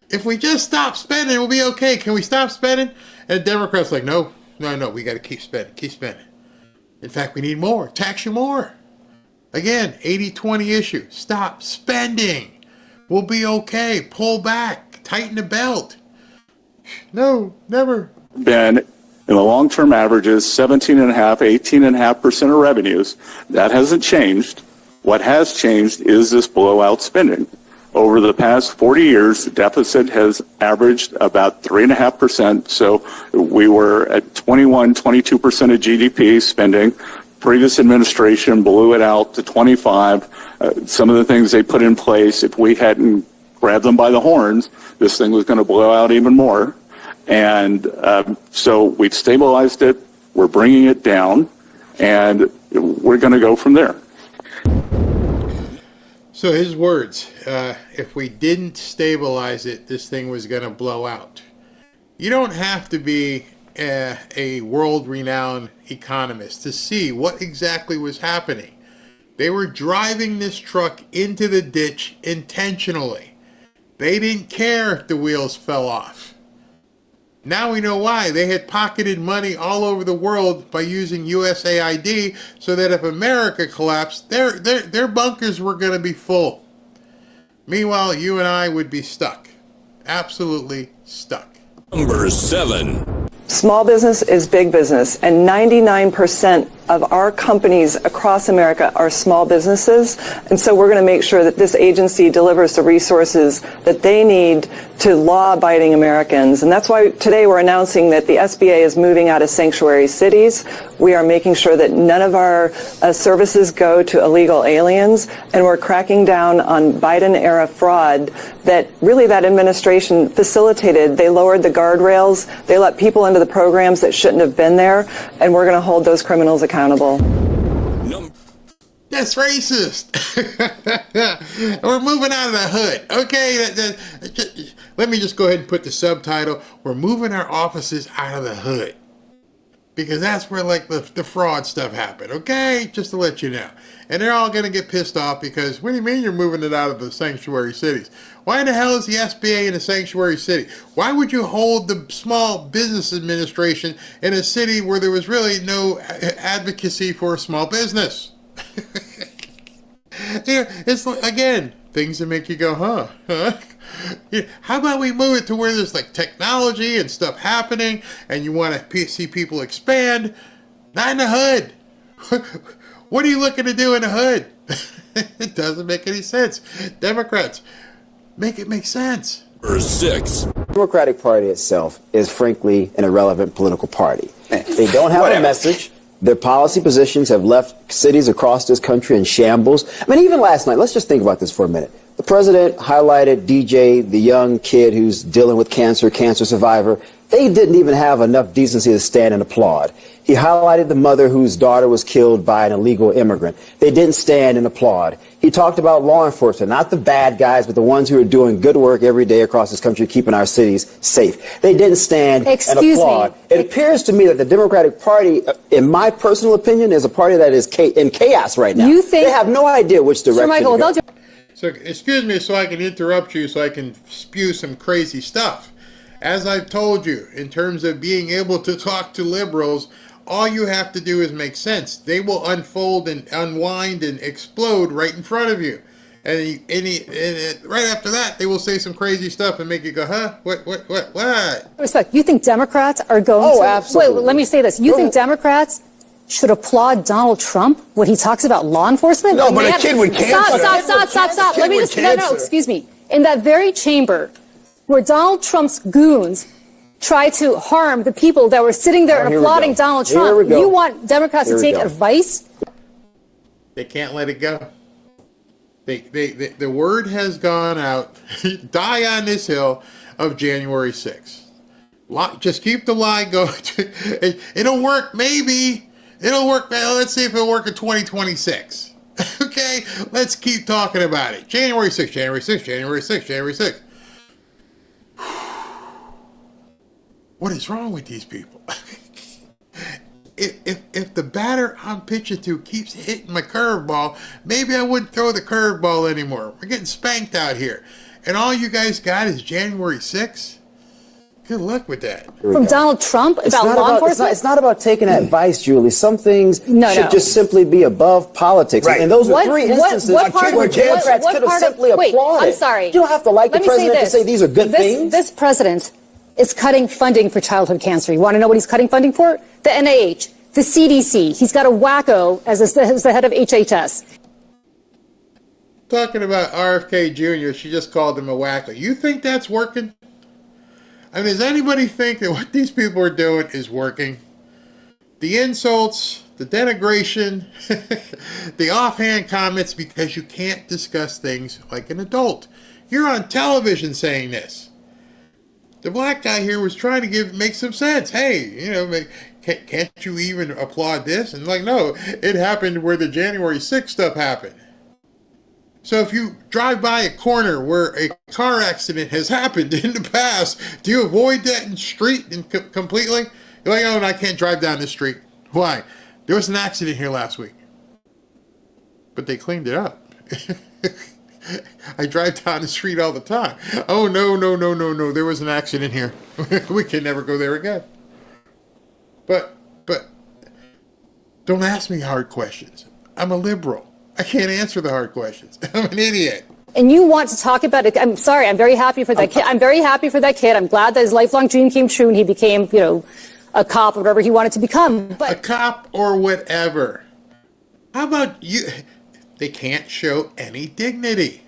if we just stop spending, we'll be okay. Can we stop spending? And Democrats like, no, we got to keep spending. In fact, we need more. Tax you more. Again, 80-20 issue. Stop spending. We'll be okay. Pull back. Tighten the belt. No, never. Been in the long-term averages, 17.5%, 18.5% of revenues. That hasn't changed. What has changed is this blowout spending. Over the past 40 years, the deficit has averaged about 3.5%. So we were at 21, 22% of GDP spending. Previous administration blew it out to 25. Some of the things they put in place, if we hadn't grabbed them by the horns, this thing was going to blow out even more. And so we've stabilized it. We're bringing it down, and we're going to go from there. So his words, if we didn't stabilize it, this thing was going to blow out. You don't have to be a world-renowned economist to see what exactly was happening. They were driving this truck into the ditch intentionally. They didn't care if the wheels fell off. Now we know why. They had pocketed money all over the world by using USAID so that if America collapsed, their bunkers were going to be full. Meanwhile, you and I would be stuck. Absolutely stuck. Number 7. Small business is big business, and 99% of our companies across America are small businesses. And so we're going to make sure that this agency delivers the resources that they need to law-abiding Americans. And that's why today we're announcing that the SBA is moving out of sanctuary cities. We are making sure that none of our services go to illegal aliens, and we're cracking down on Biden-era fraud that really that administration facilitated. They lowered the guardrails. They let people into the programs that shouldn't have been there, and we're going to hold those criminals accountable. That's racist. We're moving out of the hood. Okay, let me just go ahead and put the subtitle. We're moving our offices out of the hood. Because that's where like the fraud stuff happened. Okay, just to let you know. And they're all going to get pissed off because, what do you mean you're moving it out of the sanctuary cities? Why in the hell is the SBA in a sanctuary city? Why would you hold the Small Business Administration in a city where there was really no advocacy for a small business? It's like, again, things that make you go, huh? How about we move it to where there's like technology and stuff happening and you want to see people expand? Not in the hood. What are you looking to do in the hood? It doesn't make any sense. Democrats, make it make sense. Number 6. The Democratic Party itself is frankly an irrelevant political party. They don't have a message. Their policy positions have left cities across this country in shambles. I mean, even last night, let's just think about this for a minute. The president highlighted DJ, the young kid who's dealing with cancer survivor. They didn't even have enough decency to stand and applaud. He highlighted the mother whose daughter was killed by an illegal immigrant. They didn't stand and applaud. He talked about law enforcement, not the bad guys, but the ones who are doing good work every day across this country, keeping our cities safe. They didn't stand and applaud. It appears to me that the Democratic Party, in my personal opinion, is a party that is in chaos right now. You think they have no idea which direction Michael, to go. So, excuse me so I can interrupt you so I can spew some crazy stuff. As I've told you, in terms of being able to talk to liberals, all you have to do is make sense. They will unfold and unwind and explode right in front of you. And right after that, they will say some crazy stuff and make you go, huh? What? Respect. You think Democrats are going to... absolutely. Wait, let me say this. You think Democrats should applaud Donald Trump when he talks about law enforcement? No, but a kid with cancer. Stop. Let me just... No, excuse me. In that very chamber where Donald Trump's goons try to harm the people that were sitting there and applauding Donald Trump, you want Democrats to take advice? They can't let it go. The word has gone out, die on this hill. of January 6th. Just keep the lie going. It'll work, maybe. It'll work. Let's see if it'll work in 2026. Okay? Let's keep talking about it. January 6th, January 6th, January 6th, January 6th. What is wrong with these people? If the batter I'm pitching to keeps hitting my curveball, maybe I wouldn't throw the curveball anymore. We're getting spanked out here. And all you guys got is January 6th? Good luck with that. From Donald Trump about law enforcement? It's not about taking advice, Julie. Some things should just simply be above politics. Right. And those are three instances where Democrats could have simply applauded. I'm sorry. You don't have to like the president to say these are good things. This president is cutting funding for childhood cancer. You want to know what he's cutting funding for? The NIH, the CDC. He's got a wacko as the head of HHS. Talking about RFK Jr., she just called him a wacko. You think that's working? I mean, does anybody think that what these people are doing is working? The insults, the denigration, the offhand comments because you can't discuss things like an adult. You're on television saying this. The black guy here was trying to make some sense. Hey, can't you even applaud this? And no, it happened where the January 6th stuff happened. So if you drive by a corner where a car accident has happened in the past, do you avoid that in the street completely? You're like, oh, no, I can't drive down this street. Why? There was an accident here last week. But they cleaned it up. I drive down the street all the time. Oh, no. There was an accident here. We can never go there again. But don't ask me hard questions. I'm a liberal. I can't answer the hard questions. I'm an idiot. And you want to talk about it. I'm sorry. I'm very happy for that kid. I'm very happy for that kid. I'm glad that his lifelong dream came true and he became, a cop or whatever he wanted to become. But a cop or whatever. How about you? They can't show any dignity.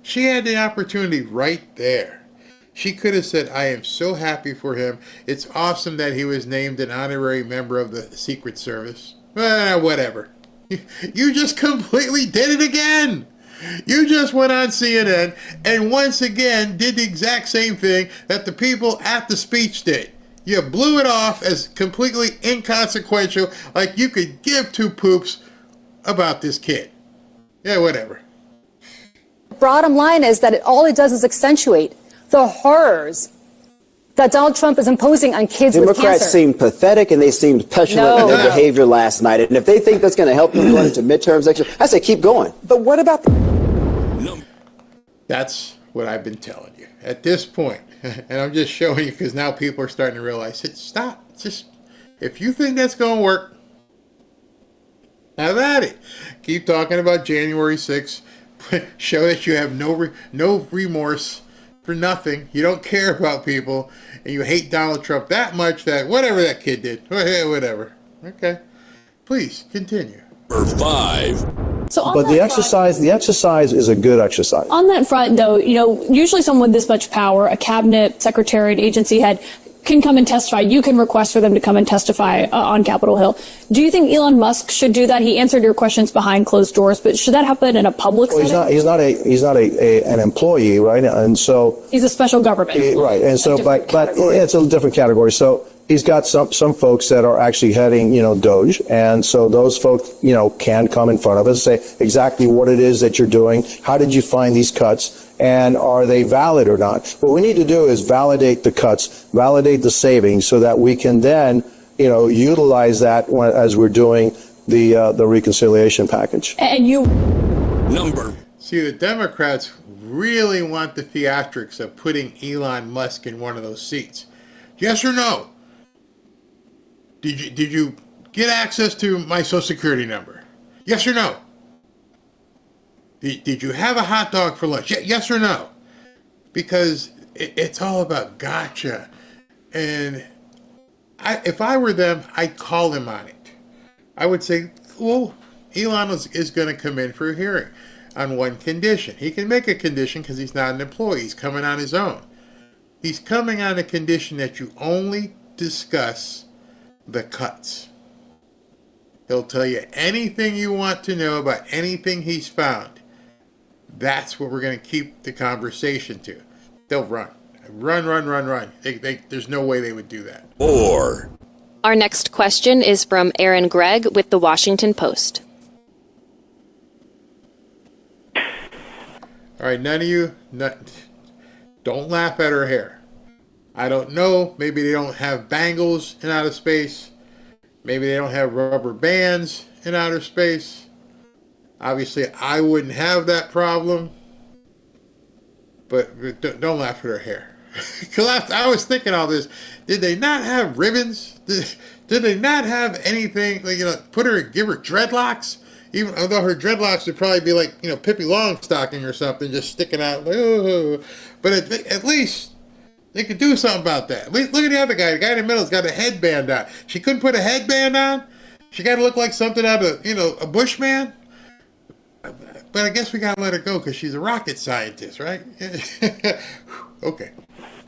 She had the opportunity right there. She could have said, I am so happy for him. It's awesome that he was named an honorary member of the Secret Service. Whatever. You just completely did it again. You just went on CNN and once again did the exact same thing that the people at the speech did. You blew it off as completely inconsequential, like you could give two poops about this kid. Yeah, whatever. Bottom line is that all it does is accentuate the horrors that Donald Trump is imposing on kids with cancer. Democrats seemed pathetic and they seemed petulant in their behavior last night. And if they think that's going to help them go into midterms next year, I say keep going. But what about That's what I've been telling you. At this point, and I'm just showing you because now people are starting to realize, stop. Just, if you think that's going to work, have at it. Keep talking about January 6th. Show that you have no remorse for nothing. You don't care about people, and you hate Donald Trump that much that whatever that kid did, whatever. Okay, please continue. Number 5. But the exercise is a good exercise. On that front, though, usually someone with this much power, a cabinet secretary, an agency head, can come and testify. You can request for them to come and testify on Capitol Hill. Do you think Elon Musk should do that? He answered your questions behind closed doors, but should that happen in a public setting? He's not an employee, right? And so he's a special government, right? And so, but it's a different category. So he's got some folks that are actually heading, DOGE, and so those folks, can come in front of us and say exactly what it is that you're doing. How did you find these cuts? And are they valid or not? What we need to do is validate the cuts, validate the savings, so that we can then, utilize that as we're doing the reconciliation package. And you See, the Democrats really want the theatrics of putting Elon Musk in one of those seats. Yes or no? Did you get access to my Social Security number? Yes or no? Did you have a hot dog for lunch? Yes or no? Because it's all about gotcha. And if I were them, I'd call him on it. I would say, well, Elon is going to come in for a hearing on one condition. He can make a condition because he's not an employee. He's coming on his own. He's coming on a condition that you only discuss the cuts. He'll tell you anything you want to know about anything he's found. That's what we're going to keep the conversation to. they'll run. Run. There's no way they would do that. 4. Our next question is from Aaron Gregg with The Washington Post. All right, none of you, don't laugh at her hair. I don't know. Maybe they don't have bangles in outer space. Maybe they don't have rubber bands in outer space. Obviously, I wouldn't have that problem. But don't laugh at her hair. Because I was thinking all this. Did they not have ribbons? Did they not have anything? Like, give her dreadlocks? Even although her dreadlocks would probably be like, Pippi Longstocking or something, just sticking out. Like, oh. But at least they could do something about that. Look at the other guy. The guy in the middle's got a headband on. She couldn't put a headband on? She got to look like something out of, a Bushman? But I guess we got to let her go because she's a rocket scientist, right? Okay.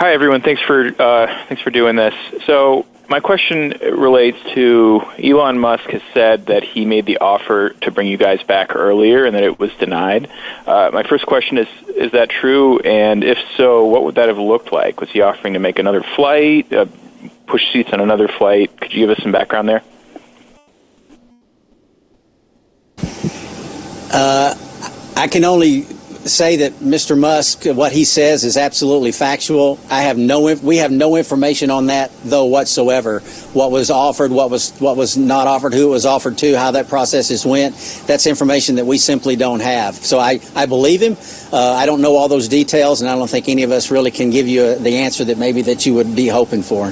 Hi, everyone. Thanks for doing this. So my question relates to Elon Musk has said that he made the offer to bring you guys back earlier and that it was denied. My first question is that true? And if so, what would that have looked like? Was he offering to make another flight, push seats on another flight? Could you give us some background there? I can only say that Mr. Musk, what he says is absolutely factual. We have no information on that, though, whatsoever. What was offered, what was not offered, who it was offered to, how that process went. That's information that we simply don't have. So I believe him. I don't know all those details, and I don't think any of us really can give you the answer that you would be hoping for.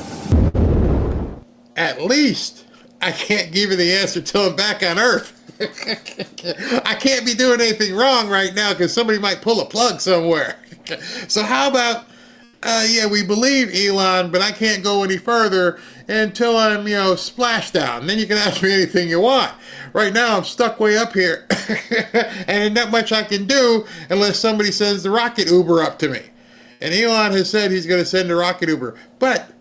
At least I can't give you the answer till I'm back on Earth. I can't be doing anything wrong right now because somebody might pull a plug somewhere. So how about, we believe Elon, but I can't go any further until I'm, splashdown. Then you can ask me anything you want. Right now I'm stuck way up here and there's not much I can do unless somebody sends the rocket Uber up to me. And Elon has said he's going to send a rocket Uber. But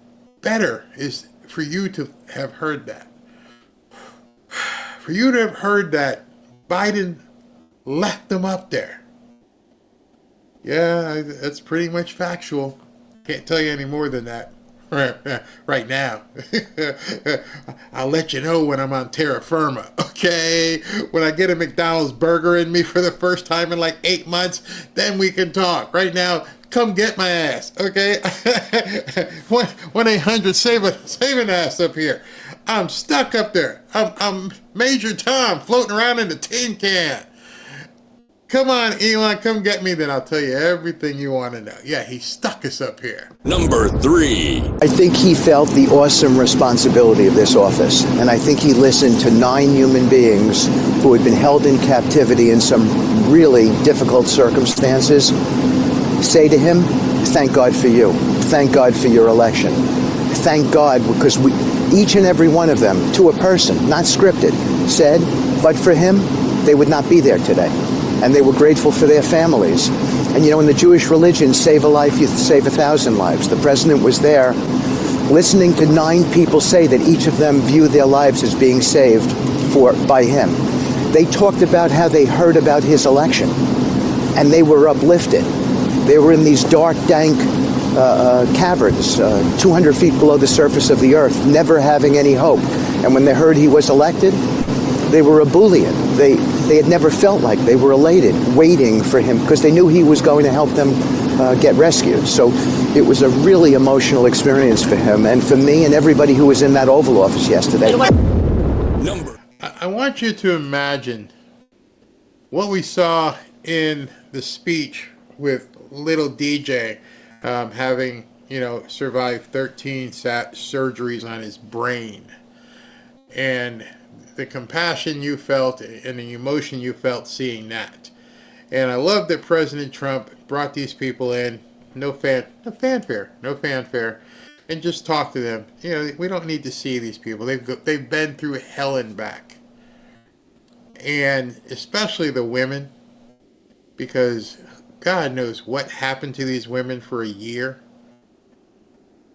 better is for you to have heard that. For you to have heard that Biden left them up there. Yeah, that's pretty much factual. Can't tell you any more than that right now. I'll let you know when I'm on terra firma, okay? When I get a McDonald's burger in me for the first time in like 8 months, then we can talk. Right now, come get my ass, okay? 1-800-SAVE an ass up here. I'm stuck up there. I'm Major Tom floating around in the tin can. Come on, Elon, come get me, then I'll tell you everything you want to know. Yeah, he stuck us up here. Number 3. I think he felt the awesome responsibility of this office, and I think he listened to 9 human beings who had been held in captivity in some really difficult circumstances say to him, thank God for you. Thank God for your election. Thank God, because each and every one of them, to a person, not scripted, said, but for him, they would not be there today. And they were grateful for their families. And in the Jewish religion, save a life, you save 1,000 lives. The president was there listening to 9 people say that each of them view their lives as being saved by him. They talked about how they heard about his election, and they were uplifted. They were in these dark, dank caverns, 200 feet below the surface of the earth, never having any hope. And when they heard he was elected, they were ebullient. They had never felt like they were elated, waiting for him, because they knew he was going to help them get rescued. So it was a really emotional experience for him and for me and everybody who was in that Oval Office yesterday. I want you to imagine what we saw in the speech with little DJ having, survived 13 surgeries on his brain. And the compassion you felt and the emotion you felt seeing that. And I love that President Trump brought these people in, no fanfare, and just talk to them. We don't need to see these people. They've been through hell and back. And especially the women, because God knows what happened to these women for a year.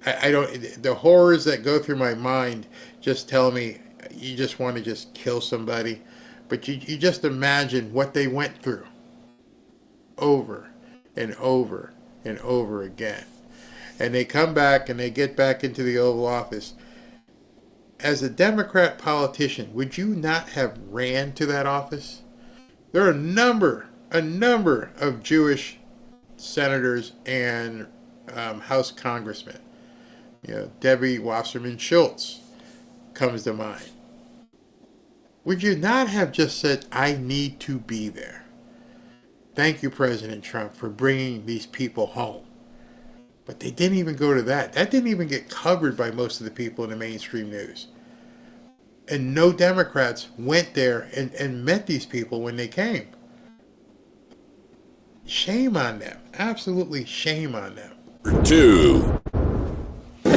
The horrors that go through my mind just tell me you just want to just kill somebody. But you just imagine what they went through over and over and over again. And they come back and they get back into the Oval Office. As a Democrat politician, would you not have ran to that office? There are a number of Jewish senators and House congressmen. Debbie Wasserman Schultz comes to mind. Would you not have just said, I need to be there? Thank you, President Trump, for bringing these people home. But they didn't even go to that. That didn't even get covered by most of the people in the mainstream news. And no Democrats went there and met these people when they came. Shame on them. Absolutely shame on them. 2.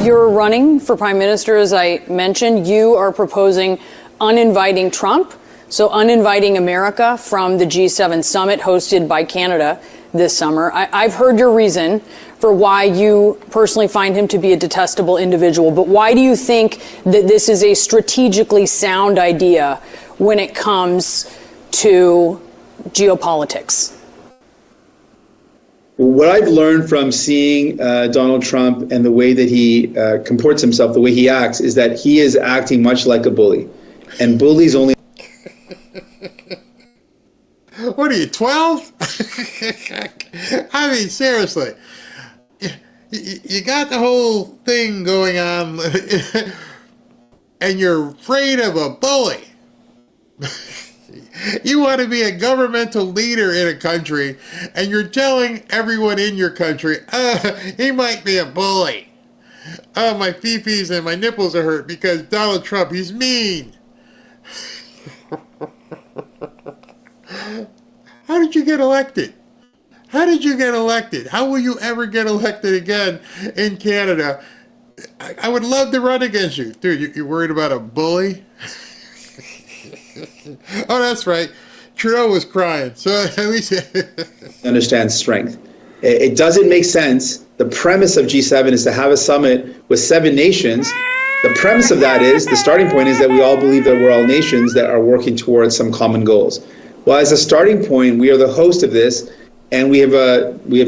You're running for prime minister, as I mentioned. You are proposing uninviting Trump, so uninviting America from the G7 summit hosted by Canada this summer. I've heard your reason for why you personally find him to be a detestable individual, but why do you think that this is a strategically sound idea when it comes to geopolitics? What I've learned from seeing Donald Trump and the way that he comports himself, the way he acts, is that he is acting much like a bully. And bullies only... What are you, 12? I mean, seriously. You got the whole thing going on, and you're afraid of a bully. You want to be a governmental leader in a country, and you're telling everyone in your country, he might be a bully. Oh, my pee-pees and my nipples are hurt because Donald Trump, he's mean. How did you get elected? How did you get elected? How will you ever get elected again in Canada? I would love to run against you. Dude, you're worried about a bully? Oh, that's right. Trudeau was crying. So at least... understands strength. It doesn't make sense. The premise of G7 is to have a summit with 7 nations. The premise of that is, the starting point is that we all believe that we're all nations that are working towards some common goals. Well, as a starting point, we are the host of this, and we have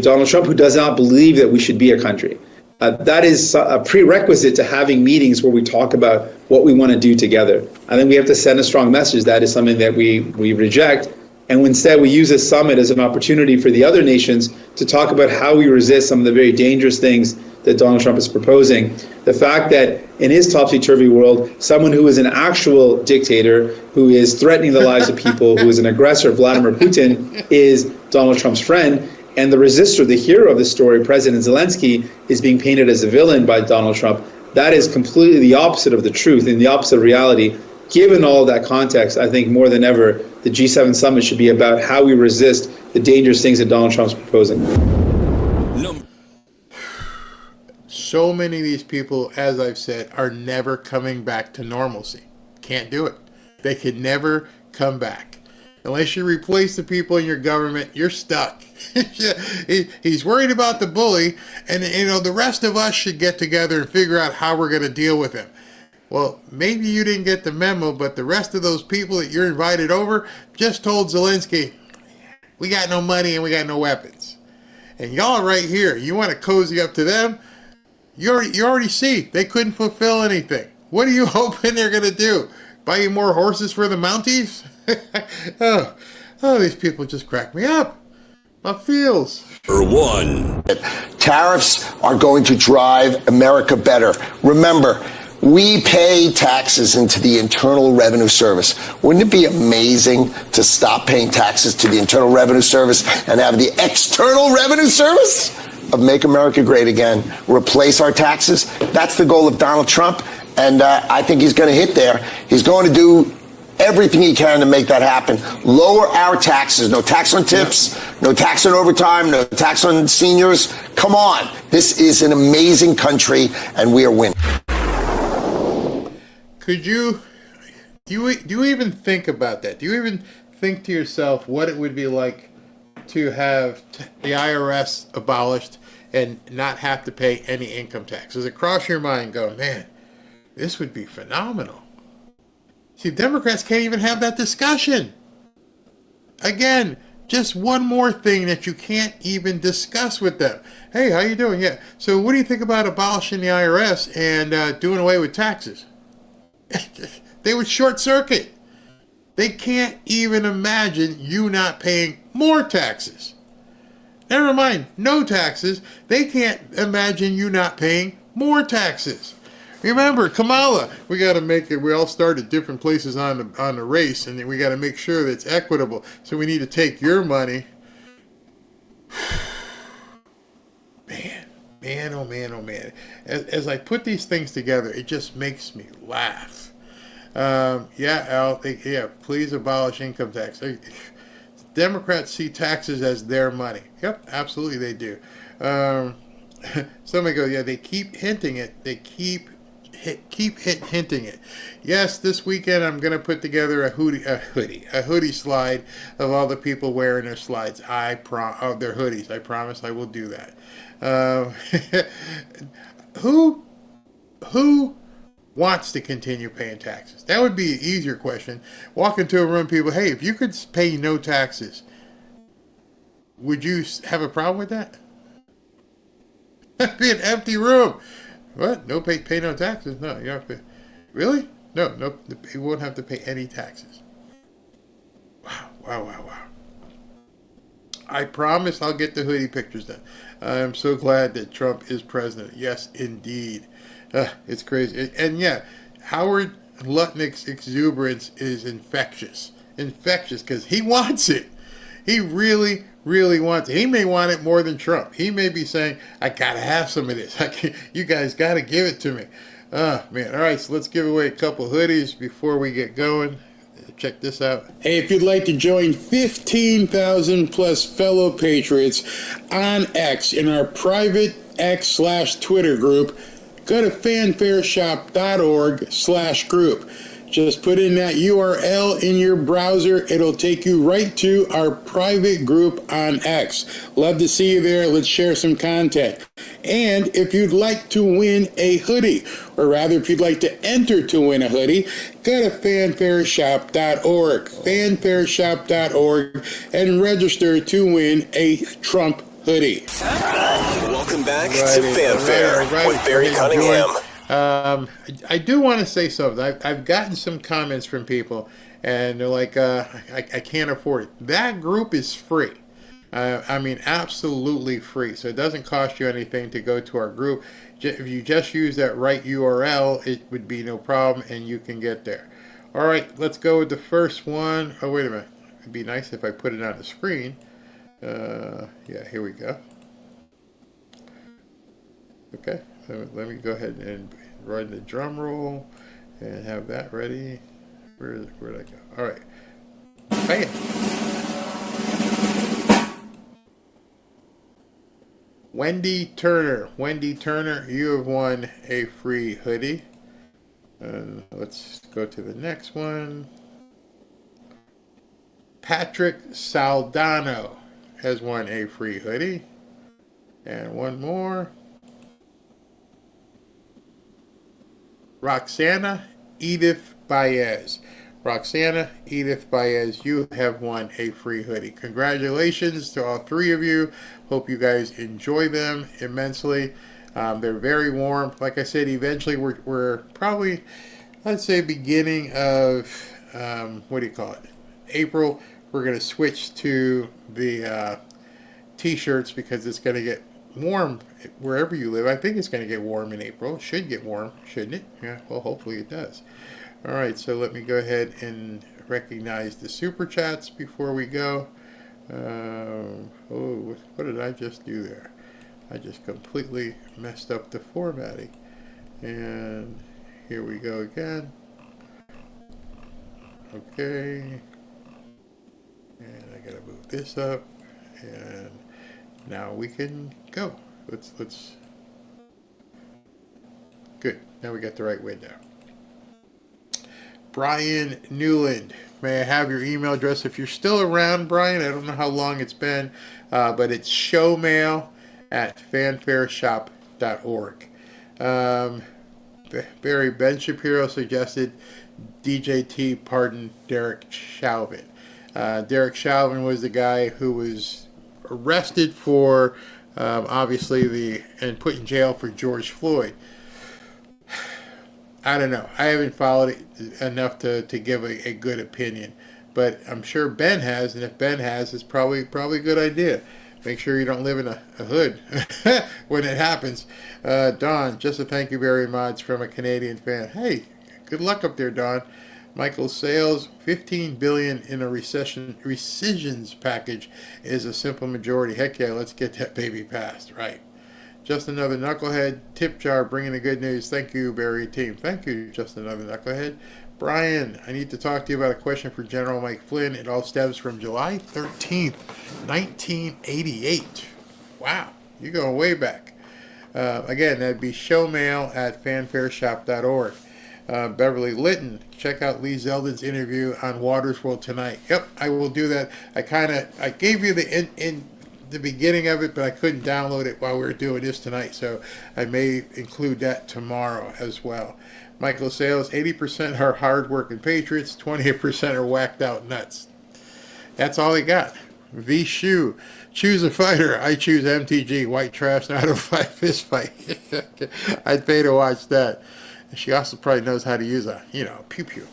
Donald Trump, who does not believe that we should be a country. That is a prerequisite to having meetings where we talk about what we want to do together. I think we have to send a strong message. That is something that we reject. And instead, we use this summit as an opportunity for the other nations to talk about how we resist some of the very dangerous things that Donald Trump is proposing. The fact that in his topsy-turvy world, someone who is an actual dictator, who is threatening the lives of people, who is an aggressor, Vladimir Putin, is Donald Trump's friend. And the resistor, the hero of the story, President Zelensky, is being painted as a villain by Donald Trump. That is completely the opposite of the truth and the opposite of reality. Given all of that context, I think more than ever, the G7 summit should be about how we resist the dangerous things that Donald Trump's proposing. So many of these people, as I've said, are never coming back to normalcy. Can't do it. They can never come back. Unless you replace the people in your government, you're stuck. He's worried about the bully, and the rest of us should get together and figure out how we're going to deal with him. Well, maybe you didn't get the memo, but the rest of those people that you're invited over just told Zelensky, we got no money and we got no weapons. And y'all right here, you want to cozy up to them? You already see they couldn't fulfill anything. What are you hoping they're going to do? Buy you more horses for the Mounties? oh, these people just crack me up. My feels. For 1. Tariffs are going to drive America better. Remember, we pay taxes into the Internal Revenue Service. Wouldn't it be amazing to stop paying taxes to the Internal Revenue Service and have the External Revenue Service of Make America Great Again replace our taxes? That's the goal of Donald Trump, and I think he's going to hit there. He's going to do everything he can to make that happen. Lower our taxes. No tax on tips, no tax on overtime, no tax on seniors. Come on. This is an amazing country, and we are winning. Could do you even think about that? Do you even think to yourself what it would be like to have the IRS abolished and not have to pay any income tax? Does it cross your mind go, man, this would be phenomenal? See, Democrats can't even have that discussion. Again, Just one more thing that you can't even discuss with them. Hey, how you doing? Yeah. So what do you think about abolishing the IRS and doing away with taxes? They would short circuit. They can't even imagine you not paying more taxes. Never mind, no taxes. They can't imagine you not paying more taxes. Remember, Kamala, we got to make it. We all start at different places on the race, and we got to make sure that it's equitable. So we need to take your money. Man, oh man, oh man. As I put these things together, it just makes me laugh. Yeah, Al, yeah, please abolish income tax. Democrats see taxes as their money. Yep, absolutely they do. Somebody goes, yeah, they keep hinting it. They keep hinting it. Yes, this weekend I'm going to put together a hoodie slide of all the people wearing their slides. Of their hoodies. I promise I will do that. Who wants to continue paying taxes? That would be an easier question. Walk into a room, people, hey, if you could pay no taxes, would you have a problem with that? That'd be an empty room. What? No pay no taxes? No, you have to pay. Really? No, you won't have to pay any taxes. Wow. I promise I'll get the hoodie pictures done. I'm so glad that Trump is president. Yes, indeed. It's crazy. And yeah, Howard Lutnick's exuberance is infectious. Infectious because he wants it. He really wants it. He may want it more than Trump. He may be saying, I got to have some of this. You guys got to give it to me. Man. All right, so let's give away a couple hoodies before we get going. Check this out. Hey, if you'd like to join 15,000 plus fellow patriots on X in our private X/Twitter group, go to fanfareshop.org/group. Just put in that URL in your browser. It'll take you right to our private group on X. Love to see you there. Let's share some content. And if you'd like to win a hoodie, or rather if you'd like to enter to win a hoodie, go to fanfareshop.org, fanfareshop.org, and register to win a Trump hoodie. Welcome back to Fanfare with Barry Cunningham. I do want to say something. I've gotten some comments from people, and they're like, I can't afford it. That group is free. I mean, absolutely free. So it doesn't cost you anything to go to our group. If you just use that right URL, it would be no problem, and you can get there. All right, let's go with the first one. Oh, wait a minute. It'd be nice if I put it on the screen. Yeah, here we go. Okay, so let me go ahead and run the drum roll and have that ready. Where'd I go? All right. Bam. Wendy Turner, you have won a free hoodie. Let's go to the next one. Patrick Saldano has won a free hoodie. And one more. Roxana Edith Baez. You have won a free hoodie. Congratulations to all three of you. Hope you guys enjoy them immensely. They're very warm. Like I said, eventually we're probably, let's say, beginning of, April. We're going to switch to the t-shirts because it's going to get warm wherever you live. I think it's going to get warm in April. It should get warm, shouldn't it? Yeah, well, hopefully it does. All right, so let me go ahead and recognize the super chats before we go. What did I just do there? I just completely messed up the formatting. And here we go again. Okay. And I gotta move this up. And now we can go. Let's good. Now we got the right window. Brian Newland, may I have your email address? If you're still around, Brian, I don't know how long it's been, but it's showmail@fanfareshop.org. Barry Ben Shapiro suggested DJT pardon Derek Chauvin. Derek Chauvin was the guy who was arrested for, obviously, and put in jail for George Floyd. I don't know. I haven't followed it enough to give a good opinion. But I'm sure Ben has, and if Ben has, it's probably a good idea. Make sure you don't live in a hood when it happens. Don, just a thank you very much from a Canadian fan. Hey, good luck up there, Don. Michael Sales, $15 billion in a rescissions package is a simple majority. Heck yeah, let's get that baby passed. Right. Just another knucklehead. Tip jar bringing the good news. Thank you, Barry team. Thank you, just another knucklehead. Brian, I need to talk to you about a question for General Mike Flynn. It all stems from July 13th, 1988. Wow, you're going way back. Again, that'd be showmail@fanfareshop.org. Beverly Litton, check out Lee Zeldin's interview on Waters World tonight. Yep, I will do that. I gave you the beginning of it, but I couldn't download it while we were doing this tonight, so I may include that tomorrow as well. Michael Sales, 80% are hard-working patriots, 20% are whacked out nuts. That's all he got. V. Shoe, choose a fighter. I choose MTG, white trash, not a fist fight. I'd pay to watch that. She also probably knows how to use a, pew-pew.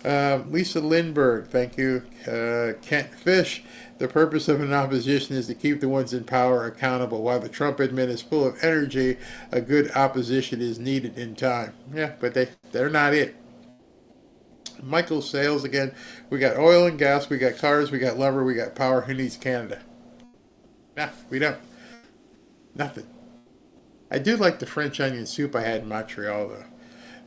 Lisa Lindberg, thank you. Kent Fish, the purpose of an opposition is to keep the ones in power accountable. While the Trump admin is full of energy, a good opposition is needed in time. Yeah, but they're not it. Michael Sales again. We got oil and gas, we got cars, we got lumber, we got power. Who needs Canada? Nah, we don't. Nothing. I do like the French onion soup I had in Montreal, though.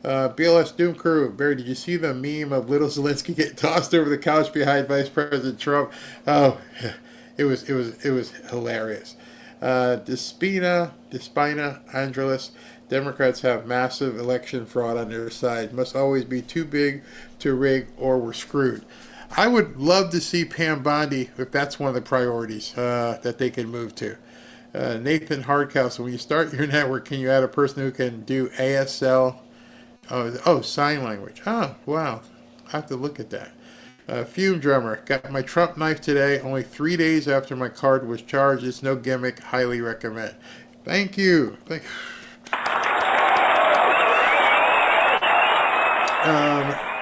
BLS Doom Crew, Barry, did you see the meme of little Zelensky getting tossed over the couch behind Vice President Trump? Oh, it was hilarious. Despina, Andrelis, Democrats have massive election fraud on their side. Must always be too big to rig or we're screwed. I would love to see Pam Bondi, if that's one of the priorities that they can move to. Nathan Hardcastle, when you start your network, can you add a person who can do ASL? Oh, sign language. Oh, wow. I have to look at that. Fume Drummer, got my Trump knife today, only 3 days after my card was charged. It's no gimmick. Highly recommend. Thank you.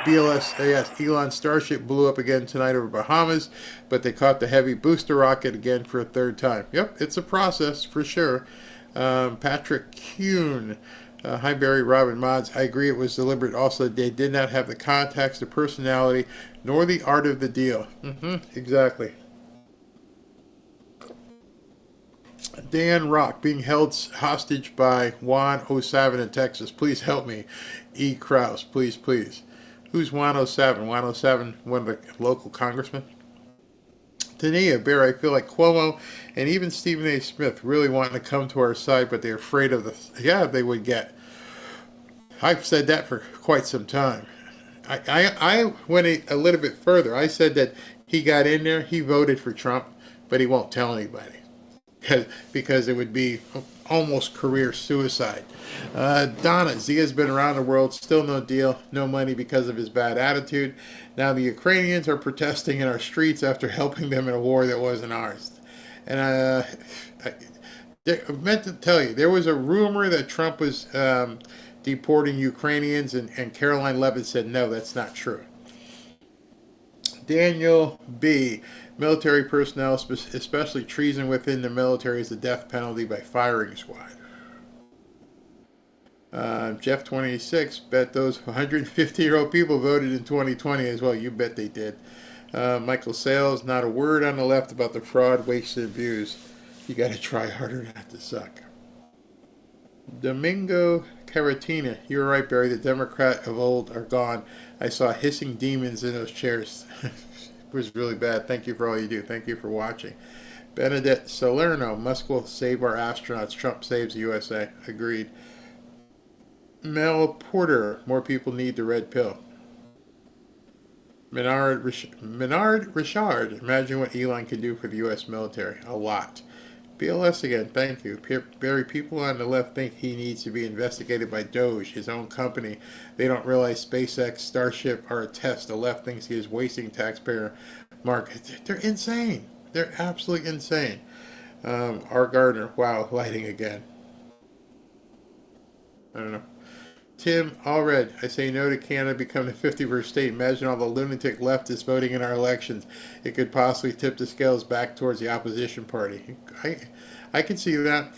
BLS, yes, Elon Starship blew up again tonight over Bahamas, but they caught the heavy booster rocket again for a third time. Yep, it's a process for sure. Patrick Kuhn, hi Barry, Robin Mods. I agree it was deliberate. Also, they did not have the contacts, the personality, nor the art of the deal. Exactly. Dan Rock, being held hostage by Juan 07 in Texas. Please help me. E. Krause, please. Who's Juan 07? Juan 07, one of the local congressmen? Tania, Bear, I feel like Cuomo and even Stephen A. Smith really wanting to come to our side, but they're afraid of they would get. I've said that for quite some time. I went a little bit further. I said that he got in there, he voted for Trump, but he won't tell anybody. Because it would be almost career suicide. Donna, Zia's been around the world, still no deal, no money because of his bad attitude. Now the Ukrainians are protesting in our streets after helping them in a war that wasn't ours. And I meant to tell you, there was a rumor that Trump was deporting Ukrainians, and Caroline Levitt said, no, that's not true. Daniel B. Military personnel, especially treason within the military, is the death penalty by firing squad. Jeff 26, bet those 150-year-old people voted in 2020 as well. You bet they did. Michael Sales, not a word on the left about the fraud, waste, and abuse. You got to try harder not to suck. Domingo Caratina, you're right, Barry. The Democrat of old are gone. I saw hissing demons in those chairs. It was really bad. Thank you for all you do. Thank you for watching. Benedette Salerno, Musk will save our astronauts. Trump saves the USA. Agreed. Mel Porter, more people need the red pill. Menard Richard, imagine what Elon can do for the U.S. military. A lot. BLS again, thank you. Barry, people on the left think he needs to be investigated by DOGE, his own company. They don't realize SpaceX, Starship are a test. The left thinks he is wasting taxpayer Mark, they're insane. They're absolutely insane. R. Gardner, wow, lighting again. I don't know. Tim Allred, I say no to Canada becoming the 51st state. Imagine all the lunatic leftists voting in our elections. It could possibly tip the scales back towards the opposition party. I can see that.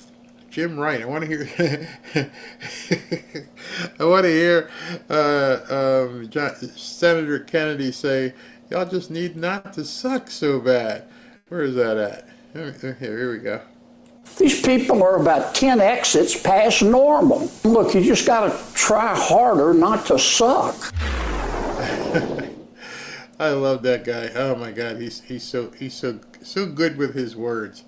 Jim Wright, I want to hear. I want to hear Senator Kennedy say, "Y'all just need not to suck so bad." Where is that at? Here we go. These people are about 10 exits past normal. Look, you just got to try harder not to suck. I love that guy. Oh my God, he's so good with his words.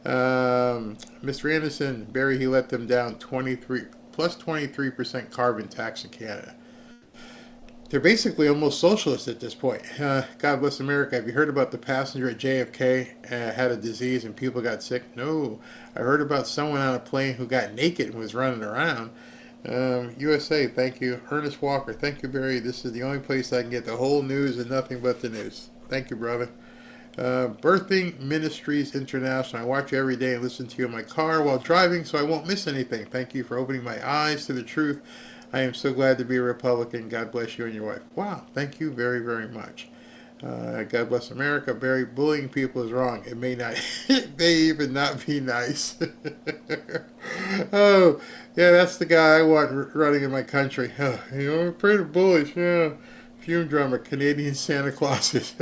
Mr. Anderson, Barry, he let them down 23% carbon tax in Canada. They're basically almost socialist at this point. God bless America. Have you heard about the passenger at JFK had a disease and people got sick? No. I heard about someone on a plane who got naked and was running around. USA, thank you. Ernest Walker, thank you, Barry. This is the only place I can get the whole news and nothing but the news. Thank you, brother. Birthing Ministries International. I watch you every day and listen to you in my car while driving so I won't miss anything. Thank you for opening my eyes to the truth. I am so glad to be a Republican. God bless you and your wife. Wow, thank you very, very much. God bless America. Barry, bullying people is wrong. It may not, it may even not be nice. Oh, yeah, that's the guy I want running in my country. I'm afraid of bullies. Yeah. Fume drummer, Canadian Santa Clauses.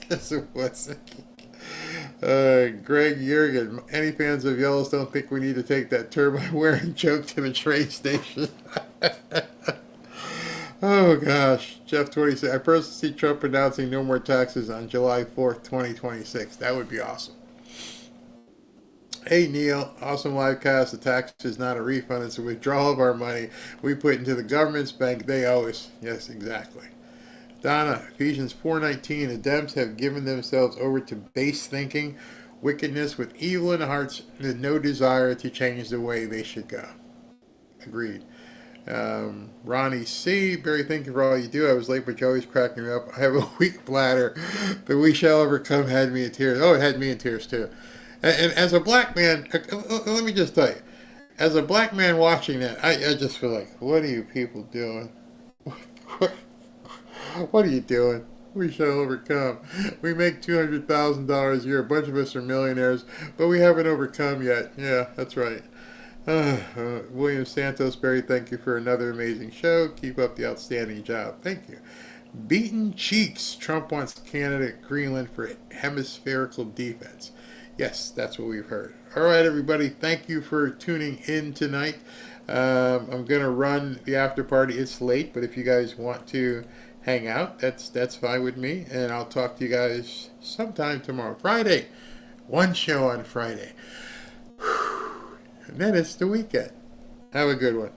Guess it wasn't. Greg Jurgen, any fans of Yellowstone think we need to take that turbine-wearing joke to the train station? Oh, gosh. Jeff 26, I personally see Trump announcing no more taxes on July 4th, 2026. That would be awesome. Hey, Neil. Awesome live cast. The tax is not a refund. It's a withdrawal of our money we put into the government's bank. They owe us. Yes, exactly. Donna, Ephesians 4:19, the Dems have given themselves over to base thinking, wickedness with evil in hearts, and no desire to change the way they should go. Agreed. Ronnie C. Barry, thank you for all you do. I was late, but you always crack me up. I have a weak bladder, but we shall overcome had me in tears. Oh, it had me in tears, too. And as a black man, let me just tell you, as a black man watching that, I just feel like, what are you people doing? What are you doing? We shall overcome. We make $200,000 a year. A bunch of us are millionaires, but we haven't overcome yet. Yeah, that's right. William Santos, Barry, thank you for another amazing show. Keep up the outstanding job. Thank you. Beaten cheeks. Trump wants Canada, Greenland for hemispherical defense. Yes, that's what we've heard. All right, everybody. Thank you for tuning in tonight. I'm going to run the after party. It's late, but if you guys want to hang out, that's fine with me. And I'll talk to you guys sometime tomorrow. Friday. One show on Friday. And then it's the weekend. Have a good one.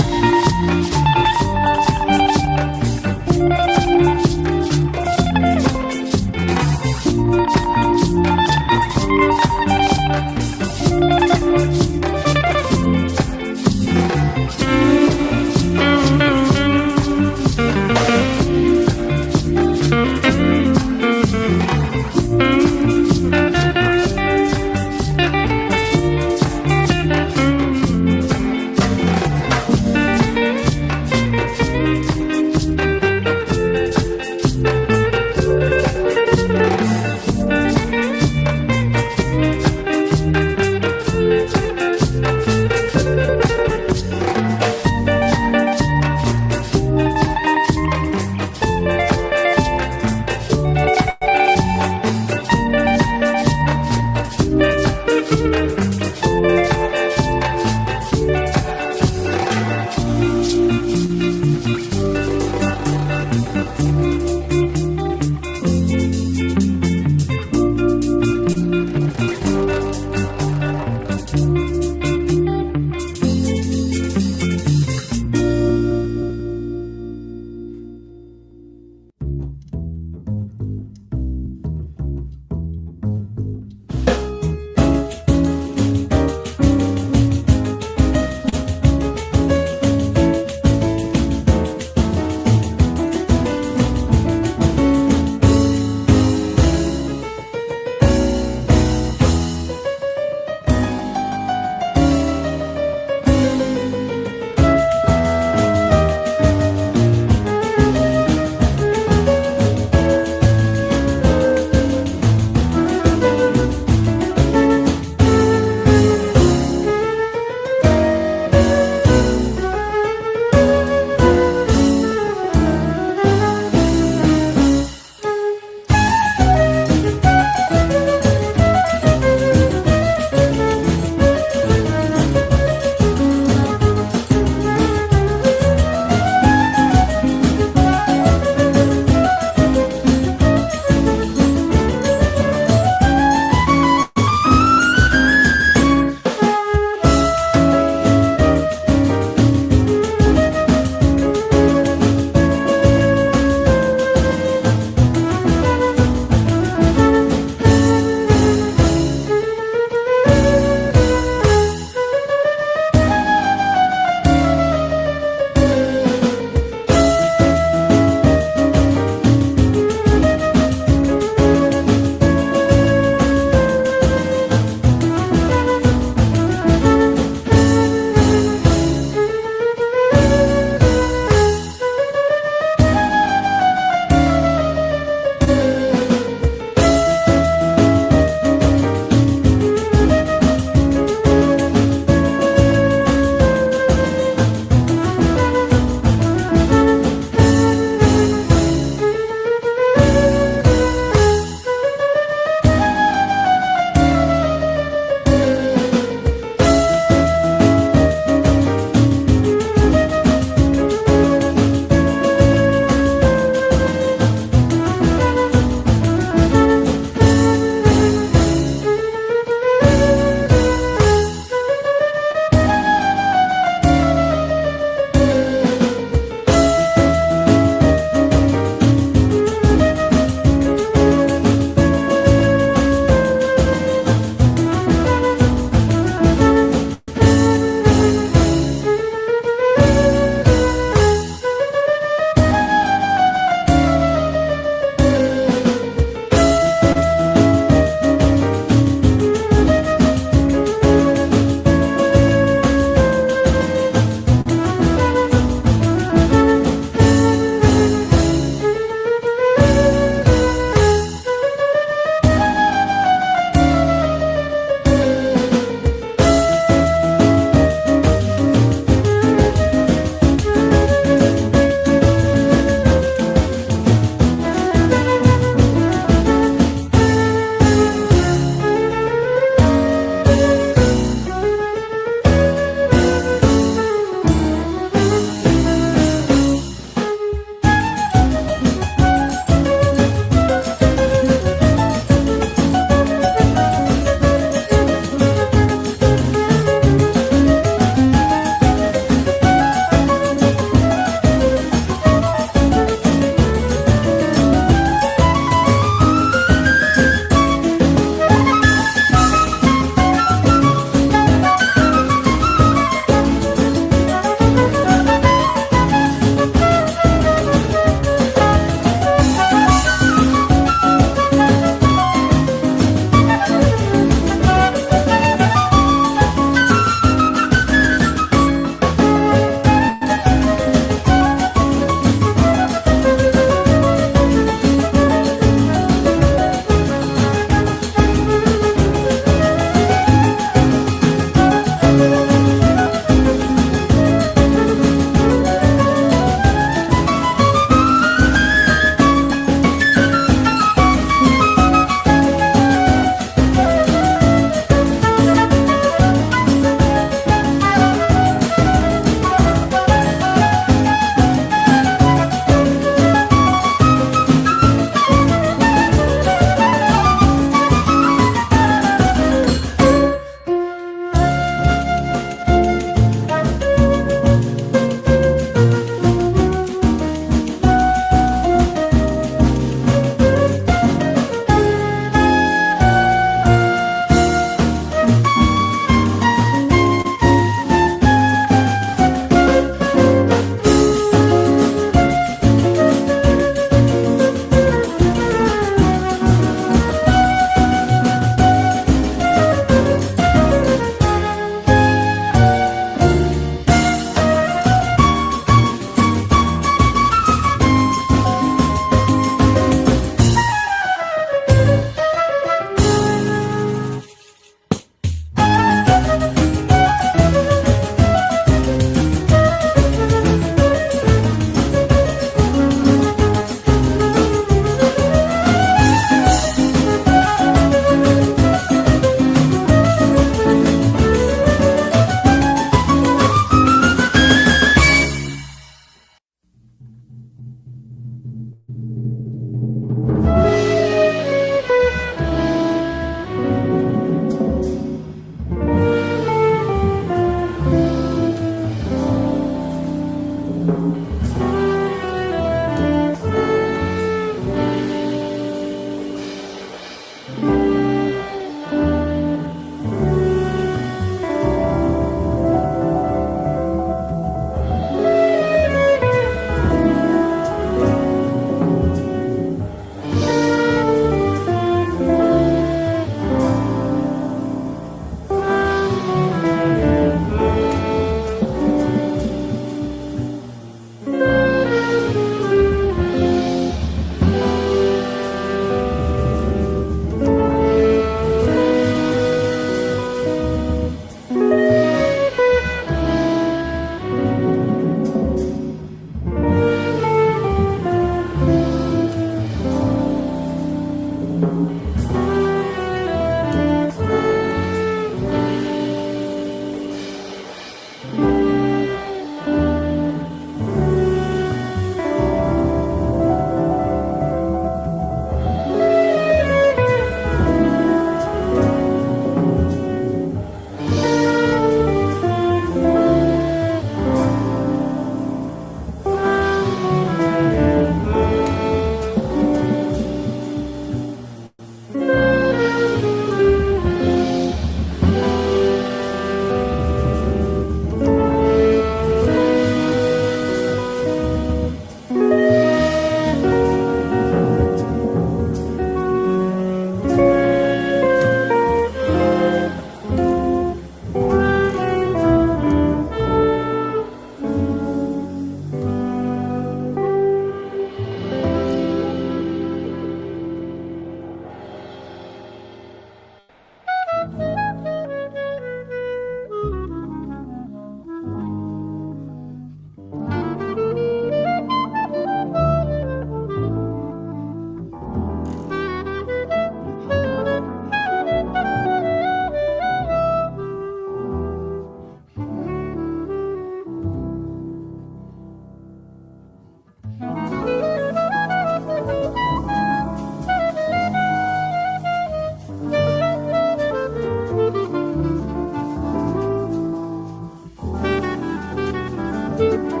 Bye.